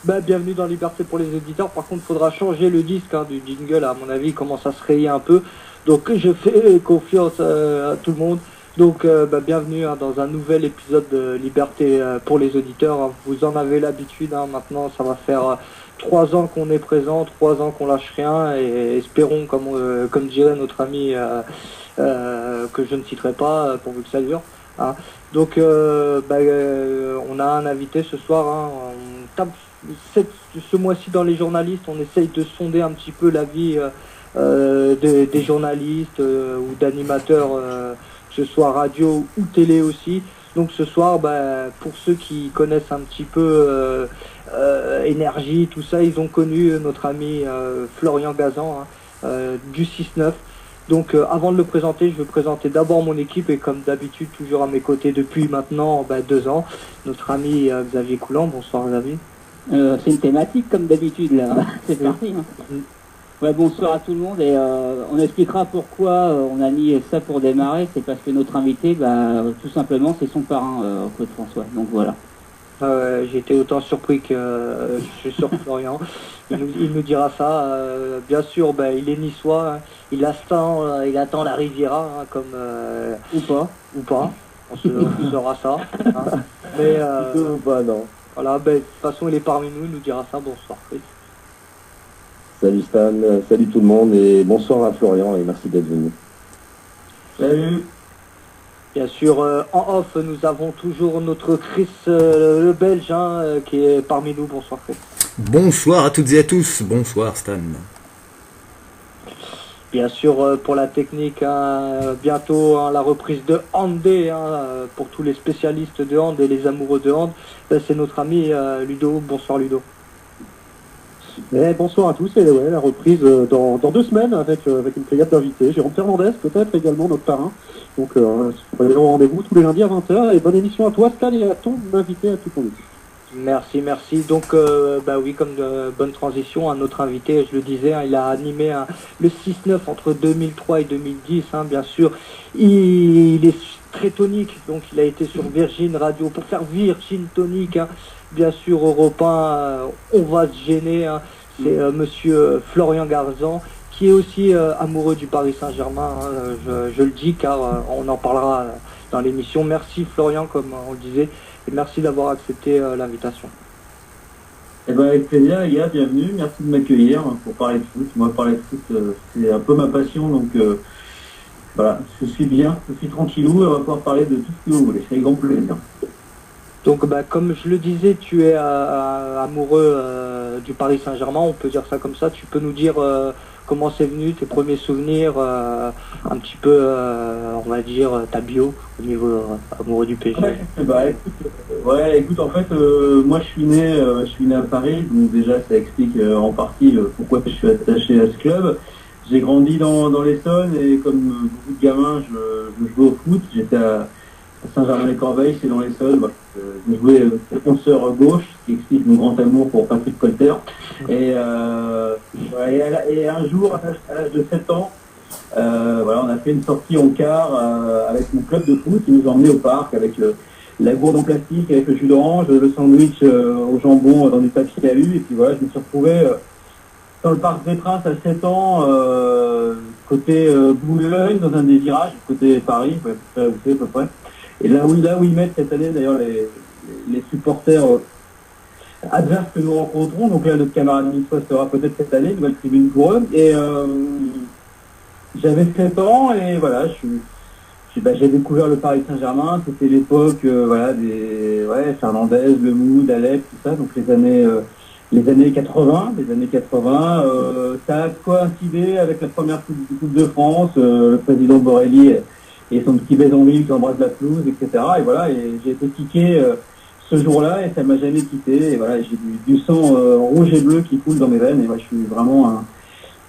Bienvenue dans Liberté pour les auditeurs. Par contre, il faudra changer le disque du jingle. À mon avis, il commence à se rayer un peu. Donc, je fais confiance à tout le monde. Donc, bienvenue dans un nouvel épisode de Liberté pour les auditeurs. Vous en avez l'habitude. Maintenant, ça va faire 3 ans qu'on est présent, 3 ans qu'on lâche rien. Et espérons, comme dirait notre ami que je ne citerai pas, pourvu que ça dure. Donc, on a un invité ce soir. On tape ce mois-ci dans les journalistes. On essaye de sonder un petit peu la vie des journalistes ou d'animateurs, que ce soit radio ou télé aussi. Donc ce soir, pour ceux qui connaissent un petit peu Énergie, tout ça, ils ont connu notre ami Florian Gazan du 6-9. Donc avant de le présenter, je vais présenter d'abord mon équipe et comme d'habitude, toujours à mes côtés depuis maintenant 2 ans, notre ami Xavier Coulant. Bonsoir Xavier. C'est une thématique comme d'habitude là, c'est parti. Ouais, bonsoir à tout le monde et on expliquera pourquoi on a mis ça pour démarrer. C'est parce que notre invité, tout simplement, c'est son parrain, Claude François. Donc voilà. J'ai été autant surpris que je suis sur Florian. Il nous dira ça. Bien sûr, il est niçois. Il attend la Riviera, comme ou pas. On saura ça. Mais non. Voilà, de toute façon, il est parmi nous. Il nous dira ça. Bonsoir, Chris. Salut Stan, salut tout le monde et bonsoir à Florian et merci d'être venu. Salut. Bien sûr, en off, nous avons toujours notre Chris, le Belge, qui est parmi nous. Bonsoir Chris. Bonsoir à toutes et à tous. Bonsoir Stan. Bien sûr, pour la technique, bientôt la reprise de Handé, pour tous les spécialistes de hand et les amoureux de hand. C'est notre ami Ludo. Bonsoir Ludo. Bonsoir à tous, et la reprise dans 2 semaines avec une pléiade d'invités. Jérôme Fernandez, peut-être également notre parrain. Donc, soyez au rendez-vous tous les lundis à 20h. Et bonne émission à toi, Stan, et à ton invité, à tout ton équipe. Merci. Donc, oui, comme bonne transition, un autre invité, je le disais, il a animé le 6-9 entre 2003 et 2010, bien sûr. Il est très tonique, donc il a été sur Virgin Radio pour faire Virgin Tonique. Bien sûr, Europe 1, on va se gêner. C'est monsieur Florian Gazan, qui est aussi amoureux du Paris Saint-Germain. Je le dis car on en parlera dans l'émission. Merci Florian, comme on le disait, et merci d'avoir accepté l'invitation. Avec plaisir les gars, bienvenue, merci de m'accueillir pour parler de foot. Moi, parler de foot, c'est un peu ma passion, donc voilà, je suis bien, je suis tranquillou, et on va pouvoir parler de tout ce que vous voulez, c'est avec grand plaisir. Donc, comme je le disais, tu es amoureux du Paris Saint-Germain, on peut dire ça comme ça. Tu peux nous dire comment c'est venu, tes premiers souvenirs, un petit peu, on va dire, ta bio au niveau amoureux du PSG. Écoute, en fait, moi je suis né à Paris, donc déjà ça explique en partie pourquoi je suis attaché à ce club. J'ai grandi dans l'Essonne et comme beaucoup de gamins, je jouais au foot. J'étais à Saint-Germain-les-Corbeilles, c'est dans l'Essonne. Je jouais défenseur gauche, ce qui explique mon grand amour pour Patrick Colter. Et un jour, à l'âge de 7 ans, on a fait une sortie en car avec mon club de foot qui nous emmenait au parc avec la gourde en plastique, avec le jus d'orange, le sandwich au jambon dans du papier à U. Et puis voilà, je me suis retrouvé dans le parc des Princes à 7 ans, côté Boulogne, dans un des virages, côté Paris, à peu près. Et là où ils mettent cette année d'ailleurs les supporters adverses que nous rencontrons, donc là notre camarade niçois sera peut-être cette année, nouvelle tribune pour eux. Et j'avais 7 ans et voilà, j'ai découvert le Paris Saint-Germain. C'était l'époque Fernandez, Lemoud, Alep, tout ça, donc les années 80. Ça a coïncidé avec la première Coupe de France, le président Borelli et son petit Bézonville qui embrasse la pelouse, etc. Et voilà, et j'ai été piqué ce jour-là et ça m'a jamais quitté. Et voilà, j'ai du sang rouge et bleu qui coule dans mes veines. Et moi, je suis vraiment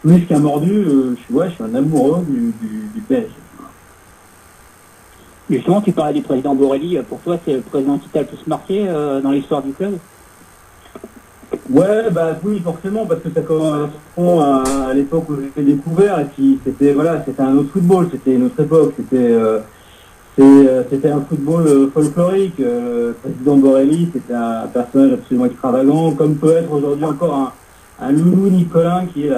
plus qu'un mordu. Je suis un amoureux du PSG. Justement, tu parlais du président Borelli. Pour toi, c'est le président qui t'a le plus marqué dans l'histoire du club? Ouais, oui, forcément, parce que ça correspond à l'époque où j'ai fait découvert, et puis c'était un autre football, c'était une autre époque, c'était un football folklorique. Le président Borelli, c'était un personnage absolument extravagant, comme peut être aujourd'hui encore un Loulou Nicolin qui est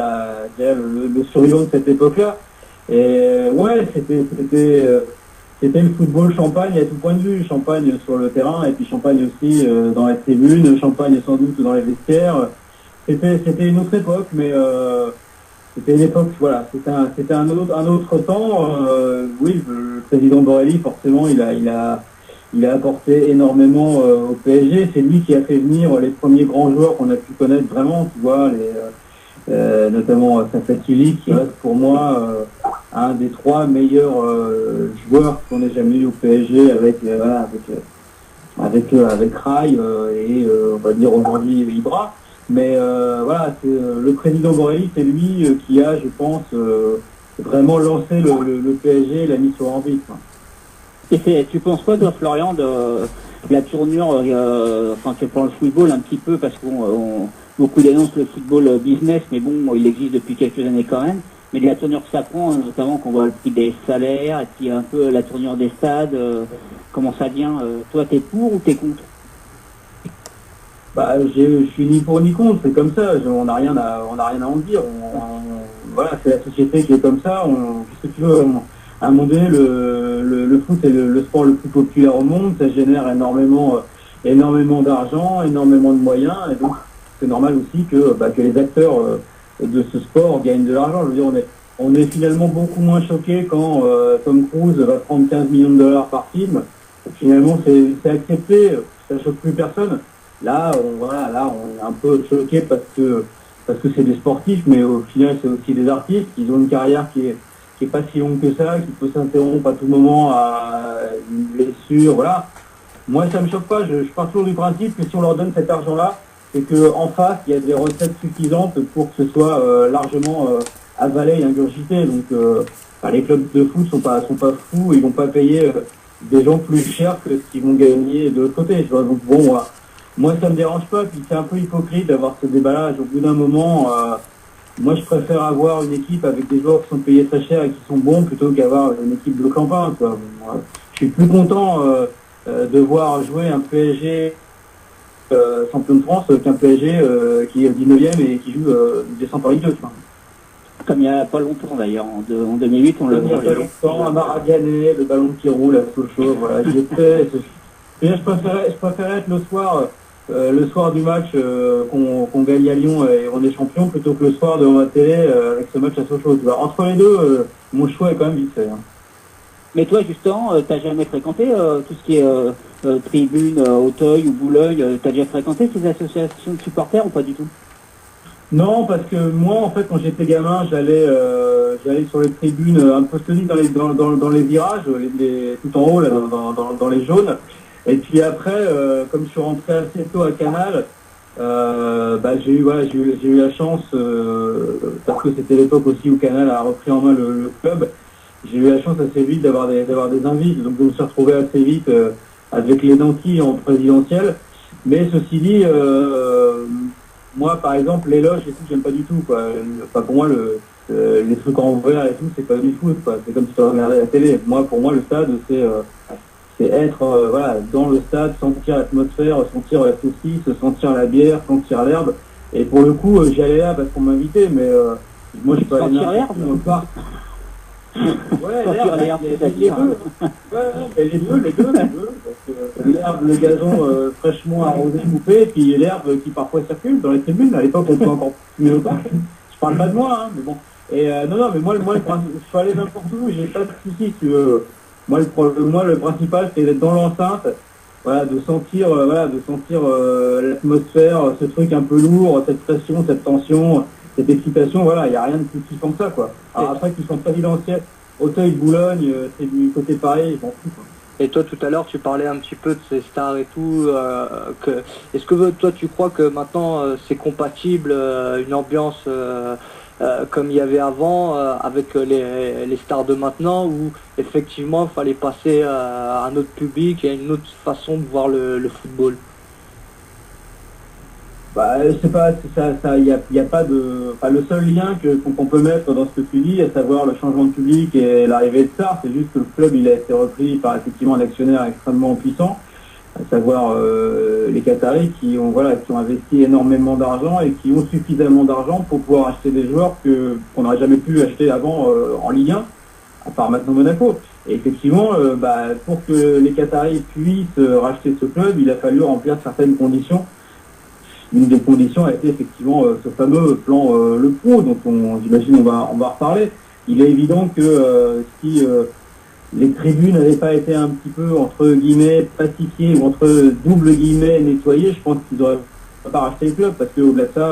le survivant de cette époque-là. Et ouais, c'était le football champagne à tout point de vue. Champagne sur le terrain et puis champagne aussi dans les tribunes, champagne sans doute dans les vestiaires. C'était une autre époque, mais c'était une époque, voilà, c'était un autre temps. Oui, le président Borelli, forcément, il a apporté énormément au PSG. C'est lui qui a fait venir les premiers grands joueurs qu'on a pu connaître vraiment, tu vois, notamment Safatili, qui reste pour moi un des 3 meilleurs joueurs qu'on ait jamais eu au PSG avec Rai et on va dire aujourd'hui Ibra. Mais voilà, le président Borelli, c'est lui qui a, je pense, vraiment lancé le PSG et l'a mis sur orbite. Et tu penses quoi, toi, Florian, de la tournure, enfin, tu prends le football un petit peu, parce qu'on beaucoup dénoncent le football business, mais bon, il existe depuis quelques années quand même. Mais de la tournure que ça prend, notamment qu'on voit le prix des salaires, et puis un peu la tournure des stades, comment ça vient toi, t'es pour ou t'es contre? Bah, je suis ni pour ni contre, c'est comme ça, on n'a rien à en dire. Voilà, c'est la société qui est comme ça. Qu'est-ce que tu veux, à un moment donné, le foot est le sport le plus populaire au monde, ça génère énormément d'argent, énormément de moyens, et donc c'est normal aussi que les acteurs de ce sport gagnent de l'argent. Je veux dire, on est finalement beaucoup moins choqué quand Tom Cruise va prendre 15 millions de dollars par film. Finalement, c'est accepté, ça choque plus personne. Là, on est un peu choqué parce que c'est des sportifs, mais au final, c'est aussi des artistes. Ils ont une carrière qui est pas si longue que ça, qui peut s'interrompre à tout moment à une blessure, voilà. Moi, ça me choque pas. Je pars toujours du principe que si on leur donne cet argent-là, c'est que en face, il y a des recettes suffisantes pour que ce soit largement avalé et ingurgité. Donc, les clubs de foot sont pas fous. Ils vont pas payer des gens plus chers que ce qu'ils vont gagner de l'autre côté. Tu vois. Donc bon, moi, ça me dérange pas. Puis c'est un peu hypocrite d'avoir ce débat-là. Au bout d'un moment, moi, je préfère avoir une équipe avec des joueurs qui sont payés très cher et qui sont bons plutôt qu'avoir une équipe de campagne. Quoi. Je suis plus content de voir jouer un PSG champion de France qu'un PSG qui est 19e et qui joue descend par Ligue 2. Comme il n'y a pas longtemps d'ailleurs, en 2008, on l'a vu. Il y a pas longtemps, à Maragané, le ballon qui roule à Sochaux, voilà. Je préférais être le soir du match qu'on gagne à Lyon et on est champion plutôt que le soir devant la télé avec ce match à Sochaux. Tu vois. Entre les deux, mon choix est quand même vite fait. Hein. Mais toi, justement, t'as jamais fréquenté tout ce qui est tribune, Auteuil ou Boulogne, t'as déjà fréquenté ces associations de supporters ou pas du tout? Non, parce que moi, en fait, quand j'étais gamin, j'allais sur les tribunes un peu dans les virages, tout en haut, là, dans les jaunes. Et puis après, comme je suis rentré assez tôt à Canal, j'ai eu la chance, parce que c'était l'époque aussi où Canal a repris en main le club, j'ai eu la chance assez vite d'avoir des invites. Donc je me suis retrouvé assez vite avec les nantis en présidentielle. Mais ceci dit, moi, par exemple, les loges et tout, j'aime pas du tout, quoi. Enfin, pour moi, les trucs en verre et tout, c'est pas du foot, quoi. C'est comme si tu regardais la télé. Pour moi, le stade, c'est être, dans le stade, sentir l'atmosphère, sentir la saucisse, sentir la bière, sentir l'herbe. Et pour le coup, j'y allais là parce qu'on m'invitait, mais moi, je peux aller l'herbe dans le parc. Ouais, l'herbe, les deux. Ouais, les deux. Parce que l'herbe, le gazon fraîchement arrosé, coupé, et puis l'herbe qui parfois circule dans les tribunes. À l'époque, on peut encore fumer au parc. Je parle pas de moi, hein, mais bon. Et mais moi, le principe, je peux aller n'importe où, j'ai pas de soucis, si tu veux. Moi, le principal, c'est d'être dans l'enceinte, de sentir l'atmosphère, ce truc un peu lourd, cette pression, cette tension, cette excitation, il n'y a rien de plus kiffant que ça, quoi. Alors après qu'ils sont présidentiels, Auteuil, Boulogne, c'est du côté pareil, je m'en fous, quoi. Et toi, tout à l'heure, tu parlais un petit peu de ces stars et tout. Est-ce que toi, tu crois que maintenant, c'est compatible, une ambiance comme il y avait avant, avec les stars de maintenant, où effectivement, il fallait passer à un autre public et à une autre façon de voir le football? Bah, c'est pas, y a pas de, enfin, le seul lien qu'on peut mettre dans ce que tu dis, à savoir le changement de public et l'arrivée de stars, c'est juste que le club, il a été repris par effectivement un actionnaire extrêmement puissant, à savoir les Qataris qui ont investi énormément d'argent et qui ont suffisamment d'argent pour pouvoir acheter des joueurs qu'on n'aurait jamais pu acheter avant en Ligue 1, à part maintenant Monaco. Et effectivement, pour que les Qataris puissent racheter ce club, il a fallu remplir certaines conditions. Une des conditions a été effectivement ce fameux plan Le Pro, dont j'imagine on va reparler. Il est évident que si les tribunes n'avaient pas été un petit peu, entre guillemets, pacifiées ou entre double guillemets nettoyées, je pense qu'ils n'auraient pas racheté le club, parce qu'au-delà de ça,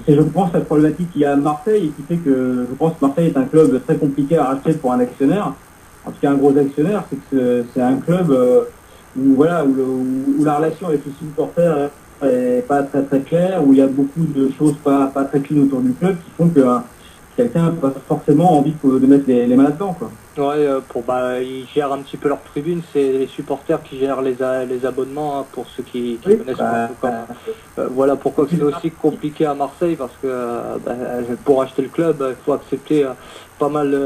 c'est, je pense, la problématique qu'il y a à Marseille, et qui fait que je pense que Marseille est un club très compliqué à racheter pour un actionnaire. En tout cas, un gros actionnaire, c'est que c'est un club où la relation avec les supporters est pas très très claire, où il y a beaucoup de choses pas très clean autour du club, qui font que quelqu'un n'a pas forcément envie de mettre les mains là-dedans, quoi. Ouais, ils gèrent un petit peu leur tribune, c'est les supporters qui gèrent les abonnements, hein, pour ceux qui connaissent pas. Voilà pourquoi c'est aussi compliqué à Marseille, parce que pour acheter le club, il faut accepter pas mal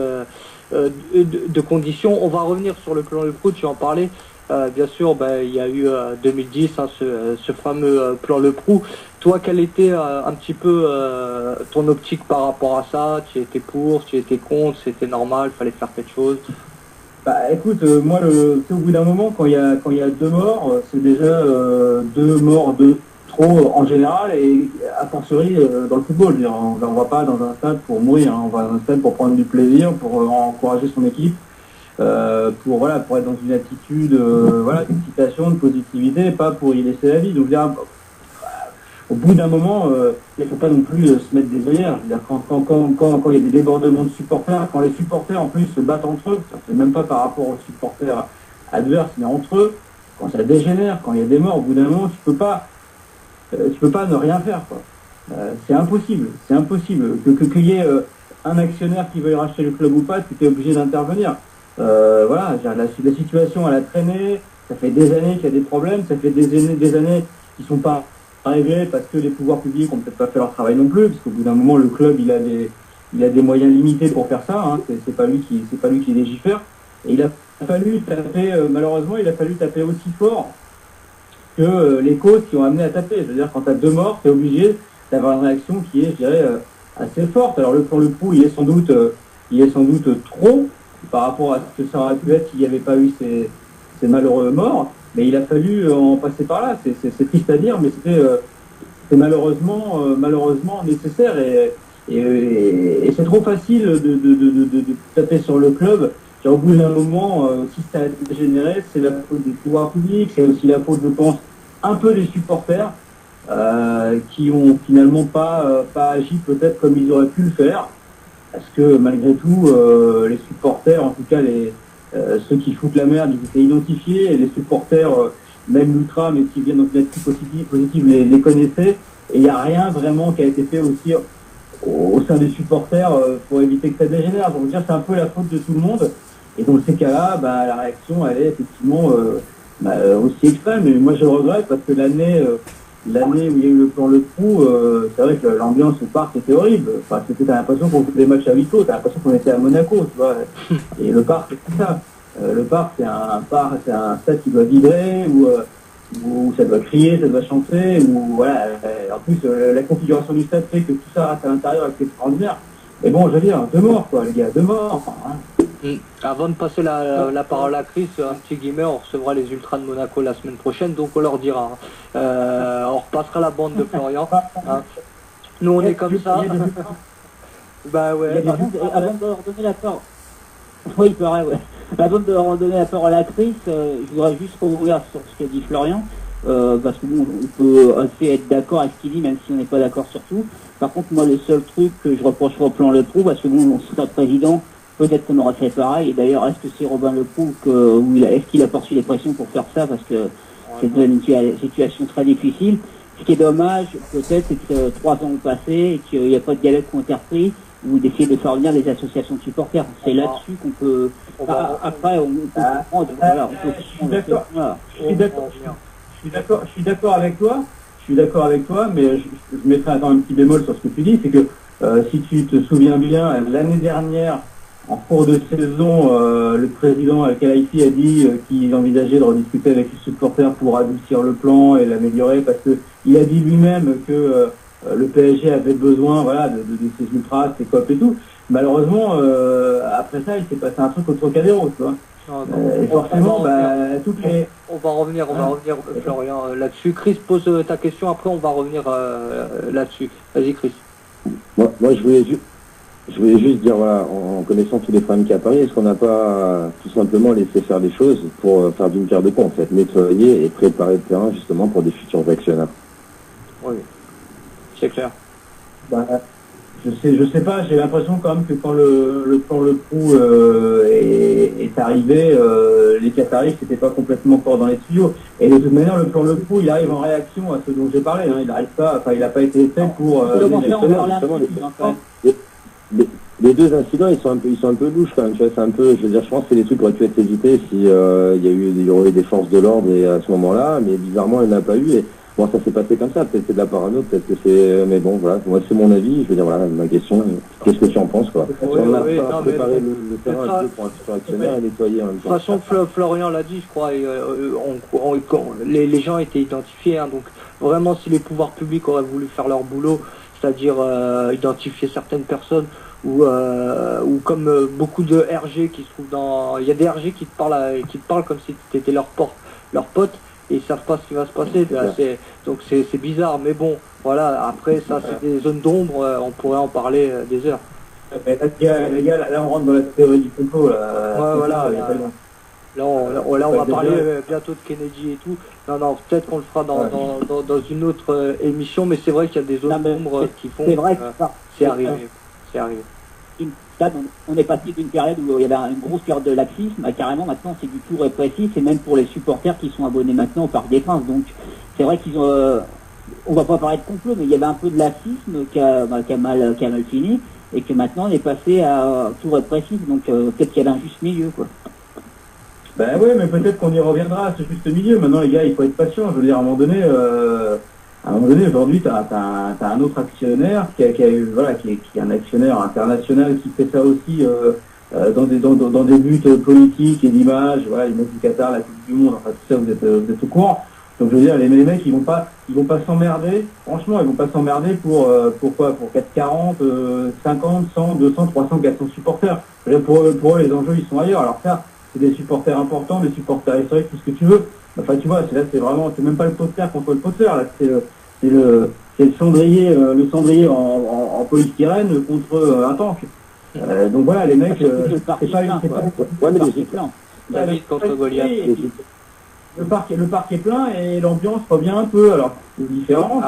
de conditions. On va revenir sur le plan Le Pro, tu en parlais. Bien sûr, il y a eu 2010, hein, ce fameux plan Le Pro. Toi, quelle était un petit peu ton optique par rapport à ça? Tu étais pour, tu étais contre, c'était normal, fallait faire quelque chose? Bah écoute, moi, au bout d'un moment, quand il y a deux morts, c'est déjà deux morts de trop en général, et a fortiori dans le football. On va pas dans un stade pour mourir, hein, on va dans un stade pour prendre du plaisir, pour encourager son équipe. Pour être dans une attitude d'excitation, de positivité, pas pour y laisser la vie. Donc au bout d'un moment, il ne faut pas non plus se mettre des œillères. Je veux dire, quand il y a des débordements de supporters, quand les supporters en plus se battent entre eux, ça fait même pas par rapport aux supporters adverses, mais entre eux, quand ça dégénère, quand il y a des morts, au bout d'un moment, tu peux pas ne rien faire, quoi. C'est impossible qu'il y ait un actionnaire qui veuille racheter le club ou pas, tu es obligé d'intervenir. La situation elle a traîné, ça fait des années qu'il y a des problèmes, ça fait des années qui sont pas réglés parce que les pouvoirs publics ont peut-être pas fait leur travail non plus, parce qu'au bout d'un moment le club il a des moyens limités pour faire ça, hein, c'est pas lui qui légifère, et il a fallu taper aussi fort que les causes qui ont amené à taper. Je veux dire, quand tu as deux morts, tu es obligé d'avoir une réaction qui est, je dirais, assez forte. Alors pour le coup, il est sans doute trop par rapport à ce que ça aurait pu être s'il n'y avait pas eu ces malheureux morts, mais il a fallu en passer par là. C'est triste à dire, mais c'était malheureusement nécessaire, et c'est trop facile de taper sur le club. Et au bout d'un moment, si ça a dégénéré, c'est la faute des pouvoirs publics, c'est aussi la faute, je pense, un peu des supporters qui ont finalement pas agi peut-être comme ils auraient pu le faire. Parce que malgré tout, les supporters, en tout cas ceux qui foutent la merde, ils étaient identifiés, et les supporters, même l'ultra, mais qui viennent dans une attitude positive, les connaissaient, et il n'y a rien vraiment qui a été fait aussi au sein des supporters pour éviter que ça dégénère. Donc dire c'est un peu la faute de tout le monde, et dans ces cas-là, la réaction elle est effectivement aussi extrême, et moi je le regrette parce que l'année où il y a eu le plan Le Pro, c'est vrai que l'ambiance au parc était horrible. Enfin, t'as l'impression qu'on faisait des matchs à huis clos, t'as l'impression qu'on était à Monaco, tu vois. Et le parc, c'est tout ça. Le parc, c'est un stade qui doit vibrer, où ça doit crier, ça doit chanter, où voilà. En plus, la configuration du stade fait que tout ça reste à l'intérieur, c'est extraordinaire. Mais bon, je veux dire, deux morts, quoi, les gars, deux morts. Hein. Avant de passer la parole à Chris, un petit guillemot, on recevra les Ultras de Monaco la semaine prochaine, donc on leur dira. On repassera la bande de Florian. Hein. Nous, on est comme ça. Bah ouais. Avant de leur donner la parole. Oui, il paraît, ouais. Avant de leur donner la parole à Chris, je voudrais juste revenir sur ce qu'a dit Florian. Parce que bon, on peut assez être d'accord avec ce qu'il dit, même si on n'est pas d'accord sur tout. Par contre, moi, le seul truc que je reproche au plan Le Pro, parce que bon, on sera président, peut-être qu'on aura fait pareil. Et d'ailleurs, est-ce que c'est Robin Le Pro est-ce qu'il a poursu les pressions pour faire ça, parce que c'est une situation très difficile. Ce qui est dommage, peut-être, c'est que 3 ans ont passé et qu'il n'y a pas de dialogue qui ont été repris, ou d'essayer de faire venir les associations de supporters. C'est là-dessus qu'on peut... Après, on peut comprendre. Voilà, je suis d'accord avec toi. Je suis d'accord avec toi, mais je mettrai attends, un petit bémol sur ce que tu dis, c'est que si tu te souviens bien, l'année dernière, en cours de saison, le président Al-Khelaifi a dit qu'il envisageait de rediscuter avec les supporters pour adoucir le plan et l'améliorer, parce que il a dit lui-même que le PSG avait besoin, voilà, de ses ultras, ses copes et tout. Malheureusement, après ça, il s'est passé un truc au Trocadéro, tu vois. Et forcément, toutes les... On va revenir, Florian, là-dessus. Chris, pose ta question, après on va revenir là-dessus. Vas-y, Chris. Moi, je voulais juste dire, voilà, en connaissant tous les problèmes qu'il y a à Paris, est-ce qu'on n'a pas tout simplement laissé faire des choses pour faire d'une pierre deux coups, en fait, nettoyer et préparer le terrain justement pour des futurs actionnaires? Oui, c'est clair. Je sais pas, j'ai l'impression quand même que quand le plan Le Prou est arrivé, les Qataris c'était pas complètement fort dans les tuyaux. Et de toute manière, le plan Le Prou, il arrive en réaction à ce dont j'ai parlé. Hein. Il n'arrive pas, il n'a pas été fait pour. Les deux incidents, ils sont un peu louches quand même. Tu vois, c'est un peu, je veux dire, je pense que c'est des trucs qui auraient pu être évités si il y aurait eu des forces de l'ordre et à ce moment-là, mais bizarrement, il n'y en a pas eu. Et bon, ça s'est passé comme ça. Peut-être c'est de la parano, peut-être que c'est, mais bon, voilà. Moi, c'est mon avis. Je veux dire, voilà, ma question. Qu'est-ce que tu en penses, quoi? On a préparé le terrain un peu pour un futur actionnaire et nettoyer en même temps. De toute façon, Florian l'a dit, je crois, et, les gens étaient identifiés, hein, donc vraiment, si les pouvoirs publics auraient voulu faire leur boulot, c'est-à-dire identifier certaines personnes, ou comme beaucoup de RG qui se trouvent dans... Il y a des RG qui te parlent comme si tu étais leur pote, et ils savent pas ce qui va se passer. Donc c'est bizarre, mais bon, voilà, après ça c'est des zones d'ombre, on pourrait en parler des heures. Les gars, là on rentre dans la théorie du complot. Ouais, voilà. Là, on va parler bientôt de Kennedy et tout. Non, peut-être qu'on le fera dans une autre émission, mais c'est vrai qu'il y a des zones d'ombre qui font... C'est vrai que c'est arrivé. C'est arrivé. On est passé d'une période où il y avait une grosse période de laxisme à carrément maintenant c'est du tout répressif, et même pour les supporters qui sont abonnés maintenant au Parc des Princes. Donc c'est vrai qu'ils ont, on va pas parler de complot, mais il y avait un peu de laxisme qui a mal fini, et que maintenant on est passé à tout répressif. Donc peut-être qu'il y a un juste milieu, quoi. Ben oui, mais peut-être qu'on y reviendra à ce juste milieu. Maintenant les gars, il faut être patient. Je veux dire, à un moment donné, aujourd'hui, tu as un autre actionnaire qui est un actionnaire international qui fait ça aussi dans des buts politiques et d'image. Voilà, les mecs du Qatar, la Coupe du Monde, enfin tout ça, vous êtes au courant. Donc je veux dire, les mecs, ils vont pas s'emmerder. Franchement, ils vont pas s'emmerder pour quoi? Pour 40, 50, 100, 200, 300, 400 supporters. Je veux dire, pour eux, les enjeux, ils sont ailleurs. Alors ça, c'est des supporters importants, des supporters historiques, tout ce que tu veux. Enfin, tu vois, c'est même pas le poster contre le poster, là, c'est le cendrier en polystyrène contre un tank. Donc voilà, les mecs, c'est pas David contre Goliath. Le parc est plein et l'ambiance revient un peu. Alors, c'est différent.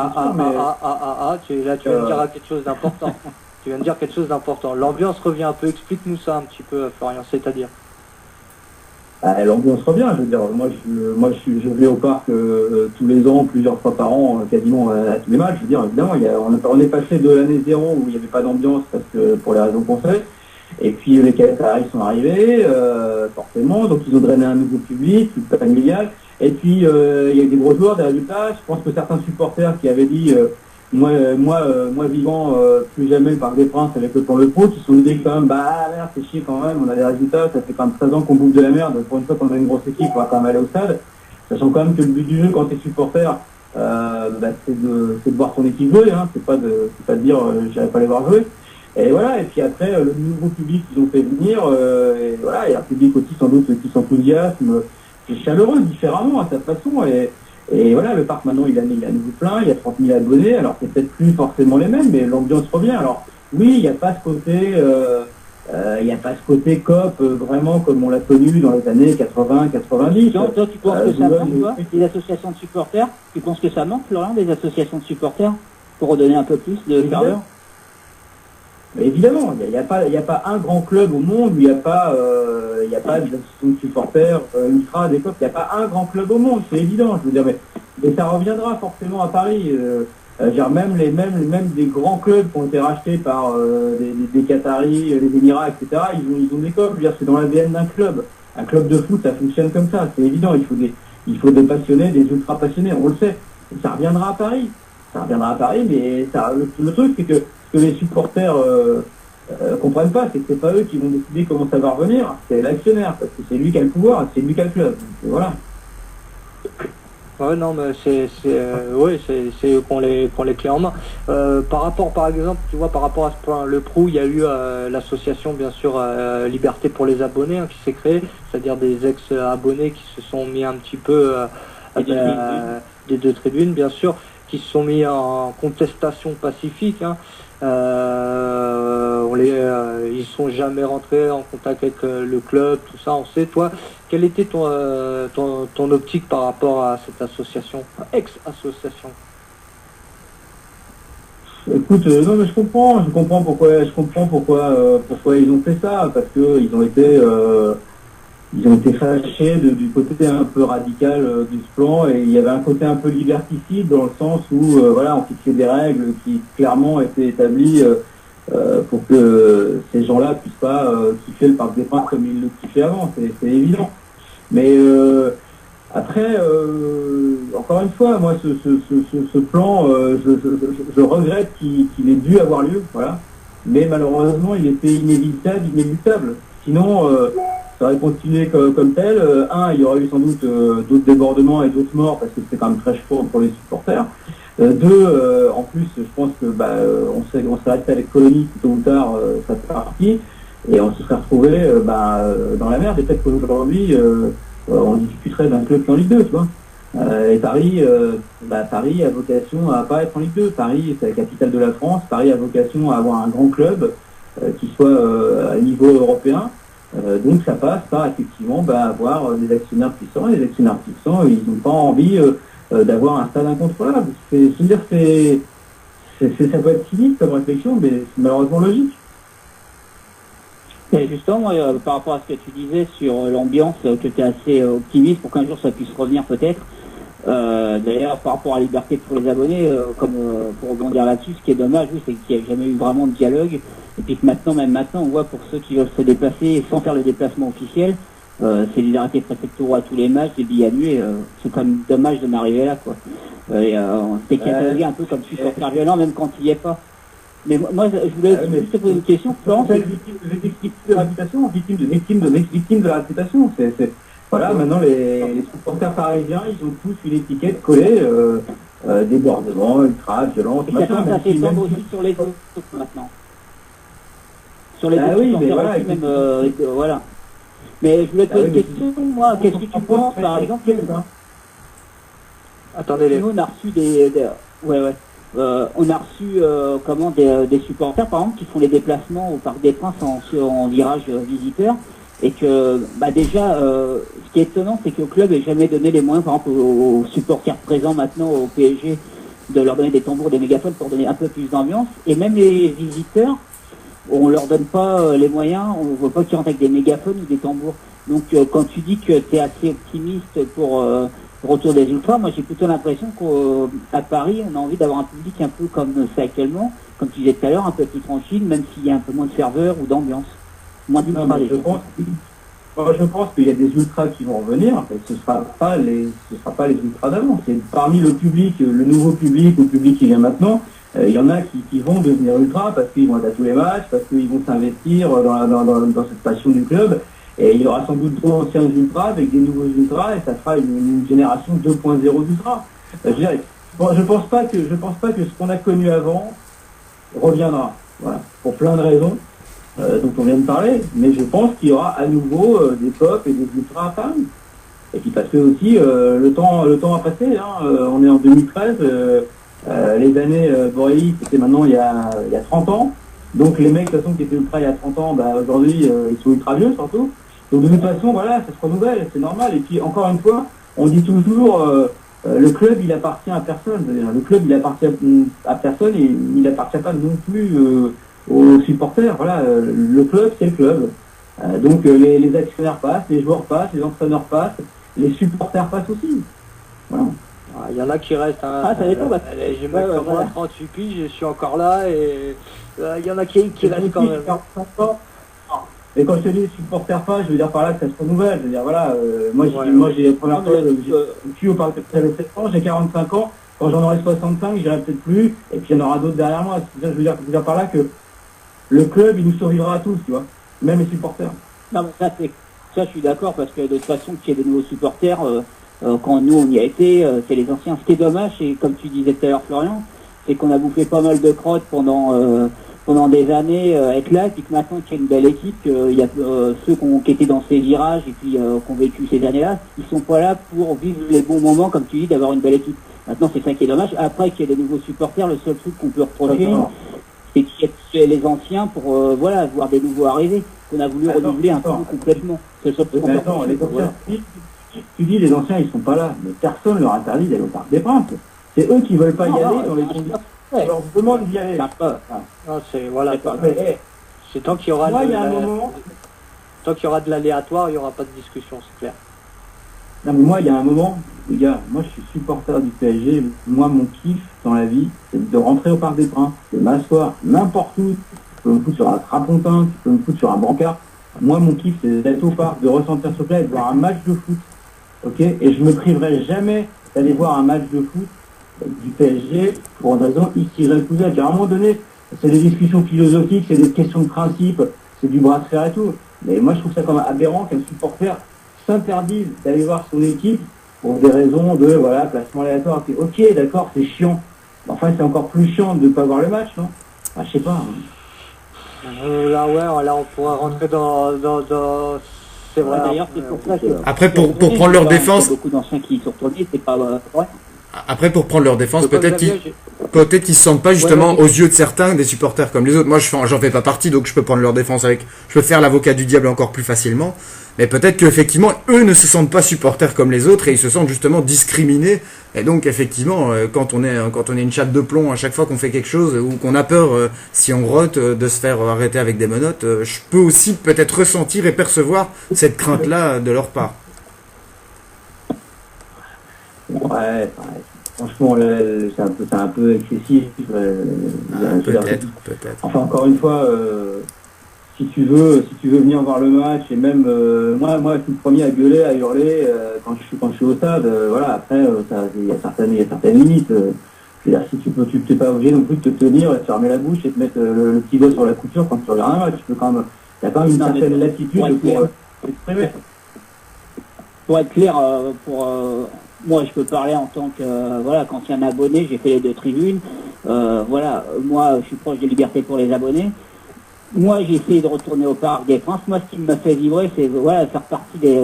Tu viens de dire quelque chose d'important. Tu viens de dire quelque chose d'important. L'ambiance revient un peu. Explique-nous ça un petit peu, Florian, c'est-à-dire. L'ambiance revient, je veux dire, je vais au parc tous les ans, plusieurs fois par an, quasiment à tous les matchs. Je veux dire, évidemment, on est passé de l'année 0 où il n'y avait pas d'ambiance parce que pour les raisons qu'on sait, et puis les Qataris sont arrivés, forcément, donc ils ont drainé un nouveau public, familial, et puis il y a eu des gros joueurs, des résultats. Je pense que certains supporters qui avaient dit moi vivant plus jamais le Parc des Princes avec le plan Le Pro, qui se sont dit quand même, merde, c'est chier quand même, on a des résultats, ça fait quand même 13 ans qu'on bouffe de la merde, pour une fois qu'on a une grosse équipe, on va quand même aller au stade, sachant quand même que le but du jeu quand t'es supporter, c'est de voir ton équipe jouer, hein, c'est pas de dire j'irai pas les voir jouer. Et voilà, et puis après le nouveau public qu'ils ont fait venir, et voilà, il y a un public aussi sans doute qui s'enthousiasme, c'est chaleureux différemment à sa façon, et voilà, le parc maintenant il a nouveau plein, il y a 30 000 abonnés, alors c'est peut-être plus forcément les mêmes, mais l'ambiance revient. Alors oui, il n'y a pas ce côté COP vraiment comme on l'a connu dans les années 80-90. Toi, tu penses que ça manque, toi, des associations de supporters? Tu penses que ça manque, Florian, des associations de supporters, pour redonner un peu plus de ferveur? Mais évidemment, il n'y a pas un grand club au monde où il n'y a pas des associations de supporters ultra, des COP. Il n'y a pas un grand club au monde, c'est évident. Je veux dire, mais ça reviendra forcément à Paris. Même des grands clubs qui ont été rachetés par des Qataris, les Émirats, etc. Ils ont des COP. Je veux dire, c'est dans l'ADN d'un club. Un club de foot, ça fonctionne comme ça. C'est évident. Il faut des passionnés, des ultra passionnés. On le sait. Ça reviendra à Paris. Ça reviendra à Paris, mais le truc, c'est que ce que les supporters comprennent pas, c'est que c'est pas eux qui vont décider comment ça va revenir, c'est l'actionnaire, parce que c'est lui qui a le pouvoir, c'est lui qui a le club. Donc, voilà. Ouais, non, mais c'est eux qu'on les clés en main. Par rapport, par exemple, tu vois, par rapport à ce point, le PRO, il y a eu l'association, bien sûr, Liberté pour les abonnés, qui s'est créée, c'est-à-dire des ex-abonnés qui se sont mis un petit peu des deux tribunes, bien sûr, qui se sont mis en contestation pacifique. Ils sont jamais rentrés en contact avec le club, tout ça, on sait. Toi, quelle était ton optique par rapport à cette association, ex-association? Écoute, non mais je comprends pourquoi ils ont fait ça, parce que ils ont été fâchés du côté un peu radical du plan, et il y avait un côté un peu liberticide dans le sens où voilà, on fixait des règles qui clairement étaient établies pour que ces gens-là puissent pas kiffer le Parc des Princes comme ils le kiffaient avant, c'est évident. Mais après, encore une fois, moi ce plan, je regrette qu'il ait dû avoir lieu, voilà. Mais malheureusement, il était inéluctable. Sinon, ça aurait continué comme tel. Il y aurait eu sans doute d'autres débordements et d'autres morts parce que c'était quand même très chaud pour les supporters. Deux, en plus, je pense que on serait resté avec Colonie tôt ou tard, ça fait partie, et on se serait retrouvé dans la merde. Et peut-être qu'aujourd'hui, on discuterait d'un club qui est en Ligue 2, tu vois. Et Paris, Paris a vocation à pas être en Ligue 2. Paris, c'est la capitale de la France. Paris a vocation à avoir un grand club qui soit à niveau européen. Donc ça passe par effectivement avoir des actionnaires puissants. Les actionnaires puissants, ils n'ont pas envie d'avoir un stade incontrôlable. Ça peut être cynique comme réflexion, mais c'est malheureusement logique. Et justement, moi, par rapport à ce que tu disais sur l'ambiance, que tu es assez optimiste pour qu'un jour ça puisse revenir peut-être. D'ailleurs, par rapport à la liberté pour les abonnés, pour rebondir là-dessus, ce qui est dommage, c'est qu'il n'y a jamais eu vraiment de dialogue. Et puis que même maintenant, on voit pour ceux qui veulent se déplacer sans faire le déplacement officiel, c'est des arrêtés préfectoraux à tous les matchs, des billets annulés. C'est quand même dommage de m'arriver là, quoi. C'est catalogué un peu comme supporter violent, même quand il n'y est pas. Mais moi, je voulais juste te poser une question. Florence, victime de la réputation, victime de la réputation. Voilà, maintenant les supporters parisiens, ils ont tous une étiquette collée, débordement, ultra, violence, et ça commence à s'étendre aussi sur les autres maintenant. Sur les autres supporters voilà, aussi, même, voilà. Mais je voulais te poser une question, moi, qu'est-ce que tu penses, par exemple, Attendez, nous, on a reçu on a reçu des supporters, par exemple, qui font les déplacements au Parc des Princes en virage visiteur. Et que déjà, ce qui est étonnant, c'est que le club n'ait jamais donné les moyens, par exemple, aux supporters présents maintenant au PSG, de leur donner des tambours, des mégaphones pour donner un peu plus d'ambiance. Et même les visiteurs, on leur donne pas les moyens, on ne voit pas qu'ils rentrent avec des mégaphones ou des tambours. Donc quand tu dis que tu es assez optimiste pour le retour des ultras, moi j'ai plutôt l'impression qu'à Paris, on a envie d'avoir un public un peu comme c'est actuellement, comme tu disais tout à l'heure, un peu plus tranquille, même s'il y a un peu moins de ferveur ou d'ambiance. Je pense qu'il y a des ultras qui vont revenir, mais ce sera pas les ultras d'avant. C'est parmi le public, le nouveau public, ou le public qui vient maintenant, il y en a qui vont devenir ultras parce qu'ils vont être à tous les matchs, parce qu'ils vont s'investir dans cette passion du club. Et il y aura sans doute d'autres anciens ultras avec des nouveaux ultras, et ça fera une génération 2.0 d'ultras. Je pense pas que ce qu'on a connu avant reviendra. Voilà, pour plein de raisons. Dont on vient de parler, mais je pense qu'il y aura à nouveau des pop et des ultras à Paris. Et puis parce que aussi le temps a passé, on est en 2013, les années Borelli, c'était maintenant il y a 30 ans, donc les mecs de toute façon qui étaient ultras il y a 30 ans, aujourd'hui ils sont ultra vieux surtout, donc de toute façon voilà, ça se renouvelle, c'est normal. Et puis encore une fois, on dit toujours le club il appartient à personne, le club il appartient à personne et il n'appartient pas non plus aux supporters. Voilà, le club c'est le club. Donc les actionnaires passent, les joueurs passent, les entraîneurs passent, les supporters passent aussi. Voilà. Il y en a qui restent. Ça dépend. J'ai même 38 piges, je suis encore là, et il y en a qui restent quand même. Et quand je te dis supporters pas, je veux dire par là que ça se renouvelle. Je veux dire voilà, moi j'ai la première fois, je suis au Parc des Princes, j'avais 7 ans, j'ai 45 ans. Quand j'en aurai 65, j'irai peut-être plus, et puis il y en aura d'autres derrière moi. C'est ça, je veux dire par là que le club, il nous survivra à tous, tu vois, même les supporters. Non, mais ça, je suis d'accord, parce que de toute façon, qu'il y ait de nouveaux supporters, quand nous on y a été, c'est les anciens. Ce qui est dommage, et comme tu disais tout à l'heure, Florian, c'est qu'on a bouffé pas mal de crottes pendant des années, être là, et puis que maintenant qu'il y a une belle équipe, il y a ceux qui étaient dans ces virages et puis qui ont vécu ces années-là, ils sont pas là pour vivre les bons moments, comme tu dis, d'avoir une belle équipe. Maintenant, c'est ça qui est dommage. Après qu'il y ait des nouveaux supporters, le seul truc qu'on peut reprocher, c'est qu'il y ait les anciens pour voir des nouveaux arriver, qu'on a voulu renouveler un peu complètement. C'est le seul truc qu'on peut reprocher. Voilà. Tu dis les anciens, ils sont pas là, mais personne leur interdit d'aller au Parc des Princes. C'est eux qui veulent pas y aller dans les conditions. On leur demande d'y aller. Non, c'est voilà. C'est tant qu'il y aura tant qu'il y aura de l'aléatoire, il n'y aura pas de discussion, c'est clair. Non mais moi il y a un moment, les gars, moi je suis supporter du PSG, moi mon kiff dans la vie, c'est de rentrer au Parc des Princes, de m'asseoir n'importe où, tu peux me foutre sur un strapontin, tu peux me foutre sur un brancard. Moi mon kiff c'est d'être au parc, de ressentir ce plat et de voir un match de foot. Ok, et je me priverai jamais d'aller voir un match de foot du PSG pour une raison irrécusable. À un moment donné, c'est des discussions philosophiques, c'est des questions de principe, c'est du bras de fer et tout. Mais moi je trouve ça quand même aberrant qu'un supporter s'interdise d'aller voir son équipe pour des raisons de placement aléatoire. Ok, d'accord, c'est chiant. Enfin, c'est encore plus chiant de ne pas voir le match, non? Enfin, je sais pas. Là, on pourra rentrer dans c'est vrai. D'ailleurs, c'est pour ça que... Après, pour prendre leur défense... Beaucoup d'anciens qui sont retournés, c'est pas vrai. Après, pour prendre leur défense, peut-être qu'ils se sentent pas justement aux yeux de certains des supporters comme les autres. Moi, j'en fais pas partie, donc je peux prendre leur défense je peux faire l'avocat du diable encore plus facilement. Mais peut-être qu'effectivement, eux ne se sentent pas supporters comme les autres et ils se sentent justement discriminés. Et donc, effectivement, quand on est une chatte de plomb à chaque fois qu'on fait quelque chose ou qu'on a peur, si on rote, de se faire arrêter avec des menottes, je peux aussi peut-être ressentir et percevoir cette crainte-là de leur part. Ouais. Franchement, c'est un peu excessif. Peut-être. Enfin, encore une fois, si tu veux venir voir le match, et même moi, je suis le premier à gueuler, à hurler quand je suis au stade. Après, il y a certaines limites. Je veux dire, si tu t'es pas obligé non plus de te tenir, et de fermer la bouche et de mettre le petit doigt sur la couture quand tu regardes un match. Tu peux quand même, il y a quand même une certaine latitude pour exprimer. Pour être clair, moi, je peux parler en tant que qu'ancien abonné, j'ai fait les deux tribunes. Moi, je suis proche de Liberté pour les abonnés. Moi, j'ai essayé de retourner au Parc des Princes. Moi, ce qui m'a fait vibrer, c'est faire partie des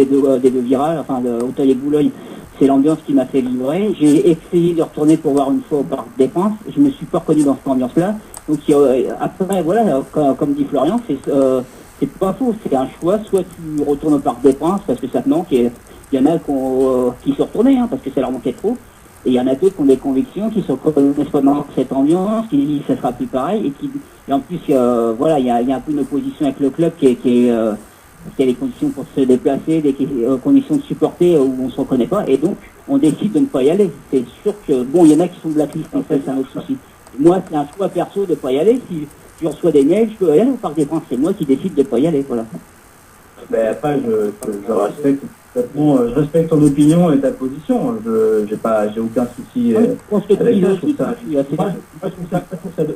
deux virages, enfin de Auteuil et Boulogne. C'est l'ambiance qui m'a fait vibrer. J'ai essayé de retourner pour voir une fois au Parc des Princes. Je me suis pas reconnu dans cette ambiance-là. Donc après, comme dit Florian, c'est pas faux. C'est un choix. Soit tu retournes au Parc des Princes parce que ça te manque. Et il y en a qui sont retournés parce que ça leur manquait trop. Et il y en a d'autres qui ont des convictions, qui se reconnaissent pas dans cette ambiance, qui disent que ça sera plus pareil. Et en plus, il y a un peu une opposition avec le club qui a des conditions pour se déplacer, des conditions de supporter où on se reconnaît pas. Et donc, on décide de ne pas y aller. C'est sûr que, il y en a qui sont blacklistés, ça c'est un autre souci. Moi, c'est un choix perso de ne pas y aller. Si je reçois des mails, je peux y aller au Parc des Princes. C'est moi qui décide de ne pas y aller, voilà. Ben après, je respecte ton opinion et ta position. J'ai aucun souci avec ça. Je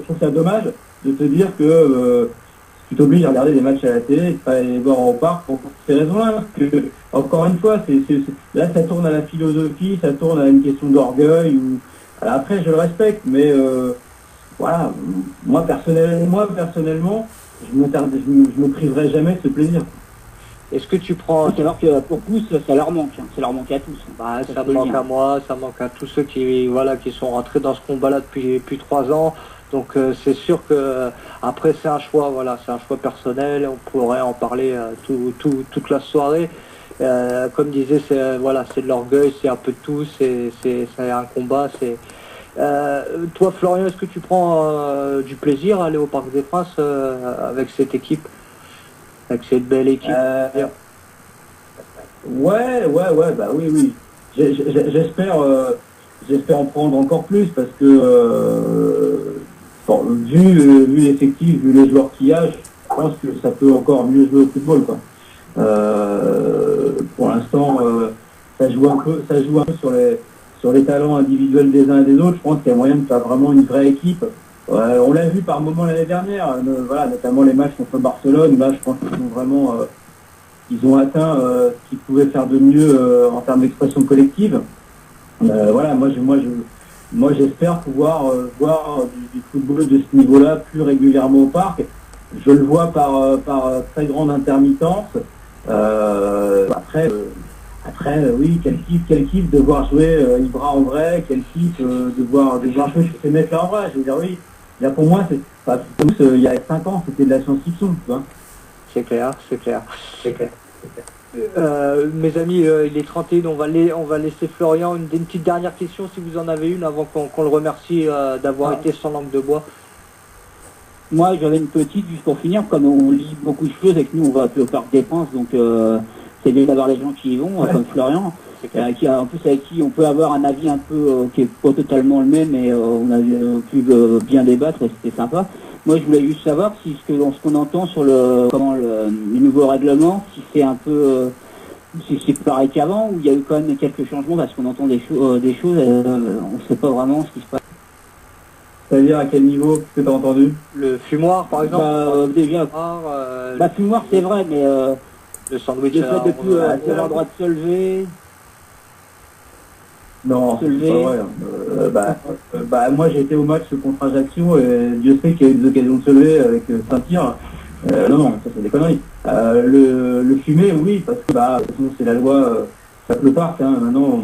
trouve ça dommage de te dire que tu t'obliges à regarder des matchs à la télé et de pas aller voir au parc pour ces raisons-là. Encore une fois, là ça tourne à la philosophie, ça tourne à une question d'orgueil. Alors après, je le respecte, mais moi personnellement, je me priverai jamais de ce plaisir. Est-ce que tu prends... Alors que pour tous, ça leur manque. Ça leur manque à tous. Ça me manque à moi, ça manque à tous ceux qui sont rentrés dans ce combat-là depuis 3 ans. Donc c'est sûr que après c'est un choix, c'est un choix personnel. On pourrait en parler toute la soirée. Comme disait, c'est de l'orgueil, c'est un peu de tout. C'est un combat. Toi, Florian, est-ce que tu prends du plaisir à aller au Parc des Princes avec cette équipe? Avec cette belle équipe. Oui. J'espère en prendre encore plus parce que vu l'effectif, vu les joueurs qu'il y a, je pense que ça peut encore mieux jouer au football, quoi. Pour l'instant, ça joue un peu sur les talents individuels des uns et des autres, je pense qu'il y a moyen de faire vraiment une vraie équipe. On l'a vu par moment l'année dernière, voilà, notamment les matchs contre Barcelone. Là, je pense qu'ils ont vraiment, ils ont atteint ce qu'ils pouvaient faire de mieux en termes d'expression collective. Voilà, moi, j'espère pouvoir voir du football de ce niveau-là plus régulièrement au parc. Je le vois par très grande intermittence. Après, oui, quel kiff de voir jouer Ibra en vrai, quel kiff de voir jouer ces mecs-là en vrai. Je veux dire, oui. Là, pour moi, il y a 5 ans, c'était de la science-fiction, tu vois. C'est clair. Mes amis, il est 31, on va laisser Florian une petite dernière question si vous en avez une avant qu'on le remercie d'avoir été sans langue de bois. Moi, j'avais une petite, juste pour finir, comme on lit beaucoup de choses et que nous, on va au Parc des Princes, donc c'est bien d'avoir les gens qui y vont, comme Florian, en plus avec qui on peut avoir un avis un peu qui est pas totalement le même, mais on a pu bien débattre et c'était sympa. Moi, je voulais juste savoir si ce qu'on entend sur le nouveau règlement, si c'est un peu si c'est pareil qu'avant ou il y a eu quand même quelques changements parce qu'on entend des choses, on ne sait pas vraiment ce qui se passe. C'est-à-dire à quel niveau que tu as entendu? Le fumoir, par exemple. Déjà, fumoir, c'est vrai, mais le sandwich. Le fait de plus avoir le droit de se lever. Non, c'est pas vrai. Moi j'ai été au match contre Ajaccio et Dieu sait qu'il y a eu des occasions de se lever avec Saint-Cyr. Non, ça c'est des conneries. Le fumer, oui, parce que sinon c'est la loi, ça peut pas. Maintenant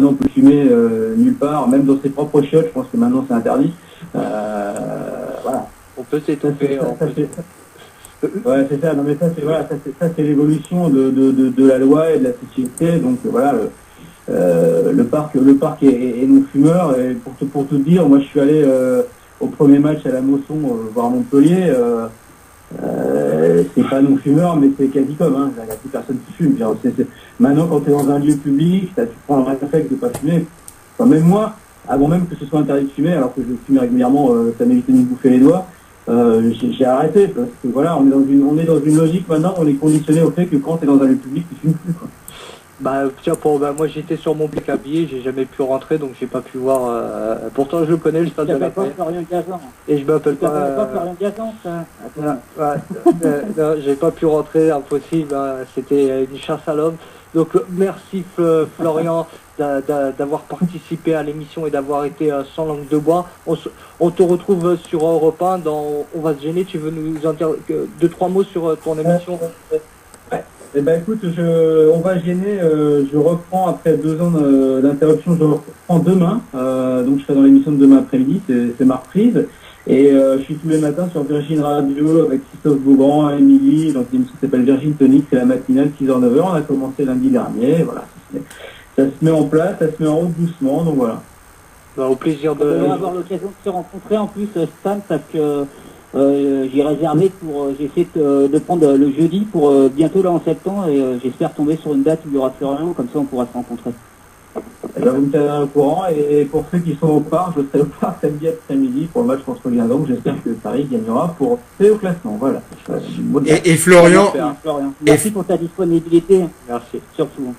on peut fumer nulle part, même dans ses propres chiottes, je pense que maintenant c'est interdit. Voilà. On peut s'étouffer. Ouais, c'est ça. Non mais ça c'est l'évolution de la loi et de la société. Donc voilà. Le parc est non fumeur et pour tout dire, moi je suis allé au premier match à la Mosson voir Montpellier. C'est pas non fumeur mais c'est quasi comme il n'y a plus personne qui fume. Maintenant quand tu es dans un lieu public, tu prends un réflexe de pas fumer. Enfin, même moi, avant même que ce soit interdit de fumer, alors que je fume régulièrement, ça m'évitait de me bouffer les doigts, j'ai arrêté parce que voilà, on est dans une logique maintenant, on est conditionné au fait que quand tu es dans un lieu public, tu fumes plus quoi. Moi j'étais sur mon blic habillé, j'ai jamais pu rentrer donc j'ai pas pu voir. Pourtant je le connais, le stade de la paix. Et je m'appelle pas Florian Gazan, ça. Non, j'ai pas pu rentrer, impossible. C'était une chasse à l'homme. Donc merci Florian d'avoir participé à l'émission et d'avoir été sans langue de bois. On te retrouve sur Europe 1 On va se gêner. Tu veux nous en dire 2-3 mots sur ton émission? Eh ben écoute, on va gêner, je reprends après 2 ans d'interruption, je reprends demain, donc je serai dans l'émission de demain après-midi, c'est ma reprise, et je suis tous les matins sur Virgin Radio avec Christophe Beaugrand, Émilie, donc l'émission s'appelle Virgin Tonic, c'est la matinale 6h-9h, on a commencé lundi dernier, voilà, ça se met en place, ça se met en route doucement, donc voilà. Au plaisir de... On va avoir l'occasion de se rencontrer en plus, Stan, parce que j'ai réservé j'ai essayé de prendre le jeudi pour bientôt là en septembre et j'espère tomber sur une date où il y aura Florian, comme ça on pourra se rencontrer. Vous me tenez au courant et pour ceux qui sont au parc, je serai au parc samedi après-midi pour le match contre Guingamp. J'espère que Paris gagnera pour passer au classement. Voilà. Et Florian, merci pour ta disponibilité. Merci. Surtout.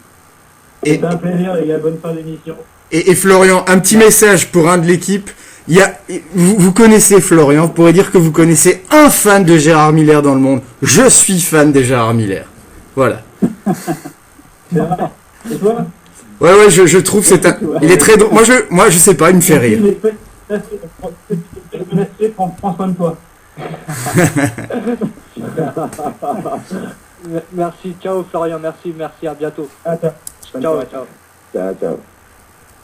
C'est un plaisir les gars, bonne fin d'émission. Et Florian, un petit message pour un de l'équipe. Vous connaissez Florian, vous pourrez dire que vous connaissez un fan de Gérard Miller dans le monde. Je suis fan de Gérard Miller. Voilà. C'est vrai. Et toi? Ouais, je trouve il est très drôle. Moi je sais pas, il me fait rire. Prends soin de toi. Merci, ciao Florian, merci, à bientôt. Ciao.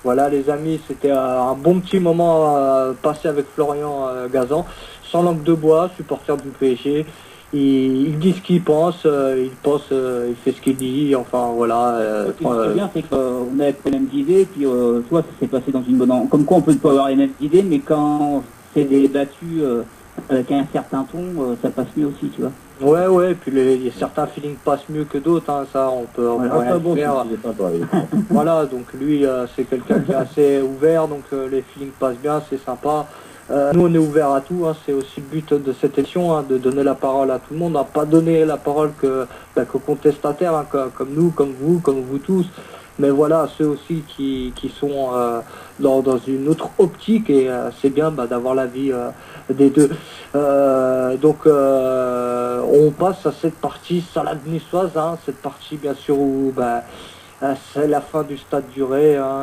Voilà les amis, c'était un bon petit moment passé avec Florian Gazan, sans langue de bois, supporter du PSG. Il dit ce qu'il pense, il fait ce qu'il dit, enfin voilà. Ce qui est bien, c'est qu'on avait les mêmes idées, puis toi, ça s'est passé dans une bonne... Comme quoi on peut pas avoir les mêmes idées, mais quand c'est débattu avec un certain ton, ça passe mieux aussi, tu vois. Ouais, puis certains feelings passent mieux que d'autres, ça on peut rien faire. Voilà, donc lui c'est quelqu'un qui est assez ouvert, donc les feelings passent bien, c'est sympa. Nous on est ouvert à tout, c'est aussi le but de cette émission, de donner la parole à tout le monde, pas donner la parole qu'aux contestataires, comme nous, comme vous tous. Mais voilà, ceux aussi qui sont dans une autre optique, et c'est bien d'avoir l'avis des deux. Donc on passe à cette partie salade niçoise, hein, cette partie bien sûr où c'est la fin du stade duré, hein,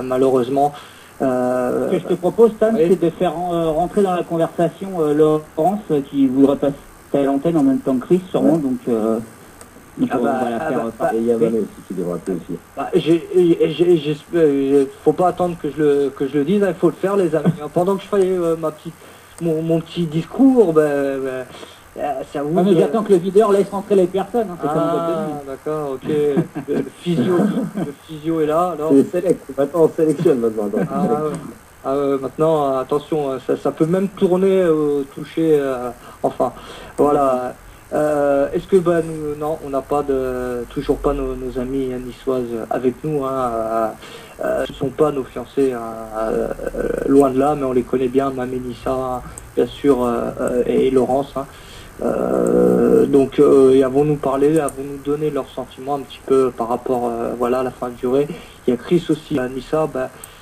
malheureusement. Ce que je te propose, Stan, oui. c'est de faire rentrer dans la conversation Laurence, qui voudrait passer à l'antenne en même temps que Chris, sûrement, donc on va la faire Et il y a Mané aussi qui devra appeler aussi. Faut pas attendre que je le dise, il faut le faire, les amis. Pendant que je fais mon petit discours, ça vous. mais j'attends que le videur laisse rentrer les personnes. Hein, c'est d'accord, ok. Le physio est là. Alors. Maintenant on sélectionne maintenant. Maintenant, attention, ça peut même tourner, toucher, enfin, voilà. Est-ce que nous, non, on n'a pas toujours pas nos amis niçoises avec nous, hein, ce ne sont pas nos fiancés, loin de là, mais on les connaît bien, Mélissa, bien sûr, et Laurence, hein. Donc et avons-nous donné leurs sentiments un petit peu par rapport à la fin de durée. Il y a Chris aussi à Nissa,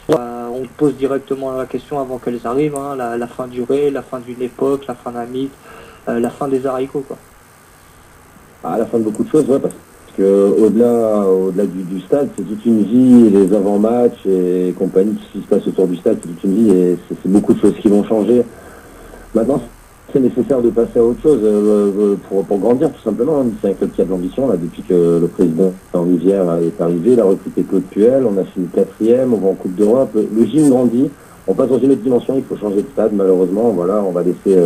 on pose directement la question avant qu'elles arrivent, hein, la fin de durée, la fin d'une époque, la fin d'un mythe, la fin des haricots, quoi. À la fin de beaucoup de choses, ouais, parce que au-delà du stade, c'est toute une vie, les avant-matchs et compagnie, tout ce qui se passe autour du stade, c'est toute une vie et c'est beaucoup de choses qui vont changer. Maintenant, c'est nécessaire de passer à autre chose pour grandir, tout simplement. C'est un club qui a de l'ambition, là, depuis que le président Henri Vière est arrivé, il a recruté Claude Puel, on a fini 4e, on va en Coupe d'Europe. Le gym grandit, on passe dans une autre dimension, il faut changer de stade, malheureusement. Voilà, on va laisser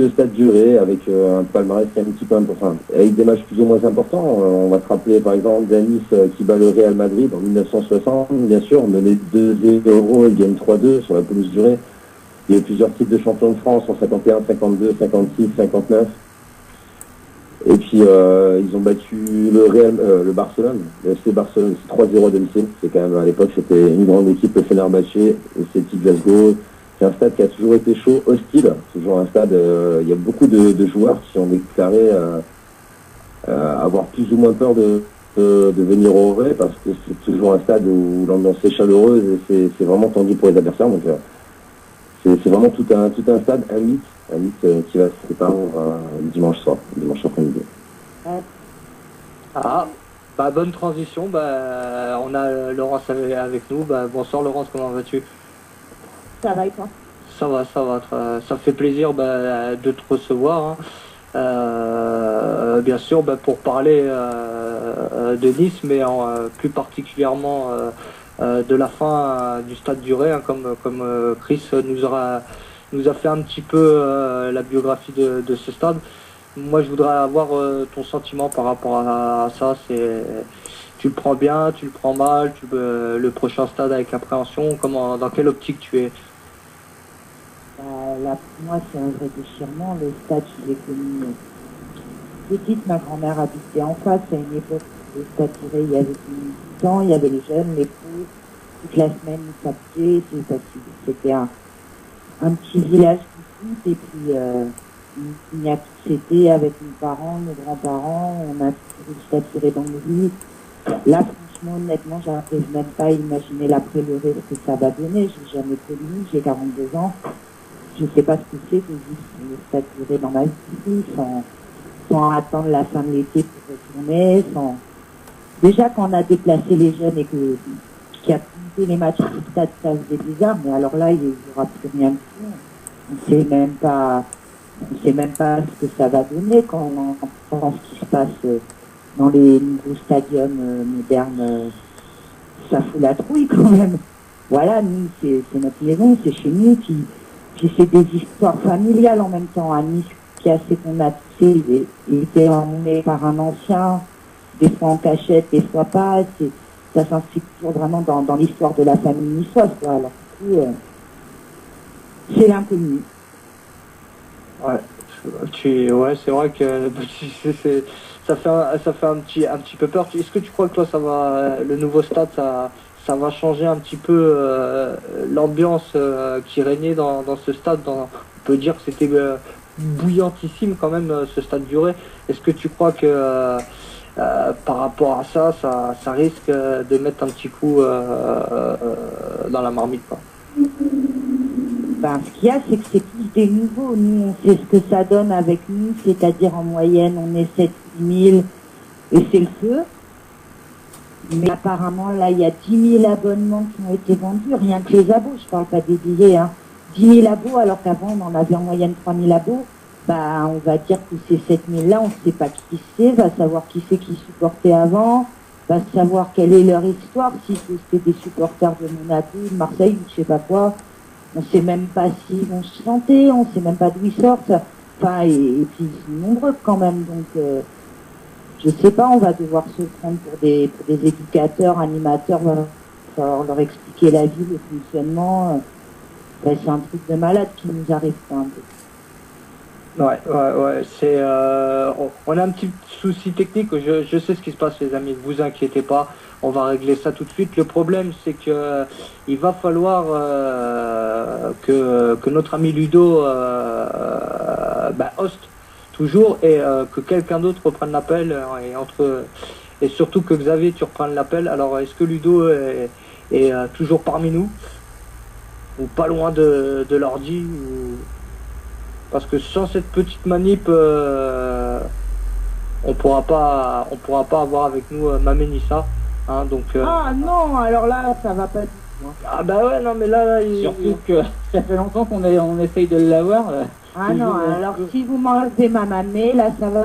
le stade durer avec un palmarès qui est un petit peu important, avec des matchs plus ou moins importants. On va se rappeler par exemple d'Anis qui bat le Real Madrid en 1960, bien sûr, mené 2-0, il gagne 3-2 sur la pelouse durée. Il y a eu plusieurs titres de champion de France en 51, 52, 56, 59. Et puis ils ont battu le Barcelone, le FC Barcelone, c'est 3-0 à domicile. C'est quand même, à l'époque, c'était une grande équipe, le Fenerbahçe, le Celtic Glasgow. C'est un stade qui a toujours été chaud, hostile. Toujours un stade, il y a beaucoup de joueurs qui ont déclaré avoir plus ou moins peur de venir au vrai, parce que c'est toujours un stade où l'ambiance est chaleureuse et c'est vraiment tendu pour les adversaires. Donc c'est vraiment tout un stade, un mythe qui va se séparer dimanche après-midi. Bonne transition. On a Laurence avec nous. Bonsoir Laurence, comment vas-tu? Ça va et toi? Ça va. Ça fait plaisir de te recevoir, hein. Bien sûr, pour parler de Nice, mais plus particulièrement de la fin du stade duré, hein, comme Chris nous a fait un petit peu la biographie de ce stade. Moi, je voudrais avoir ton sentiment par rapport à ça. Tu le prends bien, tu le prends mal, le prochain stade avec appréhension, dans quelle optique tu es? Là, pour moi, c'est un vrai déchirement. Le stade, je l'ai connu petite. Ma grand-mère habitait en face à une époque où le stade duré, il y avait du temps, il y avait les jeunes, les pauvres. Toute la semaine, ça pied, c'était un petit village du foot. Et puis, il y a tout c'était avec nos parents, nos grands-parents. On a tout le stade duré dans nos vies. Là, franchement, honnêtement, j'arrive même pas à imaginer l'après-levée ce que ça va donner. J'ai jamais connu, j'ai 42 ans. Je sais pas ce que c'est que juste le stade duré dans ma vie, sans attendre la fin de l'été pour retourner, déjà quand on a déplacé les jeunes et qu'il y a plus les matchs du stade, ça faisait bizarre, mais alors là, il n'y aura plus rien de tout. On sait même pas ce que ça va donner quand on entend ce qui se passe dans les nouveaux stadiums modernes. Ça fout la trouille quand même. Voilà, nous, c'est notre maison, c'est chez nous, puis c'est des histoires familiales en même temps. À Nice, qui a fait qu'on a toussé, il était emmené par un ancien, des fois en cachette, des fois pas. Ça s'inscrit toujours vraiment dans l'histoire de la famille niçoise, quoi. Alors, du coup, c'est l'inconnu. Ouais, c'est vrai que ça fait un petit peu peur. Est-ce que tu crois que toi, le nouveau stade, ça va changer un petit peu l'ambiance qui régnait dans ce stade? On peut dire que c'était bouillantissime quand même, ce stade duré. Est-ce que tu crois que par rapport à ça risque de mettre un petit coup dans la marmite, quoi. Ben, ce qu'il y a, c'est que c'est tous des nouveaux. Nous, on sait ce que ça donne avec nous, c'est-à-dire en moyenne, on est 7-8 000 et c'est le feu. Mais apparemment, là, il y a 10 000 abonnements qui ont été vendus, rien que les abos, je parle pas des billets, hein. 10 000 abos, alors qu'avant, on en avait en moyenne 3 000 abos. Bah, on va dire que ces 7 000-là, on ne sait pas qui c'est, va savoir qui c'est qui supportait avant, va savoir quelle est leur histoire, si c'était des supporters de Monaco, de Marseille, ou je sais pas quoi. On sait même pas s'ils vont se chanter, on sait même pas d'où ils sortent. Enfin, et puis ils sont nombreux quand même, donc je sais pas, on va devoir se prendre pour des éducateurs, animateurs, va falloir leur expliquer la vie, le fonctionnement. Ben, c'est un truc de malade qui nous arrive quand même. Ouais, c'est on a un petit souci technique, je sais ce qui se passe les amis, ne vous inquiétez pas, on va régler ça tout de suite. Le problème c'est que il va falloir que notre ami Ludo host toujours et que quelqu'un d'autre reprenne l'appel et surtout que Xavier tu reprennes l'appel. Alors est-ce que Ludo est toujours parmi nous ou pas loin de l'ordi ou... Parce que sans cette petite manip, on pourra pas avoir avec nous Mamenissa, hein, donc. Ah non, alors là, ça va pas du tout. Hein. Ah bah ouais, non mais là surtout que ça fait longtemps on essaye de l'avoir. Ah non, alors si vous m'enlevez ma mamée, là, ça va.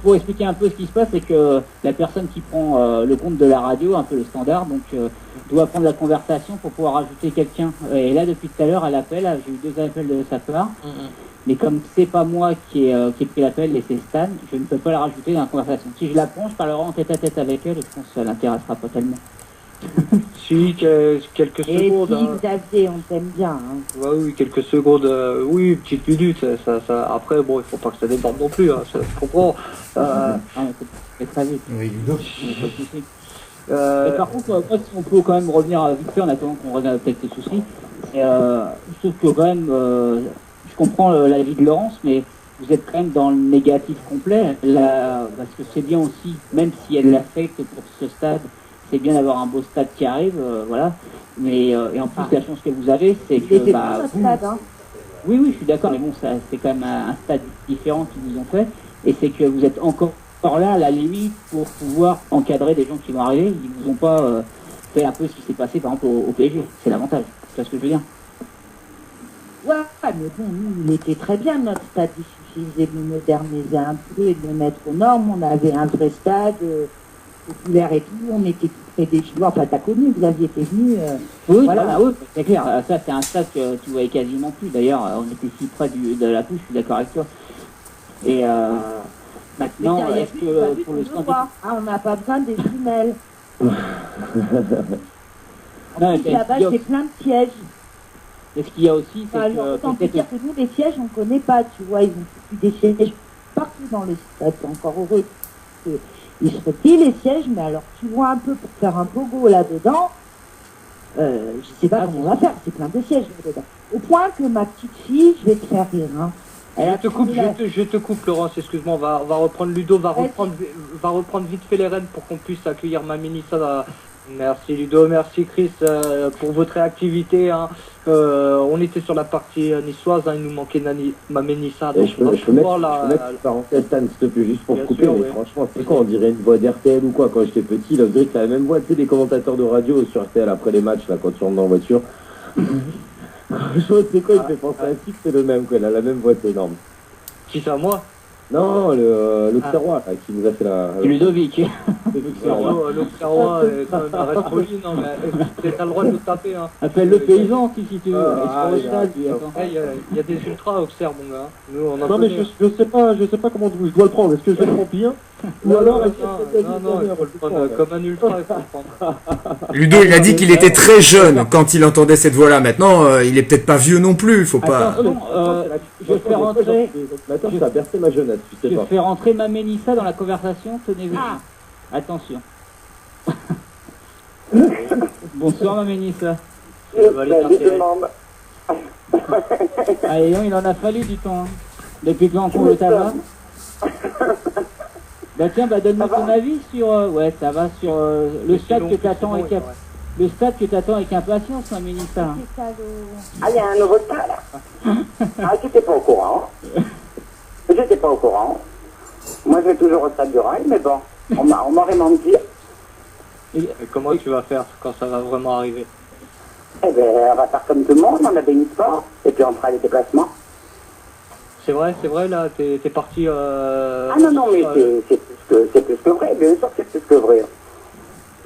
Pour expliquer un peu ce qui se passe, c'est que la personne qui prend le compte de la radio, un peu le standard, donc doit prendre la conversation pour pouvoir ajouter quelqu'un. Et là, depuis tout à l'heure, elle appelle, j'ai eu 2 appels de sa part. Mais comme c'est pas moi qui ai pris l'appel et c'est Stan, je ne peux pas la rajouter dans la conversation. Si je la prends, je parlerai en tête à tête avec elle et je pense que ça l'intéressera pas tellement. Si, quelques secondes. Et si Xavier, on t'aime bien. Hein. Ouais, oui, quelques secondes, oui, une petite minute. Ça, après, bon, il faut pas que ça déborde non plus. Hein, je comprends. C'est très vite. Oui, Ludo. Par contre, moi, si on peut quand même revenir vite fait en attendant qu'on regarde peut-être les soucis. Je trouve que quand même, je comprends l'avis de Laurence, mais vous êtes quand même dans le négatif complet. Là, parce que c'est bien aussi, même si elle l'affecte pour ce stade, c'est bien d'avoir un beau stade qui arrive, voilà. Mais et en plus, la chance que vous avez, c'est que stade, hein. oui, je suis d'accord, mais bon, ça, c'est quand même un stade différent qu'ils vous ont fait, et c'est que vous êtes encore là, à la limite, pour pouvoir encadrer des gens qui vont arriver. Ils vous ont pas fait un peu ce qui s'est passé, par exemple, au PSG. C'est l'avantage. C'est ce que je veux dire. Ouais, mais bon, nous, il était très bien, notre stade. Il suffisait de le moderniser un peu et de le mettre aux normes. On avait un vrai stade populaire et tout. On était tout près des joueurs. Enfin, t'as connu, vous aviez été venu. Oui, voilà. oui, c'est clair. Ça, c'est un stade que tu voyais quasiment plus. D'ailleurs, on était si près de la touche, je suis d'accord avec toi. Et maintenant, est-ce que pour le stand... on n'a pas besoin des jumelles. Là-bas, c'est plein de sièges. Et ce qu'il y a aussi, c'est que... Autant te dire que nous, les sièges, on ne connaît pas, tu vois. Ils ont foutu des sièges partout dans le stade. C'est encore heureux. Ils se replient les sièges, mais alors tu vois un peu pour faire un pogo là-dedans, je sais pas comment on va faire, c'est plein de sièges là-dedans. Au point que ma petite fille, je vais te faire rire, hein. Je te coupe, Laurence, excuse-moi, on va reprendre Ludo, va reprendre vite fait les rênes pour qu'on puisse accueillir Mamenissa. Merci Ludo, merci Chris pour votre réactivité. Hein. On était sur la partie niçoise, hein, il nous manquait Mamenissa. Je peux mettre une parenthèse, Stan, s'il te plaît, juste pour couper. Sûr, mais franchement, c'est quoi, on dirait une voix d'RTL ou quoi? Quand j'étais petit, là, on dirait que c'est la même voix, tu sais, des commentateurs de radio sur RTL après les matchs, là, quand tu rentres dans la voiture. C'est quoi, il me fait penser à un type, c'est le même, quoi, il a la même voix, c'est énorme. Qui ça, moi? Non, l'Auxerrois, qui nous a fait la... Ludovic. L'Auxerrois, ça reste poli, non, mais t'as le droit de nous taper, hein. Appelle le paysan, si tu veux. Il y a des ultras à Auxerre, mon gars. Nous, on non, mais je sais pas comment je dois le prendre. Est-ce que je le prends bien? Ou alors, non, il faut le prendre comme un ultra, il faut le prendre. Ludo, il a dit qu'il était très jeune quand il entendait cette voix-là. Maintenant, il est peut-être pas vieux non plus, il faut pas... Je fais rentrer... Maintenant, ça a bercé ma jeunesse, tu sais pas. Je fais rentrer Mamenissa dans la conversation, tenez-vous. Attention. Bonsoir Mamenissa. Allez, non, il en a fallu du temps. Hein. Depuis quand on court le tabac? Bah tiens, donne-moi Ça ton va avis sur... ouais, ça va, sur le stade long, que plus t'attends long, avec... ouais. Le stade que t'attends avec impatience, hein, Mélissa. Ah, il y a un nouveau stade là. Ah, j'étais pas au courant. J'étais pas au courant. Moi, je vais toujours au stade du Rail, mais bon, on m'aurait menti. Et comment tu vas faire quand ça va vraiment arriver? Eh ben, on va faire comme tout le monde, on a des sport, et puis on fera les déplacements. C'est vrai, là, t'es parti... Ah non, mais c'est plus que vrai, bien sûr que c'est plus que vrai.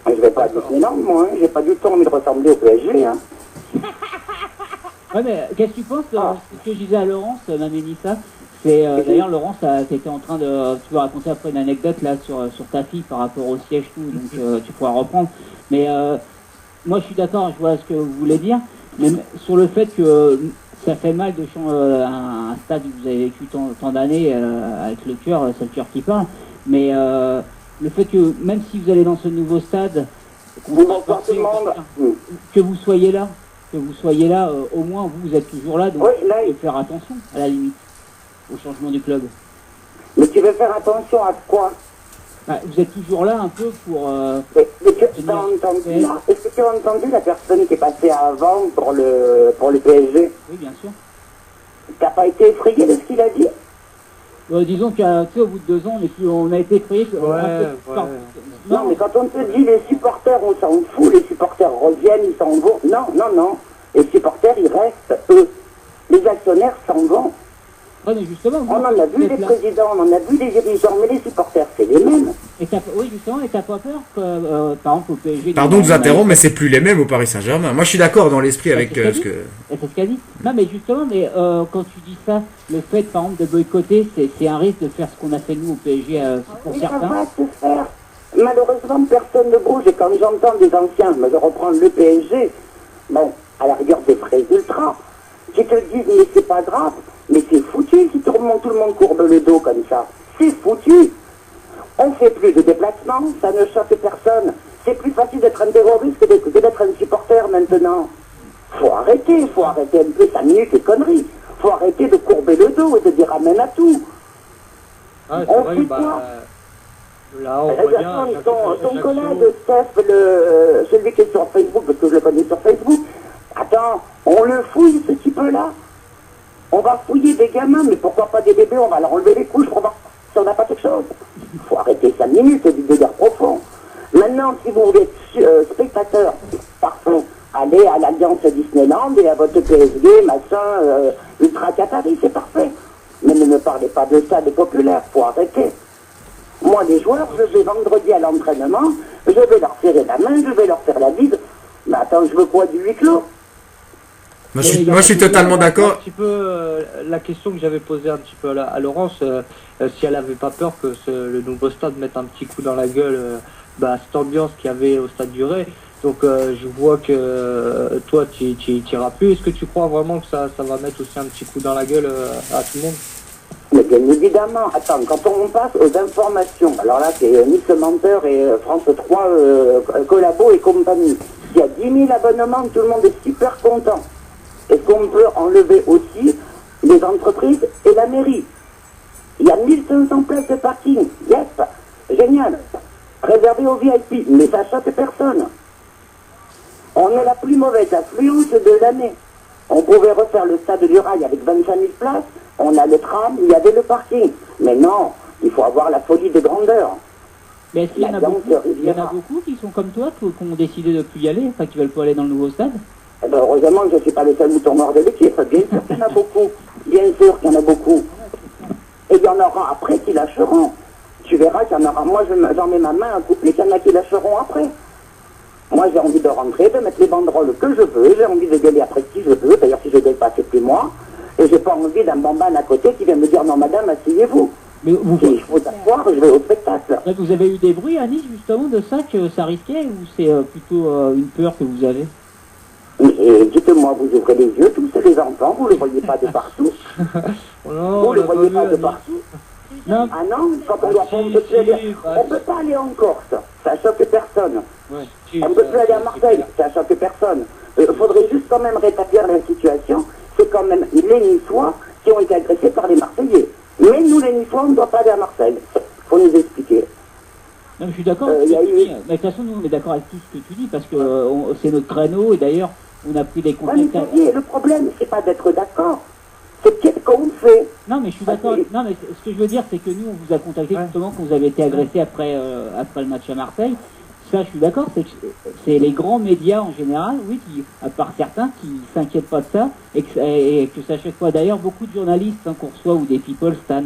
Je vais pas à Disneyland, moi, hein. J'ai pas du tout envie de ressembler au PSG, hein. Ouais, mais qu'est-ce que tu penses, ce que je disais à Laurence, ma Mélissa, c'est d'ailleurs Laurence, t'étais en train de... Tu vas raconter après une anecdote là sur ta fille par rapport au siège tout, donc tu pourras reprendre. Mais moi je suis d'accord, je vois ce que vous voulez dire, mais sur le fait que ça fait mal de changer un stade où vous avez vécu tant d'années avec le cœur, c'est le cœur qui parle, mais le fait que même si vous allez dans ce nouveau stade, Bonsoir tout le monde. que vous soyez là, au moins vous êtes toujours là, donc Oui, là, il faut faire attention à la limite au changement du club. mais tu veux faire attention à quoi? Bah, vous êtes toujours là un peu pour... Mais tu as entendu là? Est-ce que tu as entendu la personne qui est passée avant pour le PSG? Oui, bien sûr. T'as pas été effrayé de ce qu'il a dit? Disons qu'au bout de 2 ans, on a été effrayés. Non, mais quand on te dit les supporters, on s'en fout, les supporters reviennent, ils s'en vont. Non. Les supporters, ils restent, eux. Les actionnaires s'en vont. Ouais, mais justement, On en a vu les présidents, on en a vu les dirigeants, mais les supporters, c'est les mêmes. Oui, justement, et t'as pas peur que, par exemple, au PSG... Pardon de vous interrompre, mais c'est plus les mêmes au Paris Saint-Germain. Moi, je suis d'accord dans l'esprit avec ce que... C'est ce qu'a dit. Non, mais justement, quand tu dis ça, le fait, par exemple, de boycotter, c'est un risque de faire ce qu'on a fait nous au PSG pour Mais ça certains. va se faire. Malheureusement, personne ne bouge. Et quand j'entends des anciens, je reprends le PSG, bon, à la rigueur des vrais ultras, qui te disent, mais c'est pas grave, mais c'est foutu si tout le monde courbe le dos comme ça. C'est foutu. On fait plus de déplacements, ça ne choque personne. C'est plus facile d'être un terroriste que d'être un supporter maintenant. Faut arrêter un peu 5 minutes les conneries. Faut arrêter de courber le dos et de dire amen à tout. Ah, On fait quoi? Là, on voit bien... Ton collègue, Steph, celui qui est sur Facebook, parce que je le connais sur Facebook, attends, on le fouille, ce type-là. On va fouiller des gamins, mais pourquoi pas des bébés? On va leur enlever les couches pour voir si on n'a pas quelque chose. Il faut arrêter 5 minutes du délire profond. Maintenant, si vous voulez être spectateur, parfait, allez à l'Alliance Disneyland et à votre PSG, machin, Ultra Qatari, c'est parfait. Mais ne me parlez pas de ça, des populaires, faut arrêter. Moi, les joueurs, je vais vendredi à l'entraînement, je vais leur serrer la main, je vais leur faire la bise. Mais attends, je veux quoi du huis clos? Moi, je suis totalement d'accord. Un petit peu la question que j'avais posée un petit peu à Laurence, si elle avait pas peur que le nouveau stade mette un petit coup dans la gueule cette ambiance qu'il y avait au stade du Ray. Donc je vois que toi tu iras plus. Est-ce que tu crois vraiment que ça va mettre aussi un petit coup dans la gueule à tout le monde? Mais bien évidemment, attends, quand on passe aux informations, alors là c'est Nick le Menteur et France 3 Collabo et compagnie, il y a 10 000 abonnements, tout le monde est super content. Est-ce qu'on peut enlever aussi les entreprises et la mairie? Il y a 1500 places de parking, yes, génial, réservé aux VIP, mais ça choque personne. On est la plus mauvaise affluence de l'année. On pouvait refaire le stade du Rail avec 25 000 places, on a le tram, il y avait le parking. Mais non, il faut avoir la folie de grandeur. Mais est-ce qu'il y en a beaucoup qui sont comme toi, qui ont décidé de ne plus y aller, enfin qui veulent pas aller dans le nouveau stade? Eh ben, heureusement que je ne suis pas le seul mouton noir de l'équipe. Bien sûr qu'il y en a beaucoup. Bien sûr qu'il y en a beaucoup. Et il y en aura après qui lâcheront. Tu verras qu'il y en aura. Moi, j'en mets ma main à couper, qu'il y en a qui lâcheront après. Moi, j'ai envie de rentrer, de mettre les banderoles que je veux. J'ai envie de gueuler après qui je veux. D'ailleurs, si je ne gueule pas, c'est plus moi. Et j'ai pas envie d'un bambane à côté qui vient me dire non, madame, asseyez-vous. Mais vous... Si il faut s'asseoir, je vais au spectacle. Vous avez eu des bruits à Nice, justement, de ça, que ça risquait, ou c'est plutôt une peur que vous avez? Et dites-moi, vous ouvrez les yeux, tous les enfants, vous ne les voyez pas de partout. Non, vous ne les voyez pas de partout. Non. Ah non, quand on doit prendre le pied, on ne peut pas aller en Corse, ça choque personne. Ouais, On ne peut plus aller à Marseille, ça choque personne. Il faudrait juste quand même rétablir la situation. C'est quand même les Niçois qui ont été agressés par les Marseillais. Mais nous, les Niçois, on ne doit pas aller à Marseille. faut nous expliquer. Non, mais je suis d'accord avec ce que tu dis. Mais de toute façon, nous, on est d'accord avec tout ce que tu dis, parce que c'est notre créneau, et d'ailleurs, on a pris des contacts. Le problème, c'est pas d'être d'accord, c'est qu'est-ce qu'on fait. Non, mais je suis d'accord. Non, mais ce que je veux dire, c'est que nous, on vous a contacté justement quand vous avez été agressé après le match à Marseille. Ça, je suis d'accord, c'est les grands médias en général, oui, qui, à part certains, qui s'inquiètent pas de ça, et que ça chaque fois. D'ailleurs, beaucoup de journalistes qu'on reçoit, ou des people, Stan,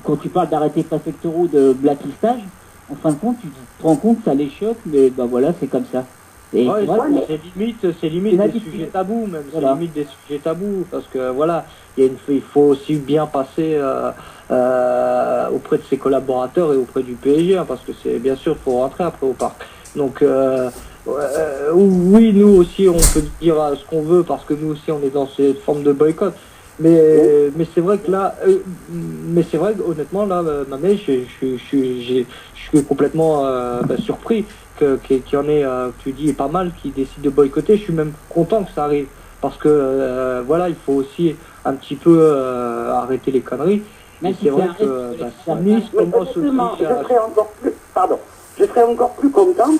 quand tu parles d'arrêtés préfectoraux de blacklistage, en fin de compte, tu te rends compte que ça les choque, mais bah voilà, c'est comme ça. Et ouais, c'est limite des sujets tabous, même. Voilà. C'est limite des sujets tabous, parce que voilà, il faut aussi bien passer auprès de ses collaborateurs et auprès du PSG, hein, parce que c'est bien sûr, il faut rentrer après au parc. Donc oui, nous aussi, on peut dire ce qu'on veut, parce que nous aussi, on est dans cette forme de boycott. Mais c'est vrai que là, mais c'est vrai que honnêtement là, Mamet, je suis complètement surpris qu'il y en ait, tu dis, pas mal qui décident de boycotter. Je suis même content que ça arrive, parce que voilà, il faut aussi un petit peu arrêter les conneries. Mais c'est vrai que Nice commence aussi je serais encore plus contente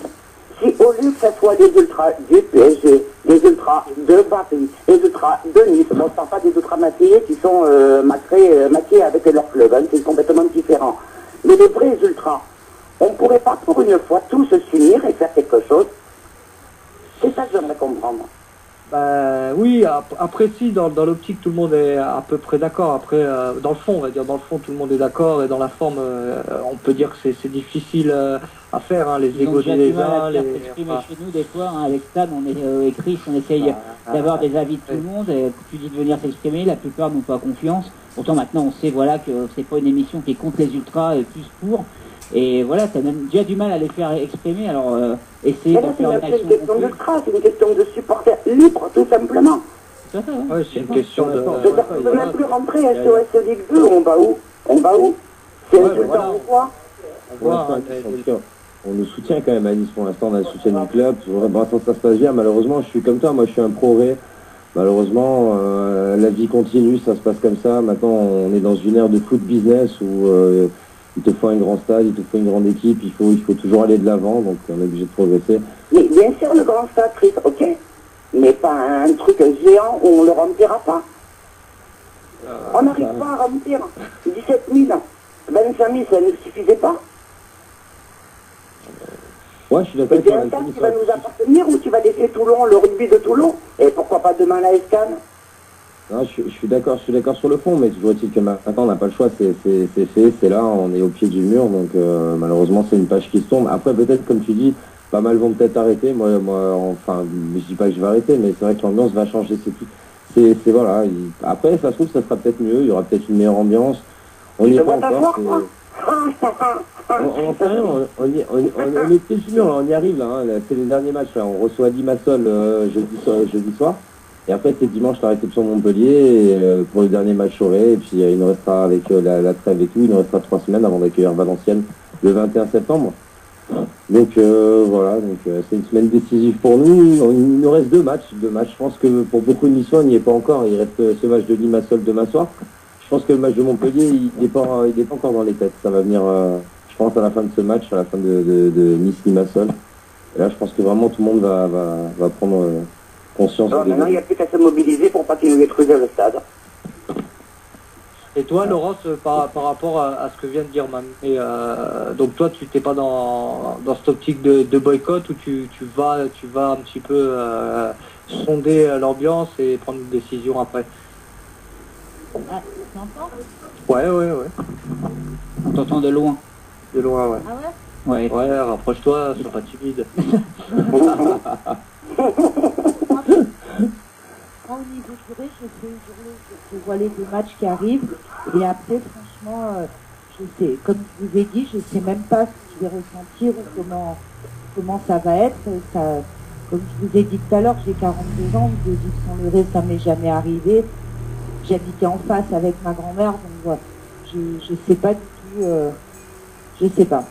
si au lieu que ce soit les ultras du PSG, les ultras de Paris, les ultras de Nice, bon, je parle pas des ultras maquillés qui sont maquillés avec leur club, hein, c'est complètement différent. Mais les vrais ultras, on pourrait pas pour une fois tous s'unir et faire quelque chose. C'est ça que j'aimerais comprendre. Oui, après si, dans l'optique, tout le monde est à peu près d'accord. Après, dans le fond, on va dire, dans le fond, tout le monde est d'accord, et dans la forme, on peut dire que c'est difficile à faire, hein, les égos des uns, chez nous, des fois, hein, avec Stan, on est écrit, on essaye d'avoir des avis de tout le monde, et tu dis de venir s'exprimer, la plupart n'ont pas confiance. Pourtant, maintenant, on sait, voilà, que c'est pas une émission qui est contre les ultras et plus pour. Et voilà, t'as même déjà du mal à les faire exprimer, alors essayer de faire une action. C'est une question d'ultra, c'est une question de supporters libres, tout simplement. Tout à fait, hein. Ouais, c'est une question de... On ne peut même plus rentrer SOS Ligue 2, on va où? C'est insultant ou quoi? On nous soutient quand même à Nice pour l'instant, on a le soutien du club. Ça se passe bien, malheureusement, je suis comme toi, moi je suis un pro-ré. Malheureusement, la vie continue, ça se passe comme ça. Maintenant, on est dans une ère de foot business où il te faut un grand stade, il te faut une grande équipe, il faut toujours aller de l'avant, donc on est obligé de progresser. Mais bien sûr, le grand stade, Chris, ok, mais pas un truc géant où on ne le remplira pas. On n'arrive pas à remplir 17 000, 25 000, ça ne suffisait pas. Ouais, je suis d'accord. C'est un stade qui va nous appartenir, ou tu vas laisser Toulon, le rugby de Toulon, et pourquoi pas demain la Escan? Non, je suis d'accord sur le fond, mais toujours est-il que maintenant on n'a pas le choix, c'est fait, c'est là, on est au pied du mur, donc malheureusement c'est une page qui se tourne. Après peut-être, comme tu dis, pas mal vont peut-être arrêter, moi enfin, je dis pas que je vais arrêter, mais c'est vrai que l'ambiance va changer, c'est voilà, après ça se trouve ça sera peut-être mieux, il y aura peut-être une meilleure ambiance, on n'y est pas encore, on fait rien, on est au pied du mur, là, on y arrive là, hein, c'est les derniers matchs, là, on reçoit Limassol jeudi soir. Et après, c'est dimanche la réception de Montpellier pour le dernier match au Ré. Et puis, il nous restera avec la trêve et tout, il nous restera 3 semaines avant d'accueillir Valenciennes le 21 septembre. Donc, voilà, c'est une semaine décisive pour nous. Il nous reste deux matchs. Je pense que pour beaucoup de missions, il n'y est pas encore. Il reste ce match de Limassol demain soir. Je pense que le match de Montpellier, il n'est pas encore dans les têtes. Ça va venir, je pense, à la fin de ce match, à la fin de Nice-Limassol. Et là, je pense que vraiment tout le monde va prendre... conscience. Non, maintenant, il n'y a plus qu'à se mobiliser pour pas qu'ils nous détruisent le stade. Et toi, Laurence, par rapport à ce que vient de dire Mamet, donc toi, tu n'es pas dans cette optique de boycott, où tu vas un petit peu sonder l'ambiance et prendre une décision après. Ah, tu m'entends? Ouais. On t'entend de loin. De loin, ouais. Ah ouais? Ouais, rapproche-toi, sois pas timide. Moi, au niveau du Ré, je vois les deux matchs qui arrivent. Et après, franchement, je sais, comme je vous ai dit, je sais même pas ce que je vais ressentir ou comment ça va être. Ça, comme je vous ai dit tout à l'heure, j'ai 42 ans, de vivre sans le Ré, ça m'est jamais arrivé. J'habitais en face avec ma grand-mère, donc voilà. Je sais pas du tout, je sais pas.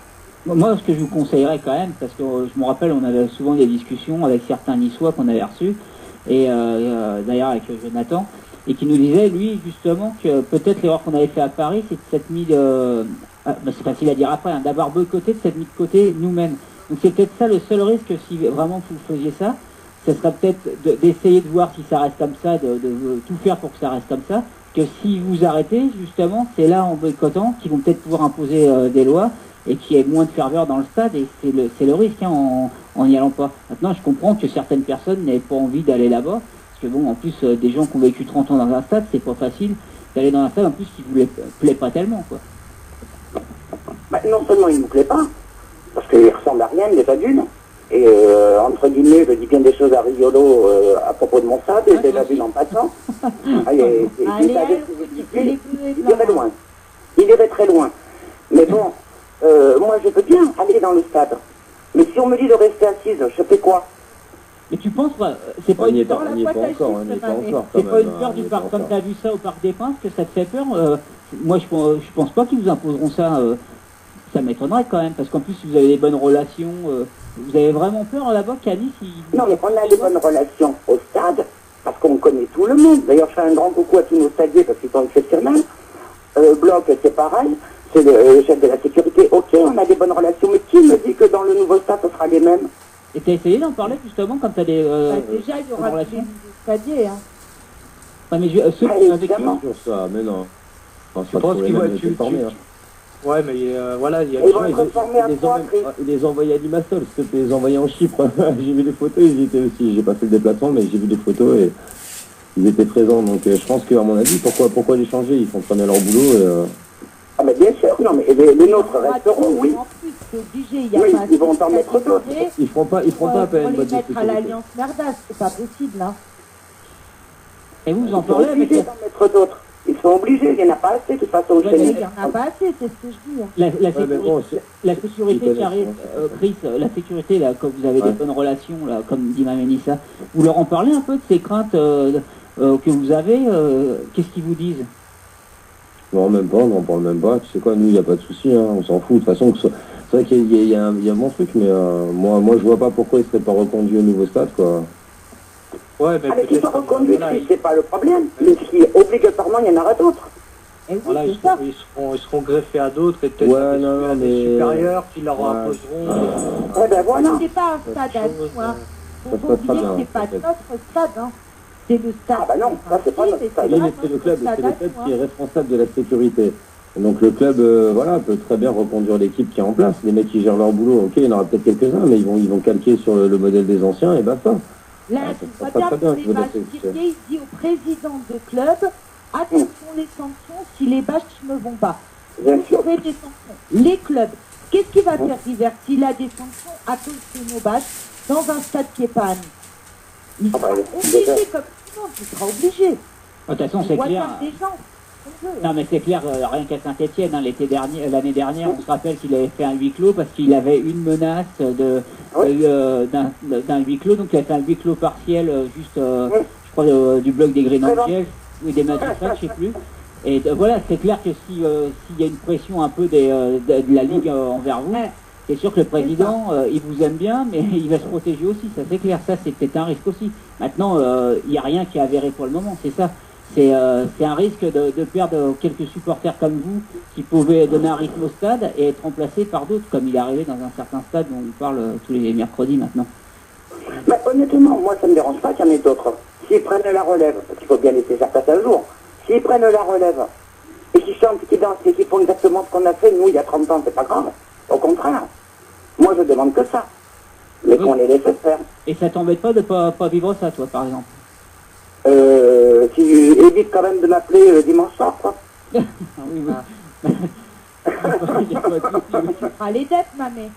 Moi, ce que je vous conseillerais quand même, parce que je me rappelle, on avait souvent des discussions avec certains Niçois qu'on avait reçus, et d'ailleurs avec Jonathan, et qui nous disait, lui, justement, que peut-être l'erreur qu'on avait fait à Paris, c'est de s'être mis c'est facile à dire après, hein, d'avoir boycotté, de s'être mis de côté nous-mêmes. Donc c'est peut-être ça le seul risque si vraiment vous faisiez ça, ce serait peut-être d'essayer de voir si ça reste comme ça, de tout faire pour que ça reste comme ça, que si vous arrêtez, justement, c'est là en boycottant qu'ils vont peut-être pouvoir imposer des lois et qu'il y ait moins de ferveur dans le stade, et c'est le risque hein, en n'y allant pas. Maintenant, je comprends que certaines personnes n'aient pas envie d'aller là-bas, parce que bon, en plus, des gens qui ont vécu 30 ans dans un stade, c'est pas facile d'aller dans un stade, en plus, qui vous plaît pas tellement, quoi. Bah, non seulement il ne me plaît pas, parce qu'il ressemble à rien déjà d'une, et entre guillemets, je dis bien des choses à rigolo à propos de mon stade, et déjà d'une en passant. Il irait loin. Il irait très loin. Mais bon, moi je veux bien aller dans le stade. Mais si on me dit de rester assise, je fais quoi? Mais tu penses, c'est pas une peur, C'est pas une peur du parc, comme tu as vu ça au Parc des Princes, que ça te fait peur? Moi je pense pas qu'ils vous imposeront ça. Ça m'étonnerait quand même, parce qu'en plus, si vous avez des bonnes relations, vous avez vraiment peur là-bas qu'à Nice Non, mais on a des bonnes relations au stade, parce qu'on connaît tout le monde. D'ailleurs, je fais un grand coucou à tous nos stadiers, parce qu'ils sont exceptionnels. Bloc, c'est pareil, c'est le chef de la sécurité. Ok, on a des bonnes relations, mais qui me dit que dans le nouveau stade, ce sera les mêmes? Et t'as essayé d'en parler, justement, quand t'as des déjà, il y aura des stadiers, hein. Ouais, mais ceux qui sont avec sur ça, mais non. Je pense qu'ils vont être formés. Ouais, mais voilà, il y a ils les envoyaient à Limassol, c'était les envoyer en Chypre. J'ai vu des photos, ils y étaient aussi. J'ai pas fait le déplacement, mais j'ai vu des photos et ils étaient présents. Donc je pense qu'à mon avis, pourquoi les changer? Ils font très leur boulot. Ah, mais bien sûr, non, mais les nôtres resteront, oui. En plus, c'est obligé, il y a oui, pas ils vont en mettre d'autres. Ils feront pas appel à une boîte boîte de sécurité. à l'Alliance Merdas, c'est pas possible, hein. Et vous en Ils sont parlez avec obligés d'en mettre d'autres. Ils sont obligés, il n'y en a pas assez, de toute façon. Il n'y en a pas assez, c'est ce que je dis. Hein. La sécurité qui arrive, Chris, la sécurité, là, quand vous avez des bonnes relations, là, comme dit Mamélissa, vous leur en parlez un peu de ces craintes que vous avez, qu'est-ce qu'ils vous disent? Non, même pas, on n'en parle même pas. Tu sais quoi, nous, il n'y a pas de souci, hein, on s'en fout. De toute façon, c'est vrai qu'il y a un bon truc, mais moi, je vois pas pourquoi il serait pas reconduit au nouveau stade, quoi. Ouais, mais avec qu'ils soient reconduits, c'est pas le problème. Mais si obligatoirement, il y en aura d'autres. Et oui, voilà, ils seront greffés à d'autres et peut-être des supérieurs qui leur imposeront. Ouais, ben voilà. C'est pas un stade à nous, hein. Faut pas oublier que c'est pas notre stade, hein. C'est le stade. Ah bah non, ça c'est pas notre stade. C'est le club qui est responsable de la sécurité. Donc le club, peut très bien reconduire l'équipe qui est en place. Les mecs qui gèrent leur boulot, ok, il y en aura peut-être quelques-uns, mais ils vont calquer sur le modèle des anciens et basta. Là, tu vois bien pour les bâches tirées, il dit au président de club, attention les sanctions si les bâches ne vont pas. Vous aurez des sanctions. Les clubs, qu'est-ce qu'il va faire l'hiver s'il a des sanctions à cause de nos bâches dans un stade qui n'est pas à nous? Il sera obligé comme tout le monde, il sera obligé. De toute façon, c'est clair. Des gens. Non mais c'est clair, rien qu'à Saint-Etienne, hein, l'année dernière, on se rappelle qu'il avait fait un huis clos parce qu'il avait une menace d'un huis clos, donc il a fait un huis clos partiel juste, je crois, du bloc des Grenadiers ou des magistrats, je sais plus. Et voilà, c'est clair que s'il y a une pression un peu de la Ligue envers vous, c'est sûr que le président, il vous aime bien, mais il va se protéger aussi, ça c'est clair, ça c'est peut-être un risque aussi. Maintenant, il n'y a rien qui est avéré pour le moment, c'est ça. C'est un risque de perdre quelques supporters comme vous qui pouvaient donner un rythme au stade et être remplacés par d'autres, comme il est arrivé dans un certain stade dont on parle tous les mercredis maintenant. Mais honnêtement, moi ça ne me dérange pas qu'il y en ait d'autres. S'ils prennent la relève, parce qu'il faut bien laisser ça passer un jour, s'ils prennent la relève et qu'ils chantent, qu'ils dansent et qu'ils font exactement ce qu'on a fait, nous, il y a 30 ans, c'est pas grave. Au contraire. Moi, je demande que ça. Mais qu'on les laisse faire. Et ça t'embête pas de pas vivre ça, toi, par exemple? Tu évites quand même de m'appeler dimanche soir, quoi. Oui, oui. Tu feras les dettes, mamé.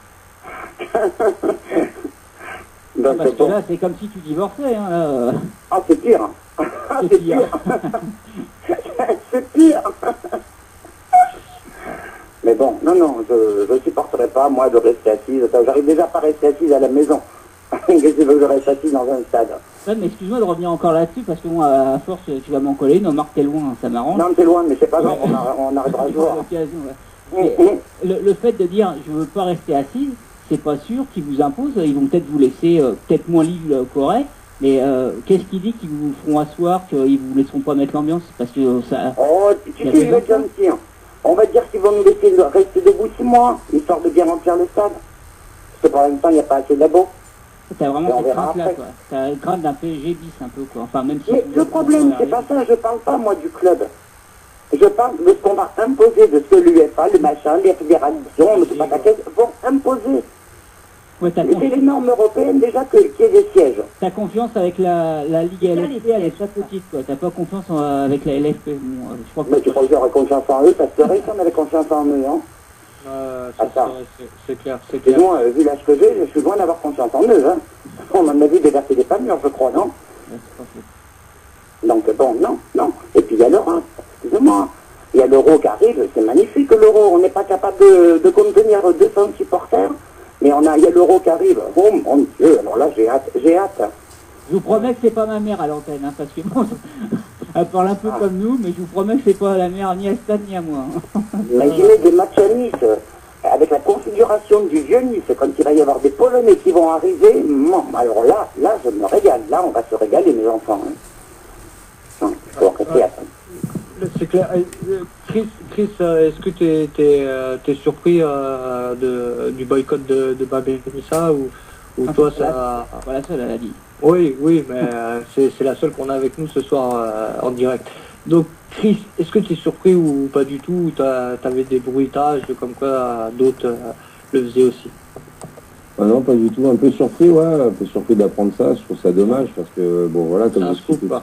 Parce que là, c'est comme si tu divorçais. Hein, Ah, c'est pire. C'est pire. C'est pire. Mais bon, non, je ne supporterai pas, moi, de rester assise. J'arrive déjà pas à rester assise à la maison. Qu'est-ce que tu veux que je reste assise dans un stade? Ouais, mais excuse-moi de revenir encore là-dessus, parce que moi, à force, tu vas m'en coller. Non, Marc, t'es loin, ça m'arrange. Non, t'es loin, mais c'est pas grave, on arrivera à jouer. Le fait de dire, je veux pas rester assise, c'est pas sûr qu'ils vous imposent. Ils vont peut-être vous laisser peut-être moins libre qu'aurait, mais qu'est-ce qui dit qu'ils vous feront asseoir, qu'ils vous laisseront pas mettre l'ambiance? Parce que ça... Oh, tu sais, je vais te dire, On va dire qu'ils vont nous laisser rester debout 6 mois, histoire de bien remplir le stade. Parce que pour l'instant, il n'y a pas assez d'abos. T'as vraiment Et on cette verra crainte-là, après. quoi. T'as une crainte d'un PSG bis un peu, quoi. Enfin, même si... Mais le problème, c'est pas ça, je parle pas, moi, du club. Je parle de ce qu'on va imposer, de ce que l'UEFA, le machin, les fédérations, le pataquès vont imposer. Ouais, C'est les normes européennes déjà qu'il y ait des sièges. T'as confiance avec la Ligue LFP, elle est très petite, quoi. T'as pas confiance avec la LFP. Bon, je crois que... Mais tu crois que j'aurais confiance en eux, ça serait si on avait confiance en eux, hein. C'est clair, c'est Et clair. moi, vu l'âge que j'ai, je suis loin d'avoir confiance en eux, hein. On m'en a vu déverser des palmiers, je crois, non? Ouais, c'est pas faux. Donc bon, non. Et puis il y a l'euro, excusez-moi. Il y a l'euro qui arrive, c'est magnifique l'euro. On n'est pas capable de contenir 200 supporters, mais il y a l'euro qui arrive. Oh mon Dieu, alors là j'ai hâte. Je vous promets que c'est pas ma mère à l'antenne, hein, parce que bon, elle parle un peu comme nous, mais je vous promets que c'est pas la mère ni à Stade ni à moi. Hein. Imaginez des matchs à Nice, avec la configuration du vieux Nice, quand il va y avoir des Polonais qui vont arriver, alors là je me régale. Là on va se régaler mes enfants. Hein. Non, il faut arrêter à ça. C'est clair. Chris, est-ce que t'es surpris du boycott de Babelissa ou toi ça... Pas la seule, elle a dit. Oui, mais c'est la seule qu'on a avec nous ce soir en direct. Donc Chris, est-ce que tu es surpris ou pas du tout, ou t'avais des bruitages comme quoi d'autres le faisaient aussi? Non, pas du tout. Un peu surpris, ouais. Un peu surpris d'apprendre ça. Je trouve ça dommage parce que, bon, voilà, C'est un scoop, quoi.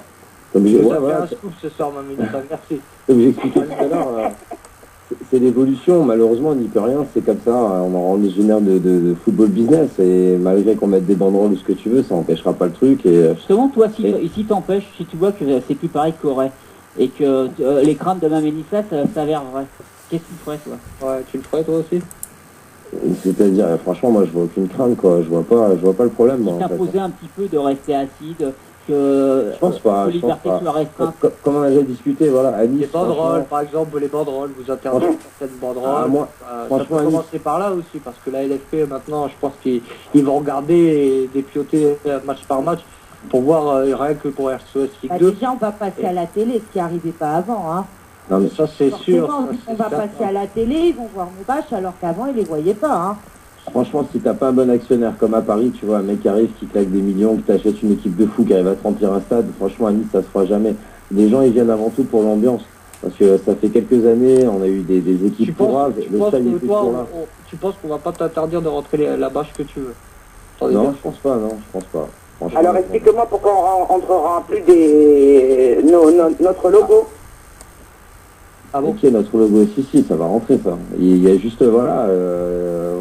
Comme Vous j'ai avez voilà, un scoop ce soir, Maminita, merci. comme j'expliquais tout à l'heure, c'est l'évolution. Malheureusement, on n'y peut rien. C'est comme ça. On génère de football business. Et malgré qu'on mette des banderoles ou ce que tu veux, ça n'empêchera pas le truc. Et Justement, toi, si t'empêches, si tu vois que c'est plus pareil que Corée, et que les craintes de Mamelissa s'avèrent vraies, qu'est-ce que tu ferais, toi? Ouais, tu le ferais toi aussi? c'est-à-dire, franchement, moi, je vois aucune crainte, quoi. Je vois pas le problème, moi, en fait. T'imposer un petit peu de rester assis, que Je pense pas, la je pense liberté pas. soit restreinte. Comme on a déjà discuté, voilà, à Nice, Les banderoles, franchement, par exemple, les banderoles, vous interdisez certaines banderoles. Ah, moi, ça franchement, peut à Nice- commencer par là aussi, parce que la LFP, maintenant, je pense qu'ils vont regarder et dépioter match par match pour voir, rien que pour RSOS Ligue 2. Déjà, on va passer à la télé, ce qui n'arrivait pas avant. Hein. non, mais Ça, c'est sûr. Forcément, ça, vu c'est qu'on va certain. passer à la télé, ils vont voir nos bâches, alors qu'avant, ils les voyaient pas. Hein. franchement, si t'as pas un bon actionnaire comme à Paris, tu vois, un mec qui arrive, qui claque des millions, qui t'achète une équipe de fous, qui arrive à te remplir un stade, franchement, à Nice, ça se fera jamais. Les gens, ils viennent avant tout pour l'ambiance. Parce que ça fait quelques années, on a eu des Tu équipes penses, pourraves, tu le penses stade que était toi, toujours là. tu penses qu'on va pas t'interdire de rentrer la bâche que tu veux? Attendez Non, bien. je pense pas, non, je pense pas. Franchement, Alors explique-moi pourquoi on rentrera plus notre logo. Ah bon? Ok, notre logo, si, ça va rentrer, ça. Il y a juste, voilà,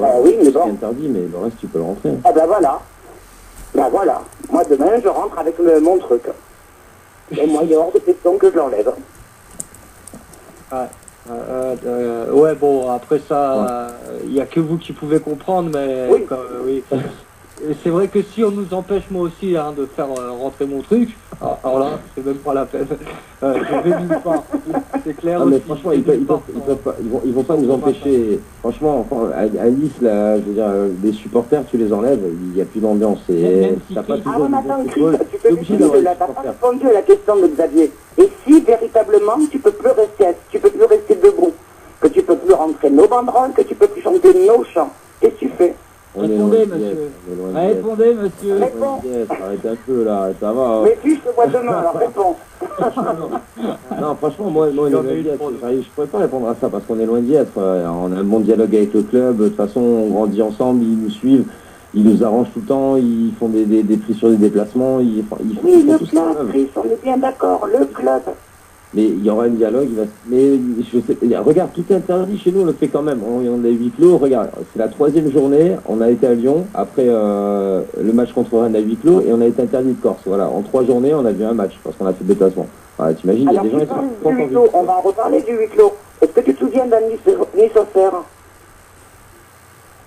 Ah oui, mais c'est bon. interdit, mais le reste, tu peux le rentrer. Ah ben voilà. Moi demain je rentre avec mon truc. Et moi il est hors de question que je l'enlève. Ouais, bon, après ça, il n'y a que vous qui pouvez comprendre, mais Oui. oui. Et c'est vrai que si on nous empêche, moi aussi, hein, de faire rentrer mon truc, alors là, c'est même pas la peine. Je vais nulle part. C'est clair Ah, mais aussi. franchement, je ils vais nulle part vont pas nous empêcher. Franchement, à Nice, là, je veux dire, les supporters, tu les enlèves, il n'y a plus d'ambiance. Et Même si t'as pas Chris- Ah toujours ouais, mais du bon attends, Chris, football. tu T'es peux obligé dire d'avoir que là, des t'as pas supporters. répondu à la question de Xavier. Et si véritablement tu peux plus rester assis, tu peux plus rester debout, que tu peux plus rentrer nos banderoles, que tu peux plus chanter nos chants, qu'est-ce que tu fais? On est Répondez, loin d'y monsieur. être, on est loin d'y être. Répondez, monsieur. Ouais. On est loin d'y être. Arrête un peu, là, ça va. Mais puis je te vois demain, alors réponds. Non, franchement, moi, on est J'en loin ai eu d'y une être. pause. Je pourrais pas répondre à ça parce qu'on est loin d'y être. On a un bon dialogue avec le club. De toute façon, on grandit ensemble, ils nous suivent, ils nous arrangent tout le temps, ils font des prix sur des déplacements, ils font Oui, font le tout ce qu'ils club, peuvent. Chris, on est bien d'accord, le club. Mais il y aura un dialogue, mais je sais, regarde, tout est interdit chez nous, on le fait quand même. On a 8 clos, regarde, c'est la 3e journée, on a été à Lyon, après le match contre Rennes à 8 clos, et on a été interdit de Corse. Voilà, en 3 journées, on a vu un match, parce qu'on a fait le déplacement. Voilà, t'imagines, il y a Alors des gens tu qui sont parles pas du huis encore clos, vus. on va en reparler du huis clos. Est-ce que tu te souviens d'un Nice-Auxerre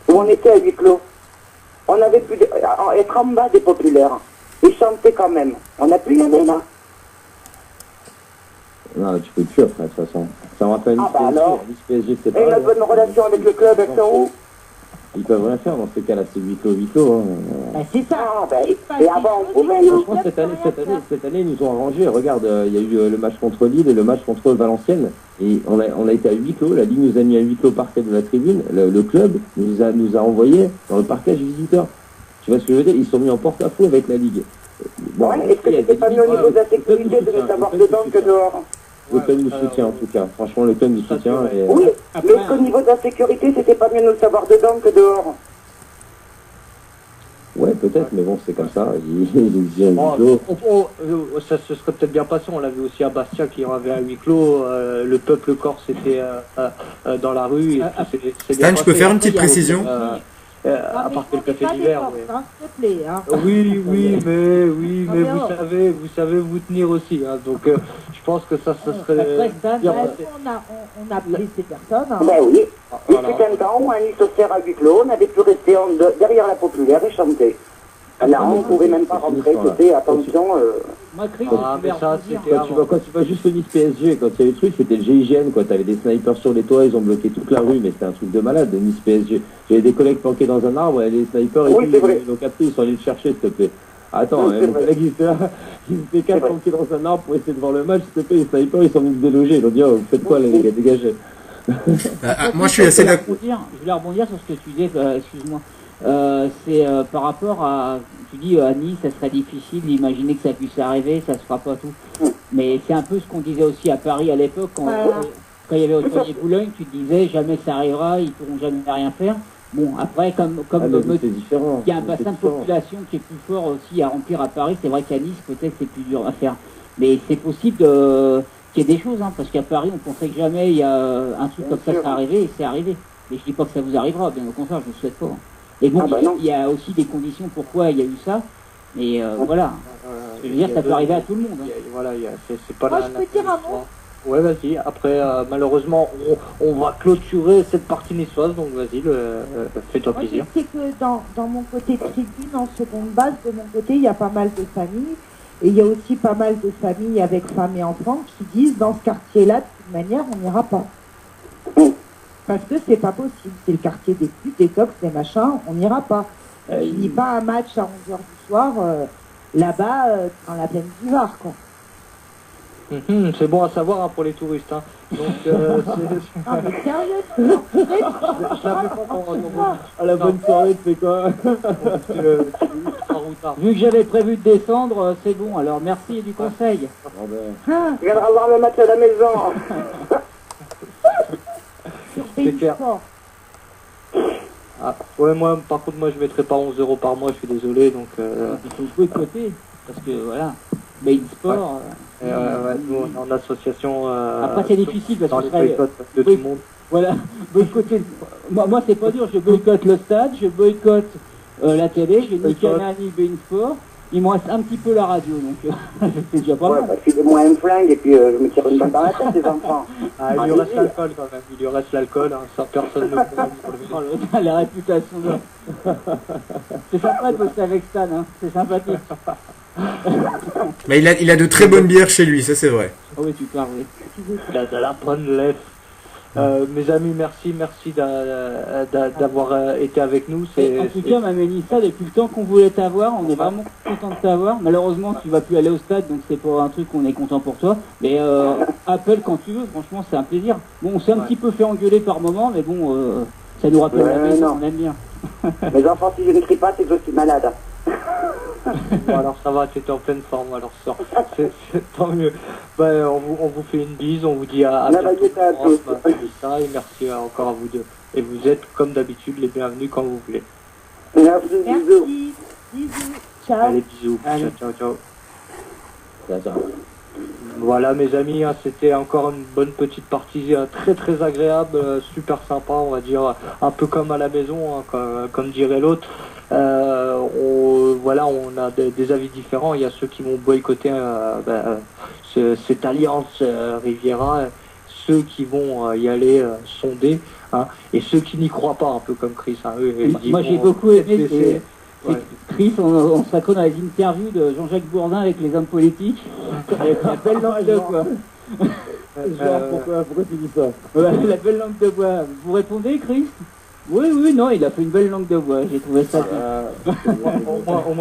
où on était à huis clos? On avait pu être en bas des populaires. Ils chantaient quand même. On a pu y aller là. Non, tu peux plus après, de toute façon. Ça me rappelle Ah Nice bah PSG, alors. Nice PSG, c'est Et pareil. notre bonne relation avec le club, elles sont où? Ils peuvent rien faire dans ces cas-là, c'est huis clos. Hein. Bah, c'est ça. Ah, ben, et avant, on pouvait, nous. Franchement, cette année, ils nous ont arrangé. Regarde, il y a eu le match contre Lille et le match contre Valenciennes. Et on a été à huis clos. La Ligue nous a mis à huis clos parquet de la tribune. Le club nous a envoyé dans le parquage visiteur. Tu vois ce que je veux dire? Ils sont mis en porte-à-faux avec la Ligue. Bon, ouais, est-ce que c'était pas mieux au niveau de la sécurité de ne savoir dedans que dehors? Le club nous soutient en tout cas. Franchement, le club nous soutient. Et... Oui, mais est-ce qu'au niveau de la sécurité, c'était pas mieux de le savoir dedans que dehors? Ouais, peut-être, mais bon, c'est comme ça. Il huis clos. Ça se serait peut-être bien passé. On l'a vu aussi à Bastia qui avait un huis clos. Le peuple corse était dans la rue. Et Stan, je peux faire une petite précision à part que le café d'hiver. S'il te plaît, hein. Oui, mais vous savez vous tenir aussi. Hein, donc, je pense que ça serait bien passé. On a blessé personne. Hein. Ben oui. Il fut un temps où un isocère à huis clos, on avait pu rester derrière la populaire et chanter. Là, on ne pouvait même pas rentrer, c'était, attention... Moi, Chris, mais ça, c'était quand tu vas juste au Nice PSG, quand il y a eu le truc, c'était le GIGN, quoi. T'avais des snipers sur les toits, ils ont bloqué toute la rue, mais c'était un truc de malade, le Nice PSG. J'avais des collègues planqués dans un arbre, et les snipers, et oui, puis, ils ont capté, ils sont allés le chercher, s'il te plaît. Attends, oui, mon collègue, il était là, ils étaient quatre planqués dans un arbre pour essayer de voir le match, s'il te plaît, les snipers, ils sont venus se déloger, ils ont dit, oh, vous faites quoi, les gars, dégagez. moi, je suis assez d'accord. Je voulais rebondir sur ce que tu disais, excuse-moi. C'est par rapport à, tu dis à Nice, ça serait difficile d'imaginer que ça puisse arriver, ça se fera pas tout. Mais c'est un peu ce qu'on disait aussi à Paris à l'époque, quand il y avait Autronier Boulogne, tu te disais jamais ça arrivera, ils pourront jamais rien faire. Bon, après, comme il y a un bassin de population qui est plus fort aussi à remplir à Paris, c'est vrai qu'à Nice, peut-être c'est plus dur à faire. Mais c'est possible qu'il y ait des choses, hein, parce qu'à Paris, on pensait que jamais il y a un truc comme ça serait arrivé, et c'est arrivé. Mais je dis pas que ça vous arrivera, bien au contraire, je ne le souhaite pas. Et bon, il y a aussi des conditions pourquoi il y a eu ça. Mais voilà. Je veux dire, ça peut arriver à tout le monde. Hein. Voilà, c'est pas Moi, la... je peux dire un mot. Ouais, vas-y. Après, malheureusement, on va clôturer cette partie niçoise, donc vas-y, fais-toi plaisir. Je sais que dans mon côté tribune, en seconde base, de mon côté, il y a pas mal de familles. Et il y a aussi pas mal de familles avec femmes et enfants qui disent, dans ce quartier-là, de toute manière, on n'ira pas. Parce que c'est pas possible. C'est le quartier des putes, des tox, des machins, on n'ira pas. Je dis pas un match à 11h du soir, là-bas, dans la plaine du Var, quoi. C'est bon à savoir, hein, pour les touristes. Hein. Donc, Ah, mais sérieux, je l'avais pas encore À la bonne soirée, tu fais quoi? Vu que j'avais prévu de descendre, c'est bon. Alors merci du conseil. Tu viendras voir le match à la maison. C'est clair. Ah, ouais, moi, par contre, moi, je mettrai pas 11 € par mois, je suis désolé, donc... Il faut jouer de côté, parce que voilà, Bein Sport... nous, on est en association... Après, c'est difficile, parce dans que les boycotts de tout le monde. Voilà, boycotter... Moi, c'est pas dur, je boycotte le stade, je boycotte la télé, je ni Canal ni Bein Sport. Il me reste un petit peu la radio, donc c'est déjà pas mal. Bah, filez-moi un flingue et puis je me tire une balle dans la tête, les enfants. Ah, il lui reste l'alcool quand même, il lui reste l'alcool, hein, ça personne ne peut. La réputation de... C'est sympa de bosser avec Stan, hein. C'est sympathique. Mais il a de très bonnes bières chez lui, ça c'est vrai. Ah oui, tu parles, oui. Il a de la bonne lèvre. Mes amis, merci d'avoir été avec nous. En tout cas, ma Mélissa, depuis le temps qu'on voulait t'avoir, on est vraiment content de t'avoir. Malheureusement, tu vas plus aller au stade, donc c'est pas un truc qu'on est content pour toi. Mais appelle quand tu veux, franchement, c'est un plaisir. Bon, on s'est un petit peu fait engueuler par moment, mais bon, ça nous rappelle la maison, on aime bien. Mes enfants, si je n'écris pas, c'est que je suis malade. Bon, alors ça va, tu étais en pleine forme, alors c'est tant mieux. Ben, on vous fait une bise, on vous dit à bientôt. Et merci encore à vous deux. Et vous êtes, comme d'habitude, les bienvenus quand vous voulez. Merci, bisous. Bisous. Ciao. Allez, bisous. Ciao. Voilà, mes amis, hein, c'était encore une bonne petite partie très très agréable, super sympa, on va dire, un peu comme à la maison, hein, comme dirait l'autre. Voilà, on a des avis différents. Il y a ceux qui vont boycotter cette alliance Riviera, ceux qui vont y aller sonder, hein, et ceux qui n'y croient pas, un peu comme Chris. Hein, moi j'ai beaucoup aimé. Chris, on se raconte dans les interviews de Jean-Jacques Bourdin avec les hommes politiques. Avec la belle langue de bois. Pourquoi tu dis ça? La belle langue de bois. Vous répondez, Chris? Oui, non, il a fait une belle langue de voix, j'ai trouvé ça bien. Au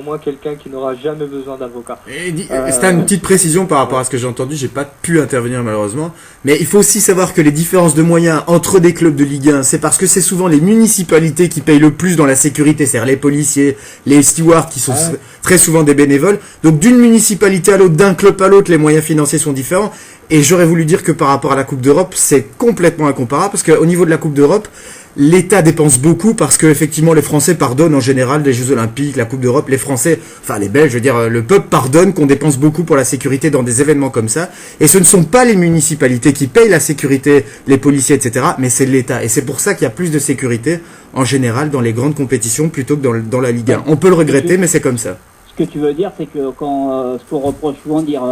moins quelqu'un qui n'aura jamais besoin d'avocat. C'était une petite précision par rapport à ce que j'ai entendu, j'ai pas pu intervenir malheureusement, mais il faut aussi savoir que les différences de moyens entre des clubs de Ligue 1, c'est parce que c'est souvent les municipalités qui payent le plus dans la sécurité, c'est-à-dire les policiers, les stewards qui sont très souvent des bénévoles. Donc d'une municipalité à l'autre, d'un club à l'autre, les moyens financiers sont différents. Et j'aurais voulu dire que par rapport à la Coupe d'Europe, c'est complètement incomparable parce qu'au niveau de la Coupe d'Europe, l'État dépense beaucoup parce que effectivement les Français pardonnent en général les Jeux Olympiques, la Coupe d'Europe, les Français, enfin les Belges, je veux dire, le peuple pardonne qu'on dépense beaucoup pour la sécurité dans des événements comme ça. Et ce ne sont pas les municipalités qui payent la sécurité, les policiers, etc. Mais c'est l'État. Et c'est pour ça qu'il y a plus de sécurité en général dans les grandes compétitions plutôt que dans la Ligue 1. On peut le regretter, mais c'est comme ça. Ce que tu veux dire, c'est que quand ce qu'on reproche souvent de dire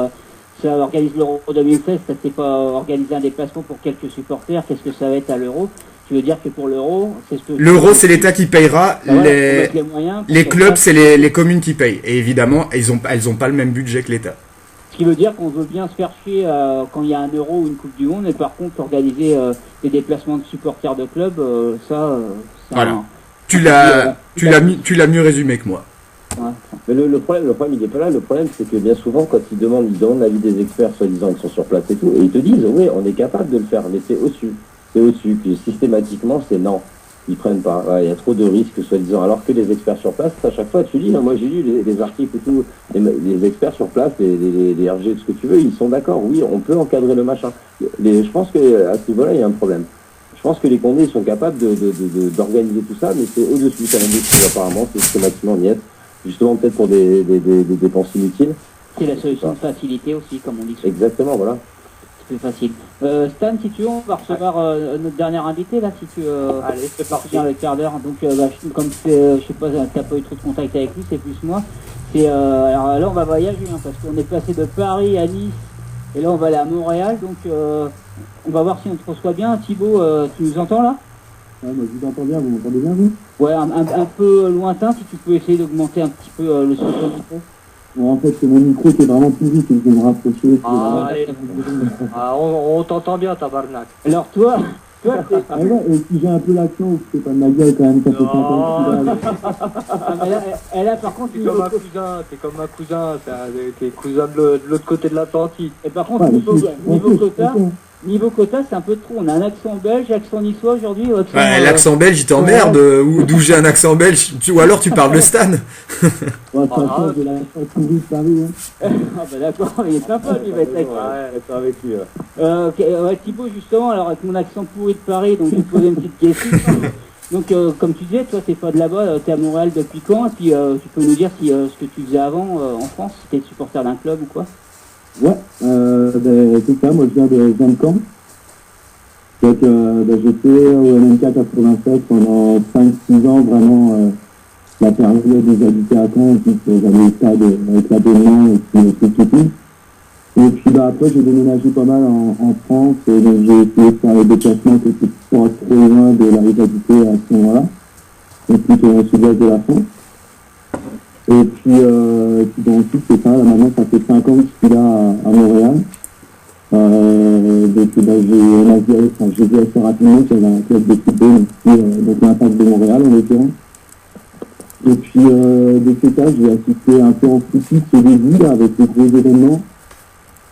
ça organise l'Euro 2016, ça s'est pas organisé un déplacement pour quelques supporters, qu'est-ce que ça va être à l'Euro? Tu veux dire que pour l'Euro, c'est ce que... L'Euro, c'est l'État qui payera, les clubs, c'est les communes qui payent. Et évidemment, elles ont pas le même budget que l'État. Ce qui veut dire qu'on veut bien se faire chier quand il y a un Euro ou une Coupe du Monde, mais par contre, organiser des déplacements de supporters de clubs, voilà. Tu l'as mieux résumé que moi. Ouais. Mais le problème, il n'est pas là. Le problème, c'est que bien souvent, quand ils demandent l'avis des experts, soi-disant qui sont sur place et tout, et ils te disent, oui, on est capable de le faire, mais c'est au-dessus. C'est au-dessus. Puis systématiquement, c'est non. Ils prennent pas. Il y a trop de risques, soi-disant. Alors que les experts sur place, à chaque fois, tu lis, moi j'ai lu les articles et tout, les experts sur place, les RG, tout ce que tu veux, ils sont d'accord. Oui, on peut encadrer le machin. Je pense qu'à ce niveau-là, il y a un problème. Je pense que les Condés sont capables d'organiser tout ça, mais c'est au-dessus. C'est l'industrie, apparemment, c'est systématiquement niet. Justement, peut-être pour des dépenses inutiles. C'est la solution de facilité aussi, comme on dit. Exactement, voilà. C'est plus facile. Stan, si tu veux, on va recevoir notre dernier invité, là, si tu allez, c'est parti. Bien le quart d'heure. Donc, comme je sais pas, t'as pas eu trop de contact avec lui, c'est plus moi. Alors là, on va voyager, hein, parce qu'on est passé de Paris à Nice, et là, on va aller à Montréal. Donc, on va voir si on te reçoit bien. Thibaut, tu nous entends, là? Ouais, moi je vous entends bien, vous m'entendez bien, vous? Ouais, un peu lointain, si tu peux essayer d'augmenter un petit peu le son de ton micro. Bon, en fait, c'est mon micro qui est vraiment tout vite et je vais me rapprocher. On t'entend bien, tabarnak. Alors toi, t'es... Ah ouais, et si j'ai un peu l'accent, c'est pas de ma gueule quand même, ça fait 50 ans. Elle par contre... T'es comme ma cousin, t'es cousin de l'autre côté de l'Atlantique. Et par contre, niveau quota, c'est un peu trop. On a un accent belge, accent niçois aujourd'hui. L'accent belge, il t'emmerde, d'où j'ai un accent belge, ou alors tu parles de Stan. Ouais, ça, j'ai l'accent pourri de Paris. Ah bah d'accord, il est sympa, lui, il va être avec lui. Ouais, Thibaut, justement, alors avec mon accent pourri de Paris, donc je vais te poser une petite question. Donc, comme tu disais, toi, t'es pas de là-bas, t'es à Montréal depuis quand? Et puis, tu peux nous dire si ce que tu faisais avant en France, c'était supporter d'un club ou quoi? Ouais, c'est ça, moi je viens de Caen. Donc j'étais au LNK 87 pendant 5-6 ans, vraiment la période où j'habitais à Caen, et puis j'avais le stade avec l'abonnement et puis tout. Et puis après j'ai déménagé pas mal en France, et donc j'ai essayé de faire les déplacements qui étaient pas trop loin de là où j'habitais à ce moment-là, et puis au sud-est de la France. Et puis ensuite, c'est ça, là, maintenant, ça fait 5 ans que je suis là à Montréal. Donc, j'ai vu assez rapidement qu'il y avait un club de football, donc l'Impact de Montréal, en l'occurrence. Et puis, de ce cas, j'ai assisté un peu en critique au début, là, avec les gros événements,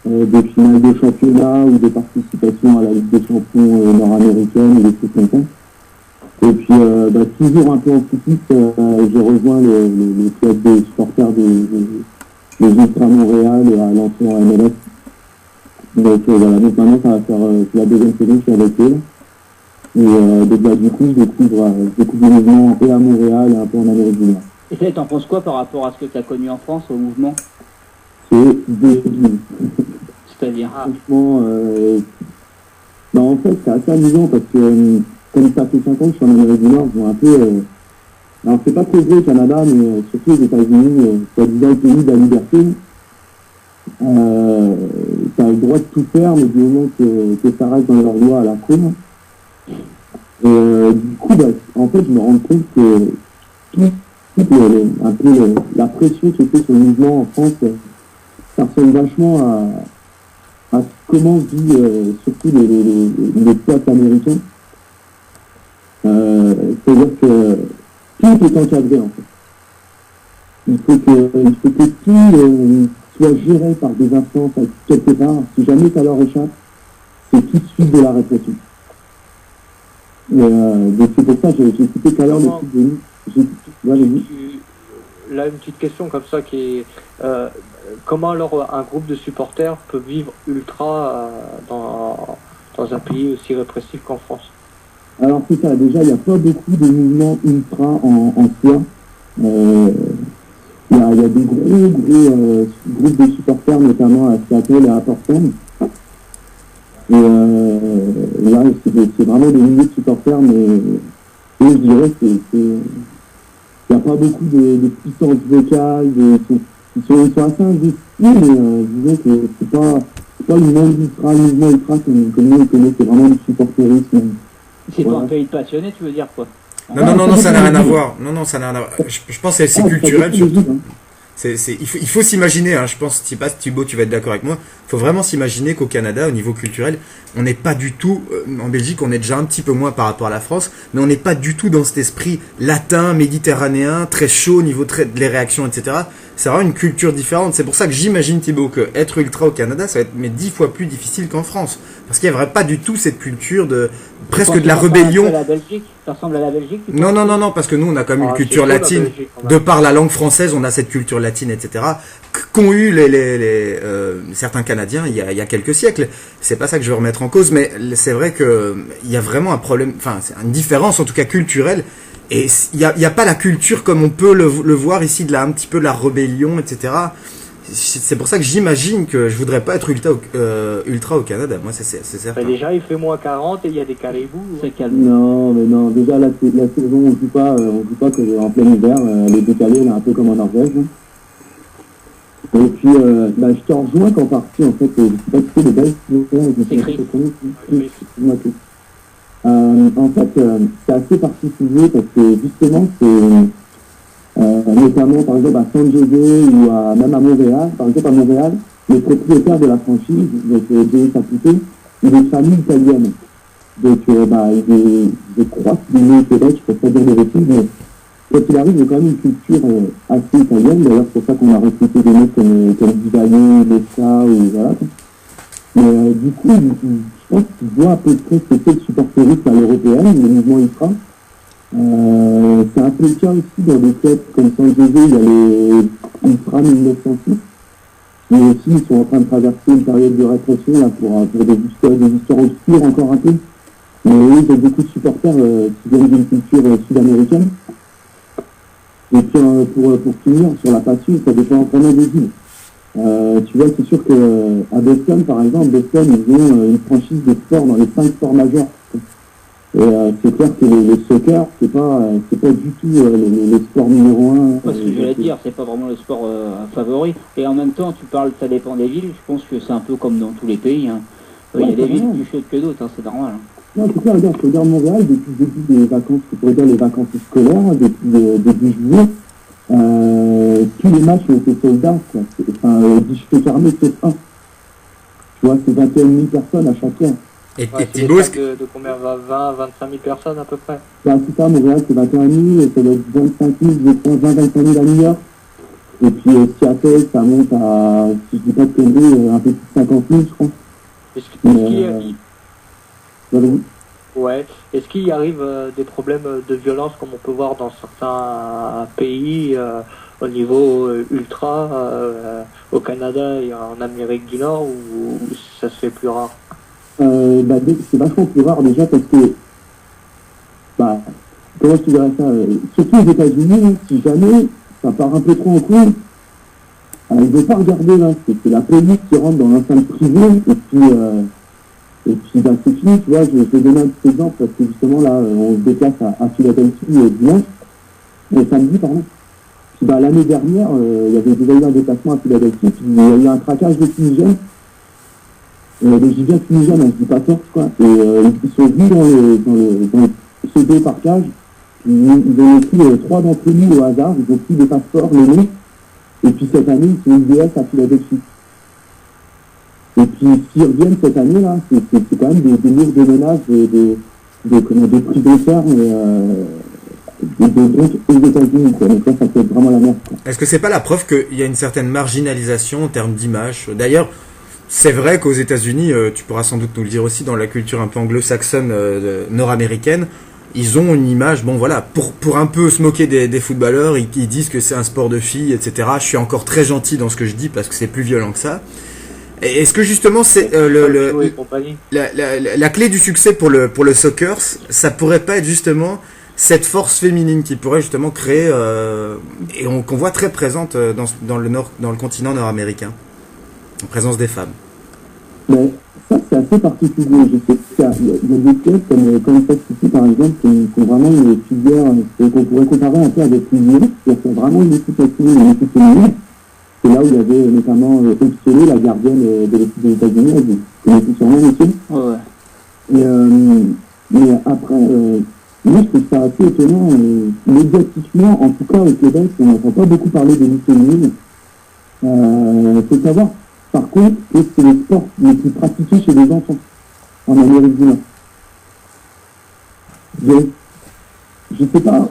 des finales de championnat ou des participations à la Ligue des champions nord-américaine ou des trucs comme ça. Et puis, toujours un peu en critique, j'ai rejoint le club des supporters des Ultra Montréal à l'ancien MLS. Donc voilà, donc maintenant ça va faire la deuxième saison que je suis avec eux. Et donc du coup, je découvre le mouvement et à Montréal et un peu en Amérique du Nord. Et ça, t'en penses quoi par rapport à ce que tu as connu en France au mouvement? C'est débile. C'est-à-dire franchement, en fait, c'est assez amusant parce que comme ça fait 5 ans que je suis en Amérique du Nord, je vois un peu... alors c'est pas trop vrai au Canada, mais surtout aux États-Unis, soi-disant le pays de la liberté, t'as le droit de tout faire, mais du moment que ça reste dans leur loi à la cour. Du coup, en fait, je me rends compte que un peu la pression qui est faite sur le mouvement en France, ça ressemble vachement à comment vit surtout les peuples américains. C'est-à-dire que tout est encadré, en fait. Il faut que tout soit géré par des instances quelque part. Si jamais ça leur échappe, c'est tout de suite de la répression. Donc c'est pour ça que j'ai cité tout à l'heure le site de nous. Là, une petite question comme ça qui est comment alors un groupe de supporters peut vivre ultra dans un pays aussi répressif qu'en France? Alors c'est ça, déjà il n'y a pas beaucoup de mouvements ultra en soi. Il y a des gros groupes de supporters, notamment à Seattle et à Portland. Et là, c'est vraiment des milliers de supporters, mais je dirais qu'il n'y a pas beaucoup de puissance vocale, ils sont assez investis, mais disons que c'est pas le mouvement ultra que nous on connaît, c'est vraiment du supporterisme. C'est pas un pays de passionnés, tu veux dire quoi? Non, ça n'a rien à voir. Non, ça n'a rien à voir. Je pense que c'est culturel surtout. Il faut s'imaginer, je pense, Thibaut, tu vas être d'accord avec moi, il faut vraiment s'imaginer qu'au Canada, au niveau culturel, on n'est pas du tout, en Belgique, on est déjà un petit peu moins par rapport à la France, mais on n'est pas du tout dans cet esprit latin, méditerranéen, très chaud au niveau des réactions, etc. C'est vraiment une culture différente. C'est pour ça que j'imagine, Thibaut, que être ultra au Canada, ça va être 10 fois plus difficile qu'en France. Parce qu'il n'y a pas du tout cette culture presque de la rébellion. Ça ressemble à la Belgique? Non, parce que nous, on a quand même une culture latine. De par la langue française, on a cette culture latine, etc. Qu'ont eu certains Canadiens il y a quelques siècles. C'est pas ça que je veux remettre en cause, mais c'est vrai que il y a vraiment un problème, enfin, c'est une différence, en tout cas culturelle. Et il y a pas la culture comme on peut le voir ici, un petit peu de la rébellion, etc. C'est pour ça que j'imagine que je voudrais pas être ultra au Canada. Moi, c'est certain. Mais déjà, il fait moins 40 et il y a des caribous. C'est calme. Non. Déjà, la saison, on joue pas en plein hiver. Elle est décalée, elle est un peu comme en Norvège. Et puis, je te rejoins qu'en partie, en fait, je sais pas si c'est des belles en fait, c'est assez particulier parce que, justement, c'est notamment, par exemple, à San Jose ou même à Montréal. Par exemple, à Montréal, le propriétaire de la franchise, donc Jay Saputo, il est de famille italienne. Donc, je crois qu'il est né au Québec, je peux pas dire des bêtises, mais quand il arrive, il y a quand même une culture assez italienne. D'ailleurs, c'est pour ça qu'on a recruté des mecs comme Divani, Lessa, ou voilà. Mais du coup, je pense qu'il voit à peu près ce que c'est le supporterisme à l'européenne, le mouvement ultra. C'est un peu le cas aussi dans des clubs comme San Jose, il y a les Ultra 1906. Mais aussi, ils sont en train de traverser une période de répression là, pour des histoires obscures encore un peu. Mais oui, il y a beaucoup de supporters qui viennent d'une culture sud-américaine. Et puis, pour finir, sur la passion, ça dépend vraiment des villes. Tu vois, c'est sûr qu'à Boston, par exemple, ils ont une franchise de sport dans les 5 sports majeurs. Et c'est clair que le soccer, c'est pas du tout le sport numéro 1. Parce que je voulais dire, c'est pas vraiment le sport favori. Et en même temps, tu parles, ça dépend des villes. Je pense que c'est un peu comme dans tous les pays. Il y a des villes plus chaudes que d'autres, c'est normal. Non, c'est clair, regarde, je regarde Montréal depuis le début des vacances, je pourrais dire les vacances scolaires, depuis début juillet. Tous les matchs ont été sold out, quoi. Je peux fermer sauf un. Tu vois, c'est 21 000 personnes à chaque fois. Et Thibaut, de combien? 20 25 000 personnes à peu près? C'est ça, Montréal, c'est 21 000, et ça doit être 25 000, je prends 20-25 000 à New York. Et puis Seattle, ça monte à, si je dis pas de conneries, un peu plus de 50 000, je crois. Est-ce qu'il y arrive des problèmes de violence comme on peut voir dans certains pays au niveau ultra, au Canada et en Amérique du Nord, ou ça se fait plus rare? C'est vachement plus rare déjà parce que, comment je te dirais ça, surtout aux États-Unis, si jamais ça part un peu trop en couille, ils ne veulent pas regarder là, c'est la police qui rentre dans l'enceinte privée et puis c'est fini, tu vois. Je vais donner un petit exemple parce que justement là, on se déplace à Philadelphie dimanche, samedi pardon. Puis l'année dernière, il y avait déjà eu un déplacement à Philadelphie, puis il y a eu un traquage de fumigènes. Donc j'ai bien fumigènes, on ne dit pas force quoi. Et ils sont venus dans le pseudo-parcage, ils ont pris 3 d'entre nous au hasard, ils ont pris des passeports, les noms, et puis cette année ils sont UBS à Philadelphie. Et puis s'ils reviennent cette année là, c'est quand même des murs de menaces, de prix d'auteur et de vente aux États-Unis, quoi. Donc là, ça peut être vraiment la merde, quoi. Est-ce que c'est pas la preuve qu'il y a une certaine marginalisation en termes d'image? D'ailleurs, c'est vrai qu'aux États-Unis, tu pourras sans doute nous le dire aussi, dans la culture un peu anglo-saxonne nord-américaine, ils ont une image, bon voilà, pour un peu se moquer des footballeurs, ils disent que c'est un sport de filles, etc. Je suis encore très gentil dans ce que je dis parce que c'est plus violent que ça. Et est-ce que justement c'est la clé du succès pour le soccer, ça pourrait pas être justement cette force féminine qui pourrait justement créer et qu'on voit très présente dans le continent nord-américain, en présence des femmes. Mais ça, c'est assez particulier. Je sais qu'il y a des clubs comme Stoke City, par exemple, qui ont vraiment une filière qu'on pourrait comparer un peu avec les Lions, qui ont vraiment une équipe masculine et une équipe féminine. C'est là où il y avait notamment Opsolo, la gardienne de l'équipe des États-Unis. Vous connaissez sûrement, monsieur. Ouais. Mais après, moi, je trouve ça assez étonnant. Médiatiquement, en tout cas, au Québec, on n'entend pas beaucoup parler de l'équipe féminine. Faut savoir, par contre, que c'est le sport le plus pratiqué chez les enfants en Amérique du Nord. Donc, je sais pas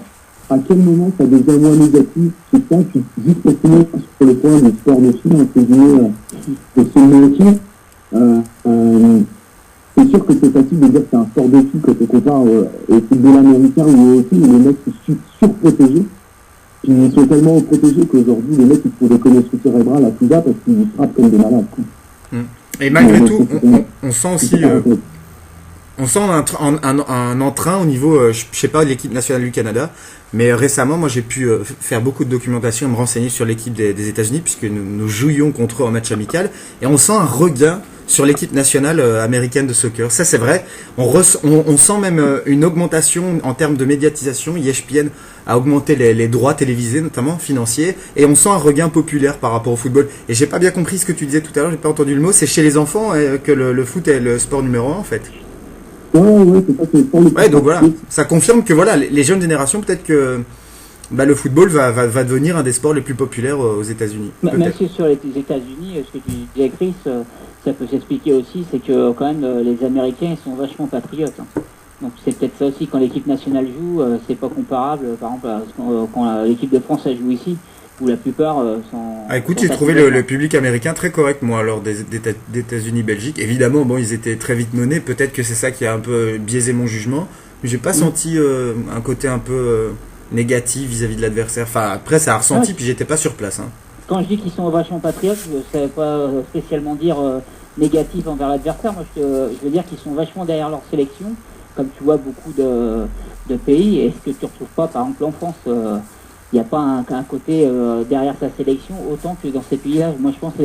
à quel moment ça devient moins négatif, c'est ça, puis juste pour finir sur le point du sport de filles, entre guillemets, de se métier, c'est sûr que c'est facile de dire que c'est un sport de filles quand on compare au football américain ou au hockey, où les mecs sont surprotégés. Puis ils sont tellement protégés qu'aujourd'hui, les mecs, ils font des connexions cérébrales à tout bas parce qu'ils frappent comme des malades, quoi. Et malgré tout, on sent aussi... on sent un entrain au niveau, je sais pas, de l'équipe nationale du Canada, mais récemment, moi j'ai pu faire beaucoup de documentation et me renseigner sur l'équipe des États-Unis, puisque nous jouions contre eux en match amical, et on sent un regain sur l'équipe nationale américaine de soccer. Ça c'est vrai, on sent même une augmentation en termes de médiatisation. ESPN a augmenté les droits télévisés, notamment financiers, et on sent un regain populaire par rapport au football. Et j'ai pas bien compris ce que tu disais tout à l'heure, j'ai pas entendu le mot, c'est chez les enfants que le foot est le sport numéro 1 en fait. Ouais, c'est ça, c'est le sport le plus donc voilà, ça confirme que voilà, les jeunes générations, peut-être que le football va devenir un des sports les plus populaires aux États-Unis. Même si sur les États-Unis, ce que tu disais, Chris, ça peut s'expliquer aussi, c'est que quand même les Américains ils sont vachement patriotes. Hein. Donc c'est peut-être ça aussi, quand l'équipe nationale joue, c'est pas comparable, par exemple, quand l'équipe de France elle joue ici, où la plupart sont... Ah écoute, j'ai trouvé le public américain très correct, moi, lors des États-Unis-Belgique. Évidemment, bon, ils étaient très vite menés, peut-être que c'est ça qui a un peu biaisé mon jugement, mais j'ai pas senti un côté un peu négatif vis-à-vis de l'adversaire. Enfin, après, ça a ressenti, puis j'étais pas sur place. Hein. Quand je dis qu'ils sont vachement patriotes, ça ne veut pas spécialement dire négatif envers l'adversaire. Moi, je veux dire qu'ils sont vachement derrière leur sélection, comme tu vois beaucoup de pays. Est-ce que tu ne retrouves pas, par exemple, en France, il n'y a pas un côté derrière sa sélection autant que dans ces pays-là? Moi, je pense que,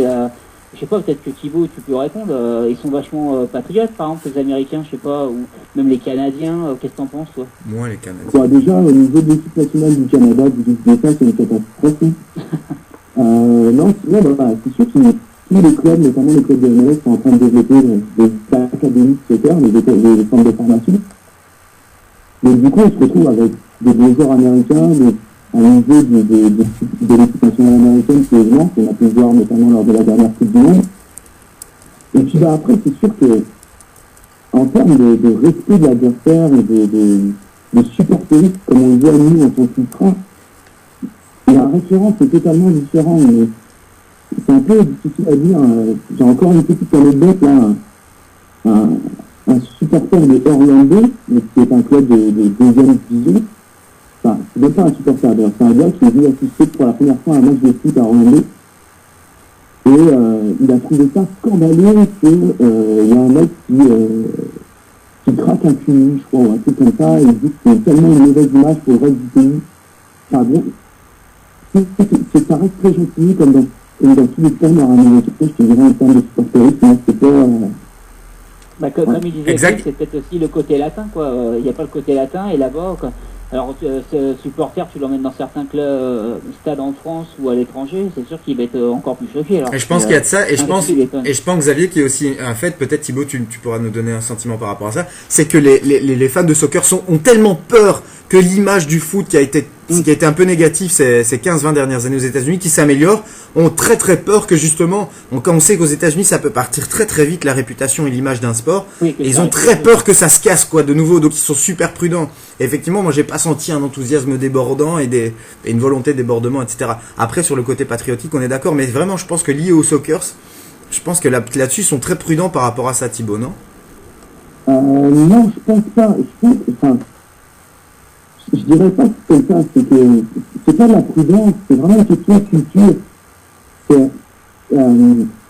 je sais pas, peut-être que Thibaut, tu peux répondre, ils sont vachement patriotes, par exemple, les Américains, je sais pas, ou même les Canadiens. Qu'est-ce que t'en penses, toi? Moi, les Canadiens. Bon, déjà, au niveau de l'équipe nationale du Canada, du DSA, c'est une catastrophe. Non, c'est sûr que tous les clubs, notamment les clubs de MLS, sont en train de développer des académies de soccer, des centres de formation. Donc du coup, on se retrouve avec des bons joueurs américains, un niveau de l'équipe nationale américaine qui est énorme, qu'on a pu voir notamment lors de la dernière Coupe du Monde. Et puis après, c'est sûr que en termes de respect de l'adversaire et de supporterisme, comme on le voit nous en tant qu'ultra, la référence est totalement différente, mais c'est un peu difficile à dire. J'ai encore une petite anecdote là, un supporter de Orlando, qui est un club de deuxième division. Enfin, c'est même pas un supporter, d'ailleurs, c'est un gars qui est venu assister pour la première fois à un match de foot à Orlando. Et il a trouvé ça scandaleux qu'il y a un mec qui craque un cul, je crois, ou un truc comme ça, et il dit que c'est tellement une mauvaise image pour le reste du pays. Enfin bon, ça reste très gentil, comme dans tous les sports nord-américains, je te dirais en termes de supporterisme, c'est pas... comme il disait, c'est peut-être aussi le côté latin, quoi. Il n'y a pas le côté latin, et là-bas, quoi. Alors, ce supporter, tu l'emmènes dans certains clubs, stades en France ou à l'étranger, c'est sûr qu'il va être encore plus choqué. Alors, et je pense qu'il y a de ça, et je pense, Xavier, qui est aussi un fait, peut-être Thibaut, tu pourras nous donner un sentiment par rapport à ça, c'est que les fans de soccer ont tellement peur que l'image du foot qui a été ce qui a été un peu négatif ces 15-20 dernières années aux États-Unis, qui s'améliorent, ont très très peur que justement, quand on sait qu'aux États-Unis ça peut partir très très vite, la réputation et l'image d'un sport, et ils ont très peur que ça se casse quoi de nouveau, donc ils sont super prudents. Et effectivement, moi j'ai pas senti un enthousiasme débordant et une volonté de débordement, etc. Après sur le côté patriotique, on est d'accord, mais vraiment je pense que lié aux Sockers, je pense que là-dessus ils sont très prudents par rapport à ça, Thibaut, non? Non, je pense pas. Je dirais pas que c'est comme ça, c'est pas de la prudence, c'est vraiment une question de culture.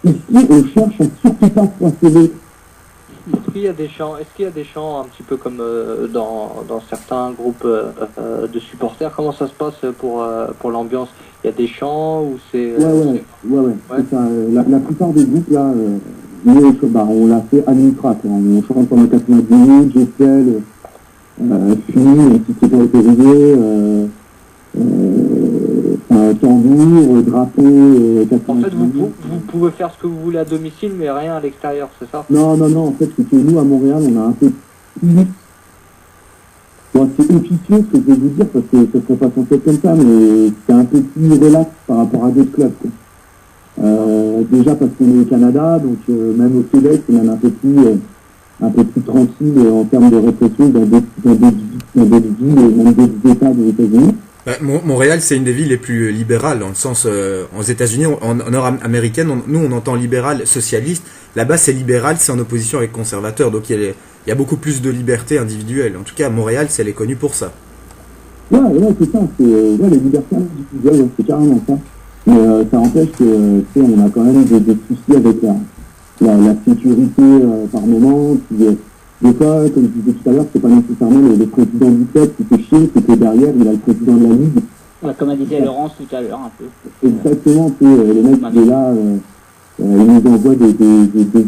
Ici, on cherche à surtout pas froisser l'autre. Est-ce qu'il y a des chants un petit peu comme dans certains groupes de supporters? Comment ça se passe pour l'ambiance? Il y a des chants ou c'est... Ouais. C'est ça, la plupart des groupes, là, nous, on l'a fait à l'ultra, quoi. On chante pendant 90 minutes, Gessel, Fini, qui s'est pas autorisé, tambour, drapeau, En fait, vous pouvez faire ce que vous voulez à domicile, mais rien à l'extérieur, c'est ça? Non, en fait, c'est que nous, à Montréal, on a un peu plus... Bon, c'est officieux ce que je vais vous dire, parce que ça serait pas censé être comme ça, mais c'est un peu plus relax par rapport à d'autres clubs, quoi. Déjà parce qu'on est au Canada, donc même au Québec, c'est même un peu plus tranquille en termes de répression dans d'autres villes et même d'autres États des États-Unis. Montréal, c'est une des villes les plus libérales, dans le sens, aux États-Unis, en nord-américaine, nous on entend libéral, socialiste. Là-bas, c'est libéral, c'est en opposition avec conservateur. Donc il y a beaucoup plus de liberté individuelle. En tout cas, Montréal, elle est connue pour ça. Ouais, c'est ça. Les libertés individuelles, c'est carrément ça. Mais ça empêche que, on a quand même des soucis avec la sécurité par moment. Puis, des fois, comme je disais tout à l'heure, c'est pas nécessairement le président du club qui fait chier, c'est que derrière, il a le président de la ligue. Ouais, comme a dit Laurence tout à l'heure, un peu. Exactement, les mecs qui est là, ils nous envoient des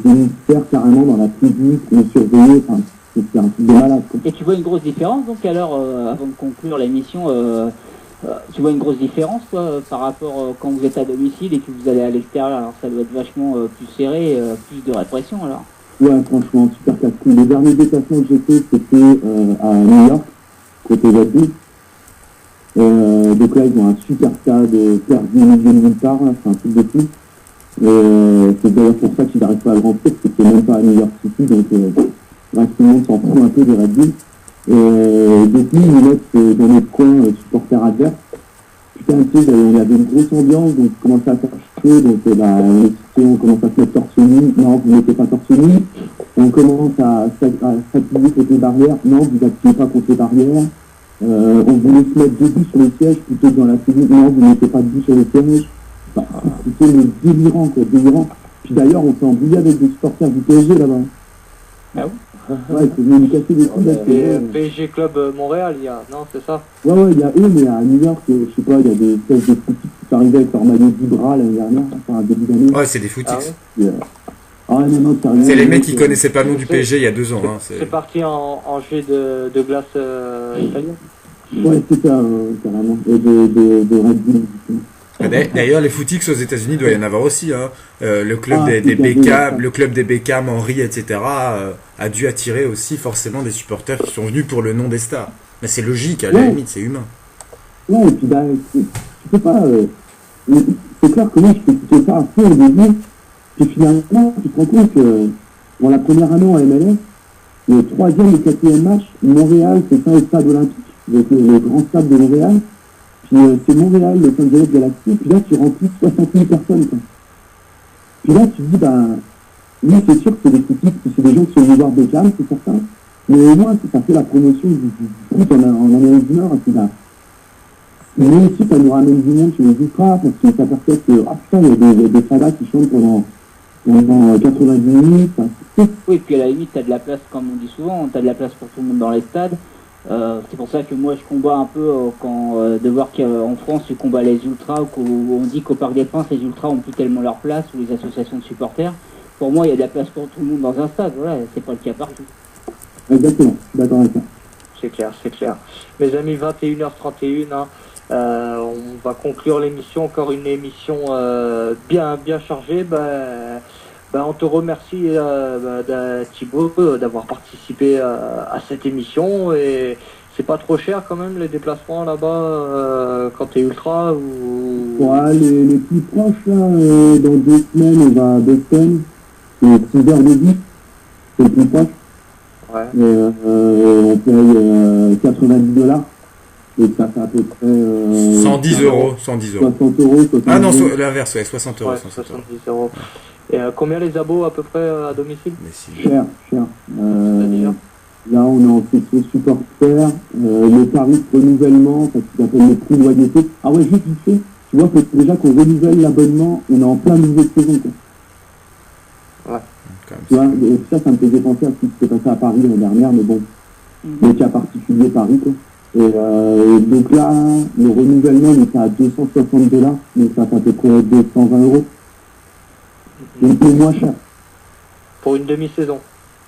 émissaires carrément dans la tribune pour nous surveiller. Enfin, c'est un truc de malade, quoi. Et tu vois une grosse différence, donc, alors, avant de conclure l'émission, tu vois une grosse différence, toi, par rapport quand vous êtes à domicile et que vous allez à l'extérieur? Alors, ça doit être vachement plus serré, plus de répression, alors. Ouais, franchement, super casse-couille. Les derniers déplacements que j'ai fait, c'était à New York, côté rugby. Donc là, ils ont un super stade perdu au milieu de nulle part, là, c'est un truc de fou. C'est d'ailleurs pour ça qu'ils n'arrivent pas à le remplir, parce que c'est même pas à New York City, donc là, tout le monde s'en fout un peu des rugby. Depuis, ils nous mettent dans notre coin supporters adverses. Putain, tu sais, il y avait une grosse ambiance, donc je commençais à faire chaud, donc on commence à se mettre torse nu. Non, vous ne mettez pas torse nu. On commence à s'appuyer contre les barrières. Non, vous n'appuyez pas contre les barrières. On voulait se mettre debout sur les sièges plutôt que dans la tribune. Non, vous ne mettez pas debout sur les sièges. Enfin, c'était le délirant, quoi, délirant. Puis d'ailleurs, on s'est embrouillé avec des supporters du PSG là-bas. Ah oui? Ouais, c'est venu nous casser les couilles. PSG Club Montréal, il y a, non, c'est ça? Ouais, il y a eux, mais à New York, je sais pas, il y a des espèces de footix qui sont arrivés avec leur maillot d'Ibra l'année dernière, enfin, début d'année. Ouais, c'est des footix. Non, c'est les mecs qui connaissaient pas le nom du PSG il y a 2 ans. C'est parti en jeu de glace italien? Ouais, c'est ça, carrément. Et de Red Bull. D'ailleurs, les footix aux États-Unis, il doit y en avoir aussi. Le club des Beckham, le club des Beckham, Henry, etc. A dû attirer aussi forcément des supporters qui sont venus pour le nom des stars. Mais c'est logique, à la limite, c'est humain. Ouais, et puis tu sais pas, c'est clair que moi je peux écouter ça à fond au début, puis finalement tu te rends compte que dans la première année en MLS, le 3e et 4e match, Montréal c'est ça, le stade olympique, donc le grand stade de Montréal. Puis c'est Montréal, Los Angeles Galaxy, puis là tu remplis 60 000 personnes, quoi. Puis là tu te dis, oui c'est sûr que c'est des critiques, c'est des gens qui sont venus voir Beckham, c'est certain, mais au moins ça fait la promotion du foot en Amérique du Nord, et puis mais aussi ça nous ramène du monde sur les ultras, parce qu'on s'aperçoit que, putain, il y a des fadas qui chantent pendant 90 minutes. Oui, puis à la limite, t'as de la place, comme on dit souvent, t'as de la place pour tout le monde dans les stades. C'est pour ça que moi je combats un peu de voir qu'en France tu combats les ultras, on dit qu'au Parc des Princes les ultras ont plus tellement leur place, ou les associations de supporters. Pour moi il y a de la place pour tout le monde dans un stade, voilà, c'est pas le cas partout. Exactement, je suis d'accord avec ça. C'est clair. Mes amis, 21h31, on va conclure l'émission, encore une émission bien chargée. On te remercie Thibaut d'avoir participé à cette émission, et c'est pas trop cher quand même les déplacements là-bas quand t'es ultra ou... Ouais, les plus proches, là, dans 2 semaines, on va à Boston. C'est 6 heures de vie. C'est le plus proche. Ouais. On paye $90. Et ça fait à peu près... 110 euros. 60 euros. Ah non, l'inverse, ouais, 60 euros. Ouais, 70 euros. Et combien les abos à peu près à domicile? Cher. Là, on est en section supporter, le tarif renouvellement, parce qu'ils appellent le prix loyauté. Ah ouais, juste vite fait, tu vois que déjà qu'on renouvelle l'abonnement, on est en plein milieu de saison, quoi. Ouais. Tu vois, et ça me faisait penser à ce qui s'est passé à Paris l'année dernière, mais bon, le cas particulier Paris, quoi. Et donc là, le renouvellement, il était à $260, donc ça fait à peu près 220 euros. Donc c'est moins cher. Pour une demi-saison?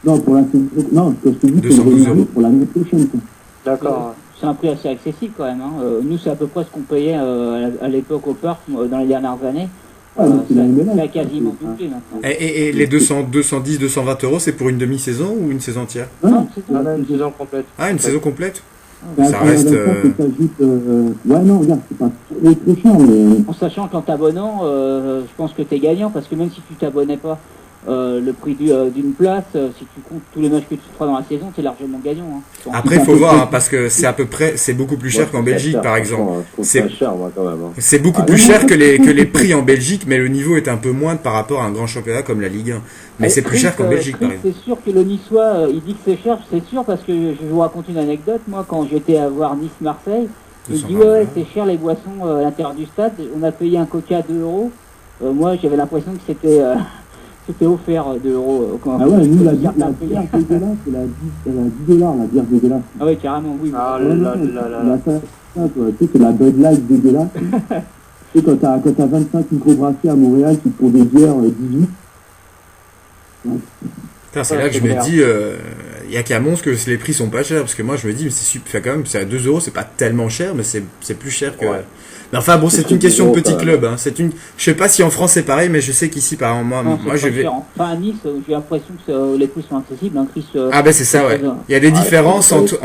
Non, pour la saison. Non, ce que je te dis, c'est le renouveler pour l'année prochaine, quoi. D'accord. C'est un prix assez accessible quand même. Hein. Nous, c'est à peu près ce qu'on payait à l'époque au parc dans les dernières années. Ah, ça a quasiment doublé maintenant. Et les 210, 220 euros, c'est pour une demi-saison ou une saison entière? Non, c'est tout. Une saison complète. Ah, une saison complète? Ça reste... Ouais, non, regarde, c'est pas trop cher, mais... En sachant qu'en t'abonnant, je pense que t'es gagnant, parce que même si tu t'abonnais pas, le prix d'une place, si tu comptes tous les matchs que tu feras dans la saison, t'es largement gagnant. Hein. Après, il faut voir, hein, parce que c'est à peu près, c'est beaucoup plus cher qu'en Belgique, par exemple. C'est cher, moi, quand même. Hein. C'est beaucoup plus cher que les prix en Belgique, mais le niveau est un peu moindre par rapport à un grand championnat comme la Ligue 1. Mais c'est plus cher qu'en Belgique, par exemple. C'est sûr que le Niçois, il dit que c'est cher, c'est sûr, parce que je vais vous raconter une anecdote. Moi, quand j'étais à voir Nice-Marseille, il dit ouais, c'est cher les boissons à l'intérieur du stade. On a payé un coca à 2 euros. Moi, j'avais l'impression que c'était offert 2 euros. Ah ouais, nous, la bière dégueulasse, c'est la $10, la bière dégueulasse. Ah ouais, carrément, oui. Ah Ça, tu sais, c'est la Bud Light dégueulasse. Tu sais, quand t'as 25 microbrasseries à Montréal qui font des bières 18. Putain, c'est là que je me dis, il y a qu'à Mons que les prix sont pas chers, parce que moi je me dis, mais c'est super, quand même, c'est à 2 euros, c'est pas tellement cher, mais c'est plus cher que... Ouais. Mais enfin bon, c'est une question de petit club, hein. Je sais pas si en France c'est pareil, mais je sais qu'ici, par exemple, moi je vais... Enfin, à Nice, j'ai l'impression que les prix sont accessibles, hein, Chris. Ah ben c'est ça, ouais. Il y a des différences entre...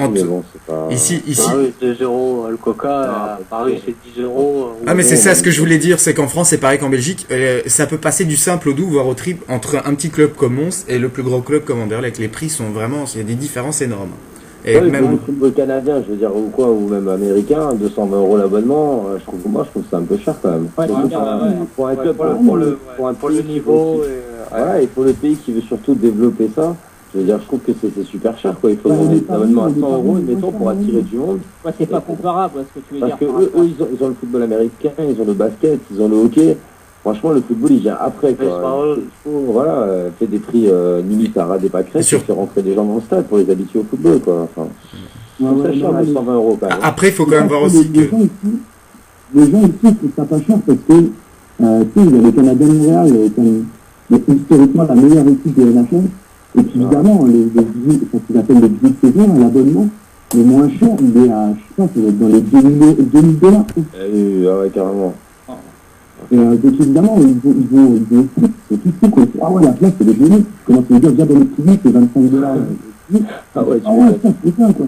Ici... Paris, 2 euros, le coca, à Paris c'est 10 euros. Ah mais c'est ça ce que je voulais dire, c'est qu'en France c'est pareil qu'en Belgique, ça peut passer du simple au doux, voire au triple, entre un petit club comme Mons et le plus gros club comme Anderlecht. Les prix sont vraiment, il y a des différences énormes. Et même le football canadien, je veux dire, ou quoi, ou même américain, 220 euros l'abonnement, je trouve que c'est un peu cher quand même. Ouais, pour un club, pour le niveau. Voilà, et pour le pays qui veut surtout développer ça, je veux dire, je trouve que c'est super cher, quoi. Il faut demander un abonnement à 100 euros, admettons, pour attirer du monde. Ouais, c'est pas comparable à ce que tu veux dire. Parce que eux, ils ont le football américain, ils ont le basket, ils ont le hockey. Franchement, le football, il vient après, quoi. Voilà, fait des prix limite à ras des pâquerettes, fait rentrer des gens dans le stade pour les habituer au football, quoi. Enfin, c'est cher, 120 euros, quand même. Après, il faut quand même voir aussi que... Les gens ici trouvent ça pas cher parce que, tu sais, il y a le Canadien de Montréal, historiquement la meilleure équipe de la NHL. Et puis évidemment, les billets, ce qu'ils appellent les billets de saison, l'abonnement, le moins cher, il est à, je sais pas, ça doit être dans les $2000. Ah ouais, carrément. Donc évidemment, ils vont c'est tout fou, quoi. Ah ouais, la place, c'est des génies. Comment tu veux dire, dans le public, c'est $25. Ah ouais, ça, c'est bien, quoi.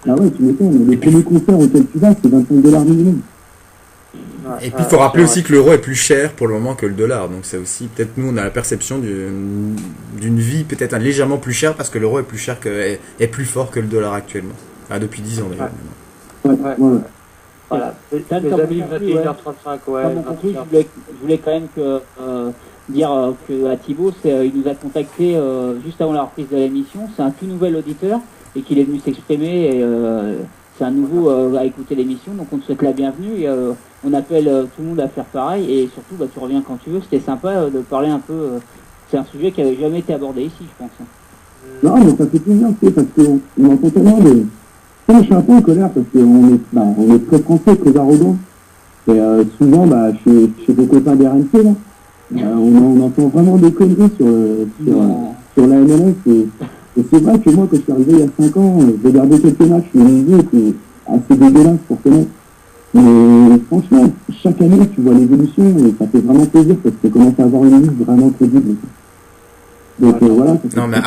Ah ouais, tu m'étonnes. Le premier concert auquel tu vas, c'est $25 minimum. Et puis il faut rappeler aussi que l'euro est plus cher pour le moment que le dollar, donc c'est aussi peut-être nous on a la perception d'une vie peut-être légèrement plus chère parce que l'euro est plus cher est plus fort que le dollar actuellement. Ah, depuis 10 ans d'ailleurs. Ouais. Voilà, les amis, 21h35, ouais. Je voulais quand même dire que à Thibaut, il nous a contacté juste avant la reprise de l'émission. C'est un tout nouvel auditeur et qu'il est venu s'exprimer. Et c'est un nouveau à écouter l'émission, donc on te souhaite la bienvenue. Et, on appelle tout le monde à faire pareil. Et surtout, tu reviens quand tu veux. C'était sympa de parler un peu. C'est un sujet qui n'avait jamais été abordé ici, je pense. Non, mais ça fait plaisir, parce qu'on entend tellement de... Je suis un peu en colère parce qu'on est très français, très arrogant. Et souvent, chez vos copains des RNC, là, on entend vraiment des conneries sur la MLS. Et c'est vrai que moi, quand je suis arrivé il y a 5 ans, j'ai regardé quelques matchs, le niveau était assez dégueulasse pour connaître. Mais franchement, chaque année, tu vois l'évolution et ça fait vraiment plaisir parce que tu commences à avoir une ligue vraiment crédible. Donc voilà. Non, mais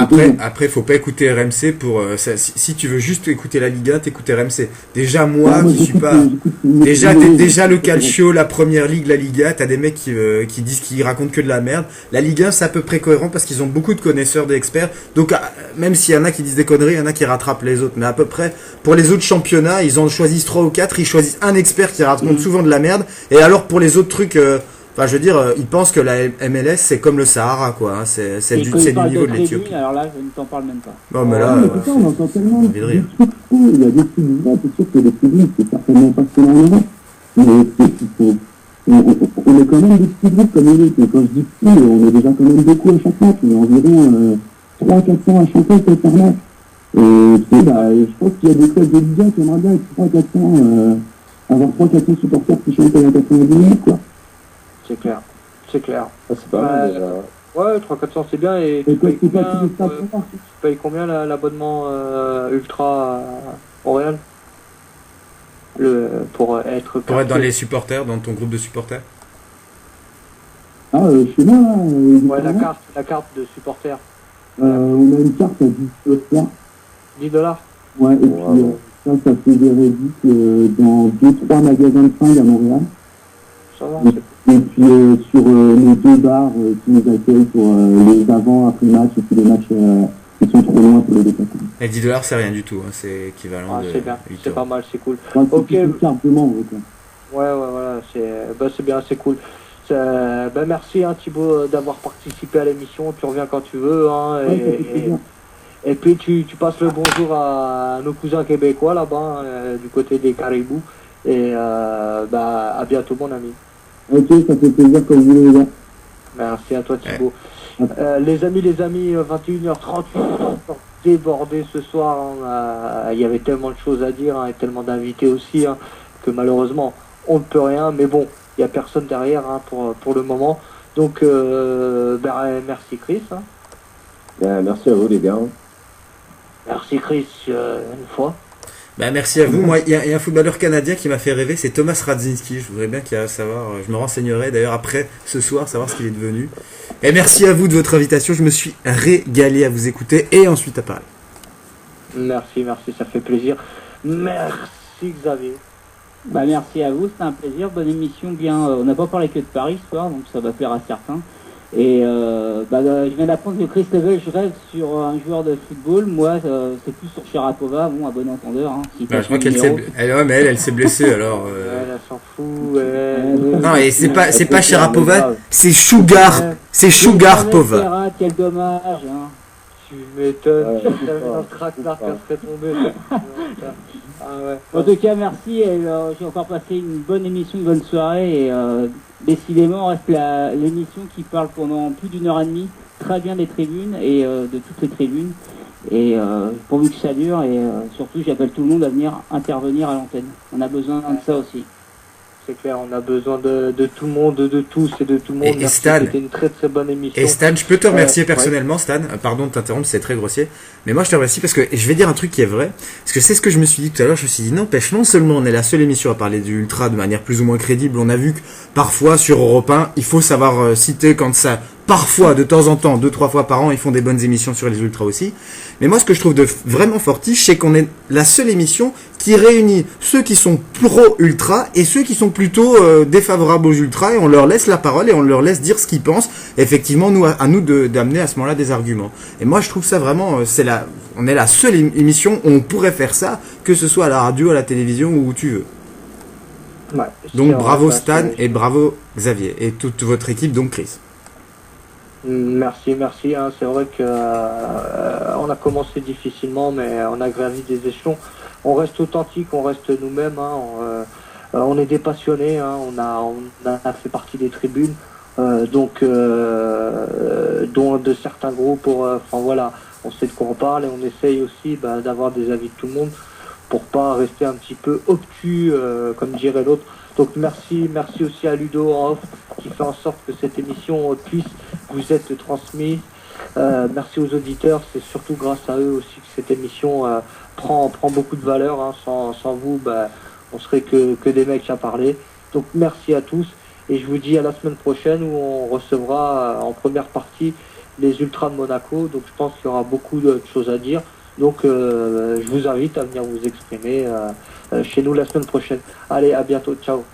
après, faut pas écouter RMC pour si tu veux juste écouter la Ligue 1, t'écoutes RMC. Déjà moi qui suis pas déjà le calcio, la Première Ligue, la Ligue 1, t'as des mecs qui disent qu'ils racontent que de la merde. La Ligue 1, c'est à peu près cohérent parce qu'ils ont beaucoup de connaisseurs, d'experts. Donc même s'il y en a qui disent des conneries, il y en a qui rattrapent les autres, mais à peu près pour les autres championnats, ils en choisissent 3 ou 4, ils choisissent un expert qui raconte souvent de la merde. Et alors pour les autres trucs enfin, je veux dire, ils pensent que la MLS c'est comme le Sahara, quoi. Hein. C'est du niveau de l'Éthiopie. Alors là, je ne t'en parle même pas. Non, mais là, on entend tellement de trucs fous. Il y a des trucs vrais, c'est sûr que les tribunes, c'est certainement pas ce qu'on en Europe. Mais on est quand même des petits groupes comme élite. Et quand je dis petit, on est déjà quand même beaucoup à chaque match. On est environ 300-400 à chaque fois par match. Et tu sais, je pense qu'il y a des clubs de Ligue 1 qui aimeraient bien être 300-400, avoir 300-400 supporters qui chantent à 90 minutes, quoi. C'est clair, c'est clair. Ah, c'est pas mal déjà. Ouais, 300-400 c'est bien. Et tu payes combien l'abonnement Ultra au Real pour être dans les supporters, dans ton groupe de supporters? Chez moi, là. Ouais, la carte de supporter. On a une carte à 10 $. 10 $? Ouais, et puis ça fait des réduits dans 2-3 magasins de fringues à Montréal. Ça va, et puis sur nos 2 bars qui nous accueillent pour les avant-après-match et puis les matchs qui sont trop loin pour les déplacements. Et 10 $ c'est rien du tout, hein. C'est équivalent de c'est bien, 8 c'est pas mal, c'est cool. Ouais, ok. Une carte de membre, quoi. Ouais, voilà, c'est bien, c'est cool. Merci Thibaut d'avoir participé à l'émission, tu reviens quand tu veux, hein, et puis tu passes le bonjour à nos cousins québécois là-bas, du côté des Caribous, et à bientôt mon ami. Ok, ça fait plaisir comme vous les gars. Merci à toi Thibaut. Les amis, 21h38, débordé ce soir, il y avait tellement de choses à dire, hein, et tellement d'invités aussi, hein, que malheureusement on ne peut rien, mais bon, il n'y a personne derrière, hein, pour le moment. Donc merci Chris. Hein. Merci à vous les gars. Merci Chris une fois. Merci à vous. Moi, il y a un footballeur canadien qui m'a fait rêver, c'est Thomas Radzinski. Je voudrais bien qu'il y a à savoir, je me renseignerai d'ailleurs après ce soir, savoir ce qu'il est devenu. Et merci à vous de votre invitation, je me suis régalé à vous écouter et ensuite à parler. Merci, ça fait plaisir. Merci Xavier. Merci à vous, c'était un plaisir, bonne émission, bien. On n'a pas parlé que de Paris ce soir, donc ça va plaire à certains. Et je viens d'apprendre que Chris Level, je rêve sur un joueur de football. Moi, c'est plus sur Sharapova, à bon entendeur. Hein, si je crois qu'elle elle s'est blessée alors. Elle s'en fout. Non, et c'est pas Sharapova, c'est Shugarpova. Quel dommage. Hein. Tu m'étonnes. Un traquenard qui serait tombé. En tout cas, merci. J'ai encore passé une bonne émission, une bonne soirée. Et décidément, reste l'émission qui parle pendant plus d'1h30 très bien des tribunes et de toutes les tribunes. Et pourvu que ça dure. Et surtout, j'appelle tout le monde à venir intervenir à l'antenne. On a besoin de ça aussi. C'est clair, on a besoin de tout le monde, de tous et de tout le monde. Et Stan, c'était une très très bonne émission. Et Stan, je peux te remercier personnellement, Stan. Pardon de t'interrompre, c'est très grossier. Mais moi, je te remercie parce que je vais dire un truc qui est vrai. Parce que c'est ce que je me suis dit tout à l'heure. Je me suis dit, n'empêche, non seulement on est la seule émission à parler du Ultra de manière plus ou moins crédible. On a vu que parfois sur Europe 1, il faut savoir citer quand ça. Parfois, de temps en temps, 2-3 fois par an, ils font des bonnes émissions sur les Ultras aussi. Mais moi, ce que je trouve de vraiment fortiche, c'est qu'on est la seule émission qui réunit ceux qui sont pro-Ultra et ceux qui sont plutôt défavorables aux Ultras, et on leur laisse la parole et on leur laisse dire ce qu'ils pensent. Effectivement, à nous d'amener à ce moment-là des arguments. Et moi, je trouve ça vraiment, on est la seule émission où on pourrait faire ça, que ce soit à la radio, à la télévision ou où tu veux. Ouais, donc bravo Stan et bravo Xavier et toute votre équipe, donc Chris. Merci. Hein. C'est vrai que on a commencé difficilement, mais on a gravi des échelons. On reste authentique, on reste nous-mêmes. Hein. On est des passionnés. Hein. On a fait partie des tribunes, dont de certains groupes. On sait de quoi on parle et on essaye aussi d'avoir des avis de tout le monde pour pas rester un petit peu obtus, comme dirait l'autre. Donc merci aussi à Ludo en off qui fait en sorte que cette émission puisse vous être transmise. Merci aux auditeurs, c'est surtout grâce à eux aussi que cette émission prend beaucoup de valeur. Hein. Sans vous, on serait que des mecs à parler. Donc merci à tous et je vous dis à la semaine prochaine où on recevra en première partie les Ultras de Monaco. Donc je pense qu'il y aura beaucoup de choses à dire. Donc je vous invite à venir vous exprimer chez nous la semaine prochaine. Allez, à bientôt, ciao.